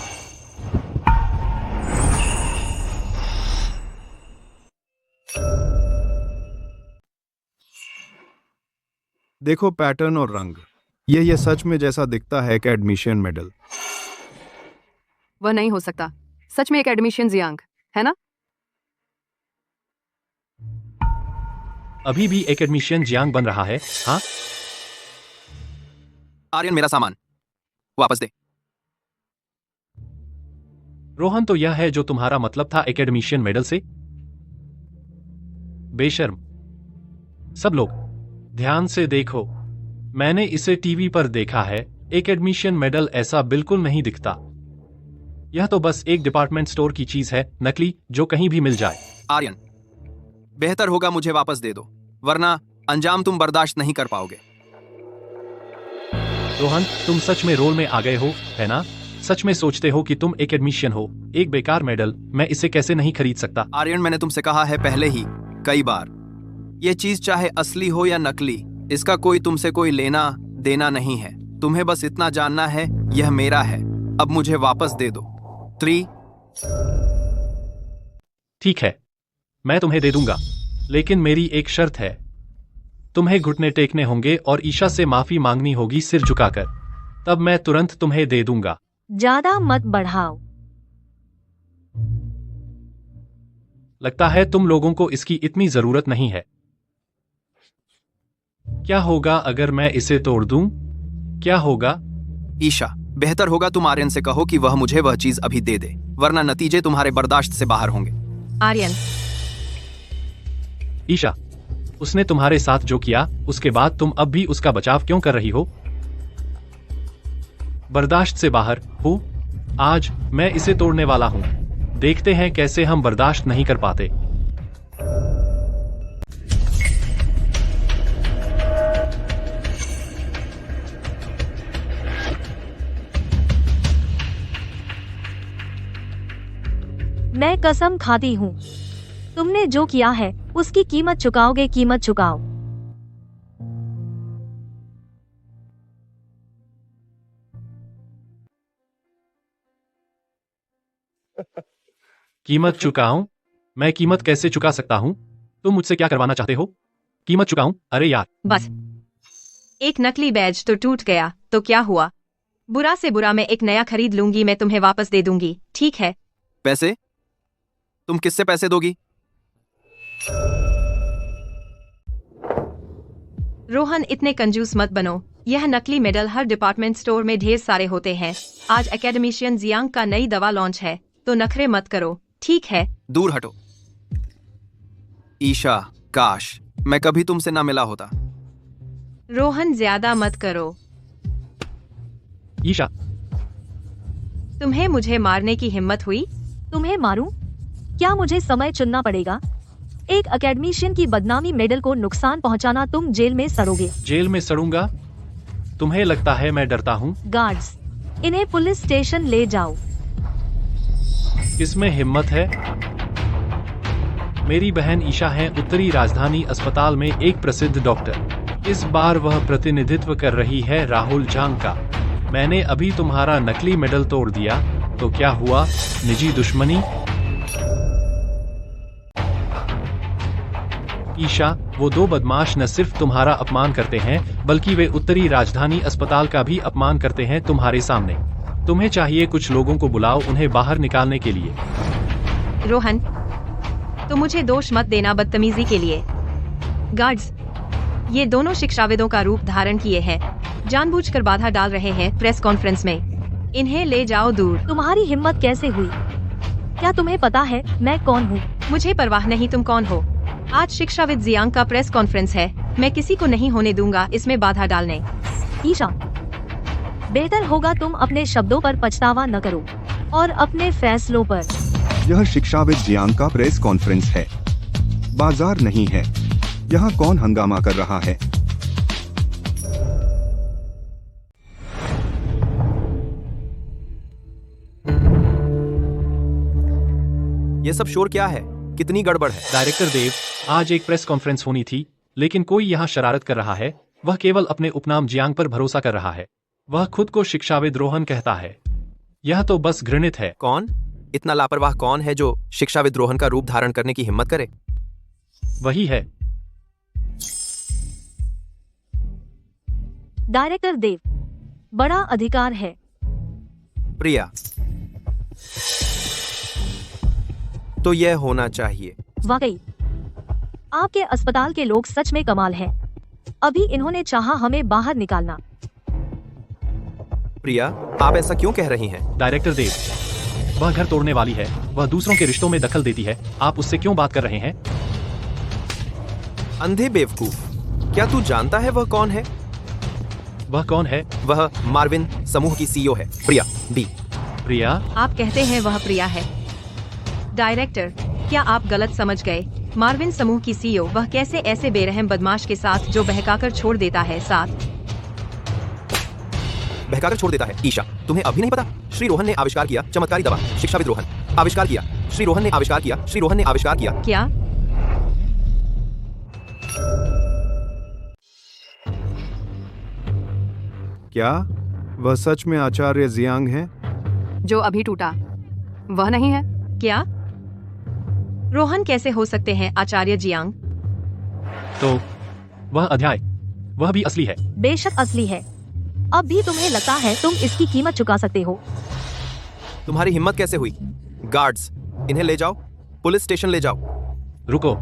देखो पैटर्न और रंग, ये सच में जैसा दिखता है कि एडमिशन मेडल। वह नहीं हो सकता। सच में एक एडमिशन जियांग है ना? अभी भी एक एडमिशन जियांग बन रहा है। हाँ? आर्यन, मेरा सामान वापस दे। रोहन, तो यह है जो तुम्हारा मतलब था एकेडमिशियन मेडल से? बेशर्म। सब लोग ध्यान से देखो, मैंने इसे टीवी पर देखा है। एकेडमिशियन मेडल ऐसा बिल्कुल नहीं दिखता। यह तो बस एक डिपार्टमेंट स्टोर की चीज है, नकली, जो कहीं भी मिल जाए। आर्यन, बेहतर होगा मुझे वापस दे दो, वरना अंजाम तुम बर्दाश्त नहीं कर पाओगे। रोहन, तुम सच में रोल में आ गए हो, है ना? सच में सोचते हो कि तुम एक एडमिशन हो? एक बेकार मेडल, मैं इसे कैसे नहीं खरीद सकता? आर्यन, मैंने तुमसे कहा है पहले ही कई बार, ये चीज चाहे असली हो या नकली, इसका कोई तुमसे कोई लेना देना नहीं है। तुम्हें बस इतना जानना है, यह मेरा है, अब मुझे वापस दे दो। 3। ठीक है, मैं तुम्हें दे दूंगा, लेकिन मेरी एक शर्त है। तुम्हें घुटने टेकने होंगे और ईशा से माफी मांगनी होगी सिर झुकाकर। तब मैं तुरंत तुम्हें दे दूंगा। ज्यादा मत बढ़ाओ। लगता है तुम लोगों को इसकी इतनी जरूरत नहीं है। क्या होगा अगर मैं इसे तोड़ दूं? क्या होगा? ईशा, बेहतर होगा तुम आर्यन से कहो कि वह मुझे वह चीज अभी दे दे, वरना नतीजे तुम्हारे बर्दाश्त से बाहर होंगे। आर्यन, ईशा, उसने तुम्हारे साथ जो किया उसके बाद तुम अब भी उसका बचाव क्यों कर रही हो? बर्दाश्त से बाहर हो? आज मैं इसे तोड़ने वाला हूं। देखते हैं कैसे हम बर्दाश्त नहीं कर पाते। मैं कसम खाती हूँ, तुमने जो किया है उसकी कीमत चुकाओगे, कीमत चुकाओ। कीमत चुकाऊं? मैं कीमत कैसे चुका सकता हूं? तुम मुझसे क्या करवाना चाहते हो? कीमत चुकाऊं? अरे यार, बस एक नकली बैज तो टूट गया, तो क्या हुआ? बुरा से बुरा मैं एक नया खरीद लूंगी, मैं तुम्हें वापस दे दूंगी, ठीक है? पैसे? तुम किससे पैसे दोगी? रोहन, इतने कंजूस मत बनो। यह नकली मेडल हर डिपार्टमेंट स्टोर में ढेर सारे होते हैं। आज एकेडमिशियन जियांग का नई दवा लॉन्च है, तो नखरे मत करो, ठीक है? दूर हटो। ईशा, काश मैं कभी तुमसे ना मिला होता। रोहन, ज्यादा मत करो। ईशा, तुम्हें मुझे मारने की हिम्मत हुई? तुम्हें मारूं? क्या मुझे समय चुनना पड़ेगा? एक एकेडमिशियन की बदनामी मेडल को नुकसान पहुंचाना, तुम जेल में सड़ोगे। जेल में सड़ूंगा? तुम्हें लगता है मैं डरता हूं? गार्ड्स, इन्हें पुलिस स्टेशन ले जाओ। किसमें हिम्मत है? मेरी बहन ईशा है उत्तरी राजधानी अस्पताल में एक प्रसिद्ध डॉक्टर। इस बार वह प्रतिनिधित्व कर रही है राहुल झांग का। मैंने अभी तुम्हारा नकली मेडल तोड़ दिया, तो क्या हुआ? निजी दुश्मनी? ईशा, वो दो बदमाश न सिर्फ तुम्हारा अपमान करते हैं, बल्कि वे उत्तरी राजधानी अस्पताल का भी अपमान करते हैं तुम्हारे सामने। तुम्हें चाहिए कुछ लोगों को बुलाओ उन्हें बाहर निकालने के लिए। रोहन, तो मुझे दोष मत देना बदतमीजी के लिए। गार्ड्स, ये दोनों शिक्षाविदों का रूप धारण किए हैं, जानबूझकर बाधा डाल रहे हैं प्रेस कॉन्फ्रेंस में। इन्हें ले जाओ दूर। तुम्हारी हिम्मत कैसे हुई? क्या तुम्हें पता है मैं कौन हूँ? मुझे परवाह नहीं तुम कौन हो। आज शिक्षाविद जियांग का प्रेस कॉन्फ्रेंस है, मैं किसी को नहीं होने दूंगा इसमें बाधा डालने। ईशा, बेहतर होगा तुम अपने शब्दों पर पछतावा न करो और अपने फैसलों पर। यह शिक्षाविद जियांग का प्रेस कॉन्फ्रेंस है, बाजार नहीं है। यहाँ कौन हंगामा कर रहा है? ये सब शोर क्या है? कितनी गड़बड़ है? डायरेक्टर देव, आज एक प्रेस कॉन्फ्रेंस होनी थी, लेकिन कोई यहाँ शरारत कर रहा है। वह केवल अपने उपनाम जियांग पर भरोसा कर रहा है। वह खुद को शिक्षाविद रोहन कहता है। यह तो बस घृणित है। कौन? इतना लापरवाह कौन है जो शिक्षाविद रोहन का रूप धारण करने की हिम्मत करे? वही है। डायरेक्टर देव, बड़ा अधिकार है। प्रिया, तो यह होना चाहिए। वाकई आपके अस्पताल के लोग सच में कमाल हैं। अभी इन्होंने चाहा हमें बाहर निकालना। प्रिया, आप ऐसा क्यों कह रही हैं? डायरेक्टर देव, वह घर तोड़ने वाली है, वह दूसरों के रिश्तों में दखल देती है। आप उससे क्यों बात कर रहे हैं? अंधे बेवकूफ, क्या तू जानता है वह कौन है? वह कौन है? वह मार्विन समूह की सीईओ है, प्रिया बी। प्रिया? आप कहते हैं वह प्रिया है? डायरेक्टर, क्या आप गलत समझ गए? मार्विन समूह की सीईओ वह कैसे ऐसे बेरहम बदमाश के साथ जो बहकाकर छोड़ देता है बहकाकर छोड़ देता है? ईशा, तुम्हें अभी नहीं पता? श्री रोहन ने आविष्कार किया चमत्कारी दवा। शिक्षाविद रोहन आविष्कार किया। श्री रोहन ने आविष्कार किया। श्री रोहन ने आविष्कार किया। क्या? क्या वह सच में आचार्य जियांग हैं? जो अभी टूटा वह नहीं है? क्या? रोहन कैसे हो सकते हैं आचार्य जियांग? तो वह अध्याय, वह भी असली है? बेशक असली है। अब भी तुम्हें लगता है तुम इसकी कीमत चुका सकते हो? तुम्हारी हिम्मत कैसे हुई? गार्ड्स, इन्हें ले जाओ, पुलिस स्टेशन ले जाओ। रुको।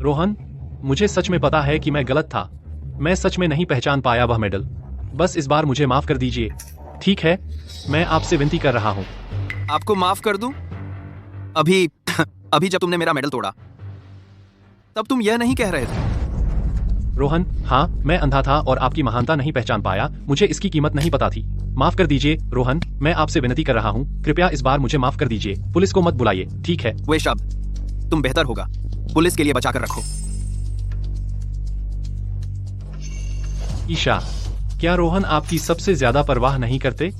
रोहन, मुझे सच में पता है कि मैं गलत था। मैं सच में नहीं पहचान पाया वह मेडल। बस इस बार मुझे माफ कर दीजिए। ठीक है, मैं आपसे विनती कर रहा हूँ। आपको माफ कर दूं? अभी जब तुमने मेरा मेडल तोड़ा तब तुम यह नहीं कह रहे थे। रोहन, हाँ, मैं अंधा था और आपकी महानता नहीं पहचान पाया। मुझे इसकी कीमत नहीं पता थी। माफ कर दीजिए रोहन, मैं आपसे विनती कर रहा हूँ, कृपया इस बार मुझे माफ कर दीजिए। पुलिस को मत बुलाइए, ठीक है? वे शब्द तुम बेहतर होगा पुलिस के लिए बचाकर रखो। ईशा, क्या रोहन आपकी सबसे ज्यादा परवाह नहीं करते?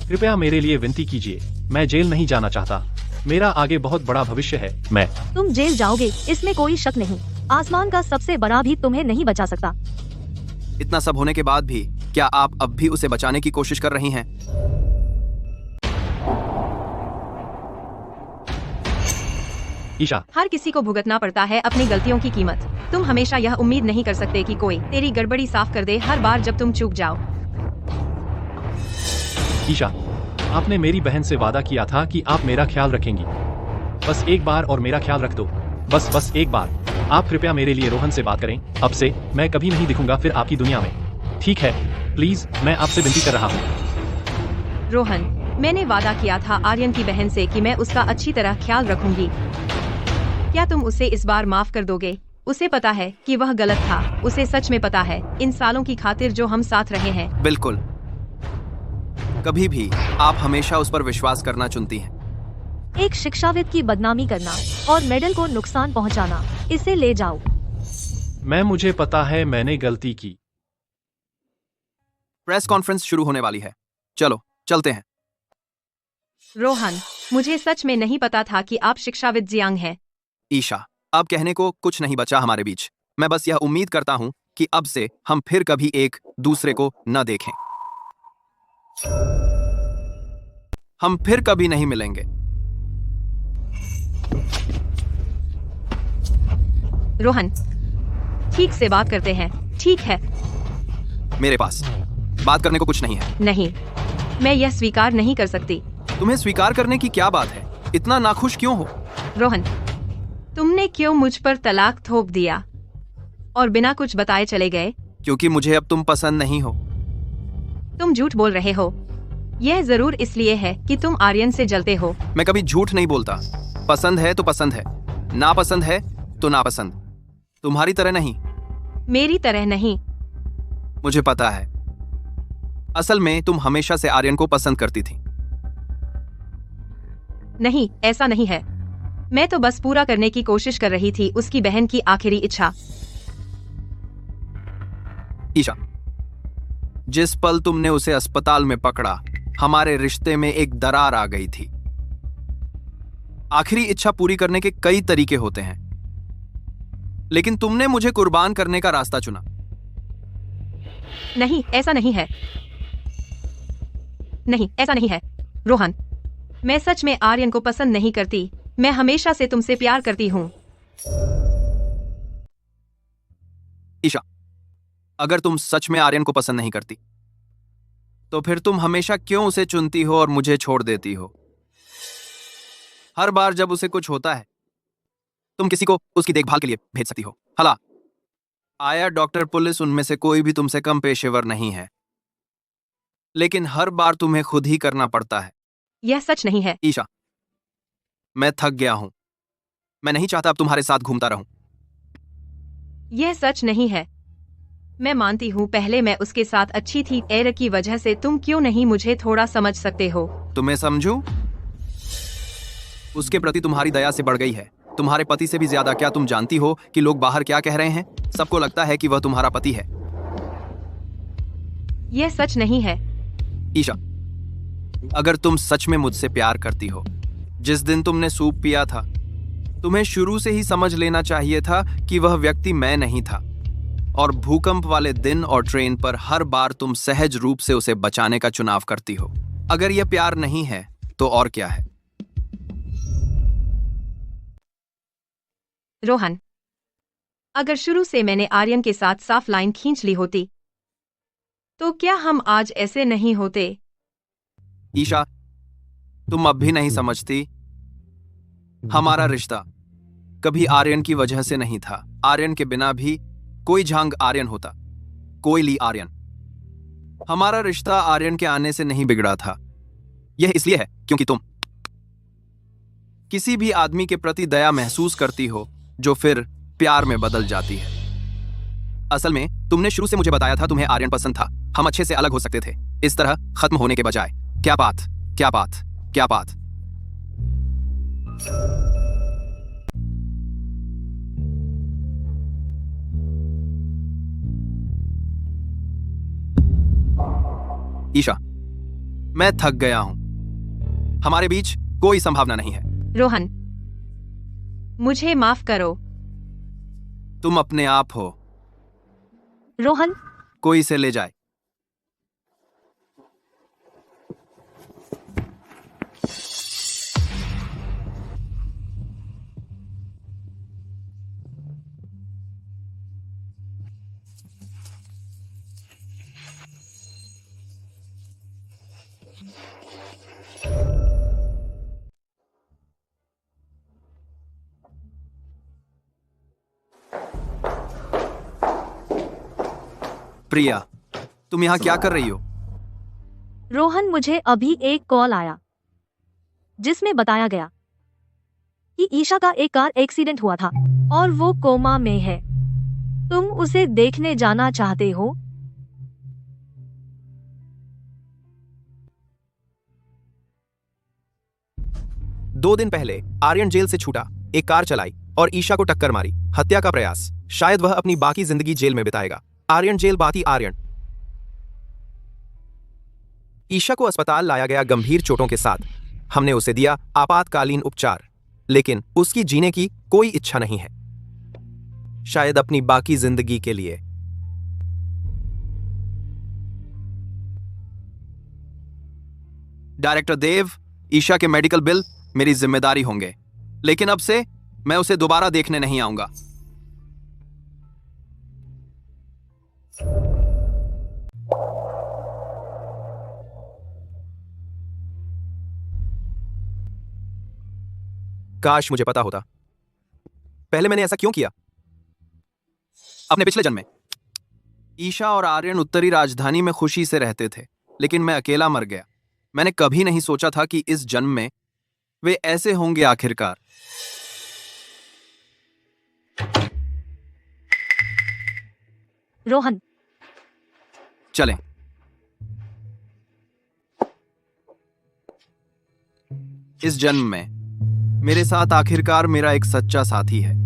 कृपया मेरे लिए विनती कीजिए। मैं जेल नहीं जाना चाहता। मेरा आगे बहुत बड़ा भविष्य है। मैं तुम जेल जाओगे, इसमें कोई शक नहीं। आसमान का सबसे बड़ा भी तुम्हें नहीं बचा सकता। इतना सब होने के बाद भी क्या आप अब भी उसे बचाने की कोशिश कर रही हैं? ईशा, हर किसी को भुगतना पड़ता है अपनी गलतियों की कीमत। तुम हमेशा यह उम्मीद नहीं कर सकते कि कोई तेरी गड़बड़ी साफ कर दे हर बार जब तुम चूक जाओ। ईशा, आपने मेरी बहन से वादा किया था कि आप मेरा ख्याल रखेंगी। बस एक बार और मेरा ख्याल रख दो। बस एक बार। आप कृपया मेरे लिए रोहन से बात करें। अब से मैं कभी नहीं दिखूंगा फिर आपकी दुनिया में। ठीक है? प्लीज, मैं आपसे विनती कर रहा हूँ। रोहन, मैंने वादा किया था आर्यन की बहन से कि मैं उसका अच्छी तरह ख्याल रखूंगी। क्या तुम उसे इस बार माफ कर दोगे? उसे पता है कि वह गलत था। उसे सच में पता है, इन सालों की खातिर जो हम साथ रहे हैं। बिल्कुल। कभी भी आप हमेशा उस पर विश्वास करना चुनती हैं। एक शिक्षाविद की बदनामी करना और मेडल को नुकसान पहुंचाना, इसे ले जाओ। मुझे पता है मैंने गलती की। प्रेस कॉन्फ्रेंस शुरू होने वाली है। चलो चलते हैं। रोहन, मुझे सच में नहीं पता था कि आप शिक्षाविद जियांग हैं। ईशा, अब कहने को कुछ नहीं बचा हमारे बीच। मैं बस यह उम्मीद करता हूँ कि अब से हम फिर कभी एक दूसरे को न देखें। हम फिर कभी नहीं मिलेंगे। रोहन, ठीक से बात करते हैं, ठीक है? मेरे पास बात करने को कुछ नहीं है। नहीं, मैं यह स्वीकार नहीं कर सकती। तुम्हें स्वीकार करने की क्या बात है? इतना नाखुश क्यों हो? रोहन, तुमने क्यों मुझ पर तलाक थोप दिया और बिना कुछ बताए चले गए? क्योंकि मुझे अब तुम पसंद नहीं हो। तुम झूठ बोल रहे हो। यह जरूर इसलिए है कि तुम आर्यन से जलते हो। मैं कभी झूठ नहीं बोलता। पसंद है तो पसंद है, नापसंद है तो नापसंद। तुम्हारी तरह नहीं। मेरी तरह नहीं। मुझे पता है। असल में तुम हमेशा से आर्यन को पसंद करती थी। नहीं, ऐसा नहीं है। मैं तो बस पूरा करने की कोशिश कर रही थी उसकी बहन की आखिरी इच्छा। ईशा, जिस पल तुमने उसे अस्पताल में पकड़ा, हमारे रिश्ते में एक दरार आ गई थी। आखिरी इच्छा पूरी करने के कई तरीके होते हैं, लेकिन तुमने मुझे कुर्बान करने का रास्ता चुना। नहीं, ऐसा नहीं है। नहीं, ऐसा नहीं है। रोहन, मैं सच में आर्यन को पसंद नहीं करती। मैं हमेशा से तुमसे प्यार करती हूँ। ईशा, अगर तुम सच में आर्यन को पसंद नहीं करती, तो फिर तुम हमेशा क्यों उसे चुनती हो और मुझे छोड़ देती हो? हर बार जब उसे कुछ होता है, तुम किसी को उसकी देखभाल के लिए भेज सकती हो। हला, आया, डॉक्टर, पुलिस, उनमें से कोई भी तुमसे कम पेशेवर नहीं है, लेकिन हर बार तुम्हें खुद ही करना पड़ता है। यह सच नहीं है। ईशा, मैं थक गया हूं। मैं नहीं चाहता अब तुम्हारे साथ घूमता रहूं। यह सच नहीं है। मैं मानती हूँ पहले मैं उसके साथ अच्छी थी। एर की वजह से तुम क्यों नहीं मुझे थोड़ा समझ सकते हो? तुम्हें समझूं? उसके प्रति तुम्हारी दया से बढ़ गई है। तुम्हारे पति से भी ज्यादा। क्या तुम जानती हो कि लोग बाहर क्या कह रहे हैं? सबको लगता है कि वह तुम्हारा पति है। यह सच नहीं है। ईशा, अगर तुम सच में मुझसे प्यार करती हो, जिस दिन तुमने सूप पिया था, तुम्हें शुरू से ही समझ लेना चाहिए था कि वह व्यक्ति मैं नहीं था। और भूकंप वाले दिन और ट्रेन पर हर बार तुम सहज रूप से उसे बचाने का चुनाव करती हो। अगर यह प्यार नहीं है तो और क्या है? रोहन, अगर शुरू से मैंने आर्यन के साथ साफ लाइन खींच ली होती तो क्या हम आज ऐसे नहीं होते? ईशा, तुम अब भी नहीं समझती। हमारा रिश्ता कभी आर्यन की वजह से नहीं था। आर्यन के बिना भी कोई झांग आर्यन होता, कोई ली आर्यन। हमारा रिश्ता आर्यन के आने से नहीं बिगड़ा था। यह इसलिए है क्योंकि तुम किसी भी आदमी के प्रति दया महसूस करती हो जो फिर प्यार में बदल जाती है। असल में तुमने शुरू से मुझे बताया था तुम्हें आर्यन पसंद था। हम अच्छे से अलग हो सकते थे, इस तरह खत्म होने के बजाय। क्या बात, क्या बात, क्या बात। ईशा, मैं थक गया हूं। हमारे बीच कोई संभावना नहीं है। रोहन, मुझे माफ करो। तुम अपने आप हो। रोहन, कोई इसे ले जाए। प्रिया, तुम यहां क्या कर रही हो? रोहन, मुझे अभी एक कॉल आया जिसमें बताया गया कि ईशा का एक कार एक्सीडेंट हुआ था और वो कोमा में है। तुम उसे देखने जाना चाहते हो? दो दिन पहले आर्यन जेल से छूटा, एक कार चलाई और ईशा को टक्कर मारी। हत्या का प्रयास। शायद वह अपनी बाकी जिंदगी जेल में बिताएगा। आर्यन जेल बाती आर्यन। ईशा को अस्पताल लाया गया गंभीर चोटों के साथ। हमने उसे दिया आपातकालीन उपचार, लेकिन उसकी जीने की कोई इच्छा नहीं है, शायद अपनी बाकी जिंदगी के लिए। डायरेक्टर देव, ईशा के मेडिकल बिल मेरी जिम्मेदारी होंगे, लेकिन अब से मैं उसे दोबारा देखने नहीं आऊंगा। काश मुझे पता होता। पहले मैंने ऐसा क्यों किया? अपने पिछले जन्म में ईशा और आर्यन उत्तरी राजधानी में खुशी से रहते थे, लेकिन मैं अकेला मर गया। मैंने कभी नहीं सोचा था कि इस जन्म में वे ऐसे होंगे आखिरकार। रोहन, चलें। इस जन्म में मेरे साथ आखिरकार मेरा एक सच्चा साथी है।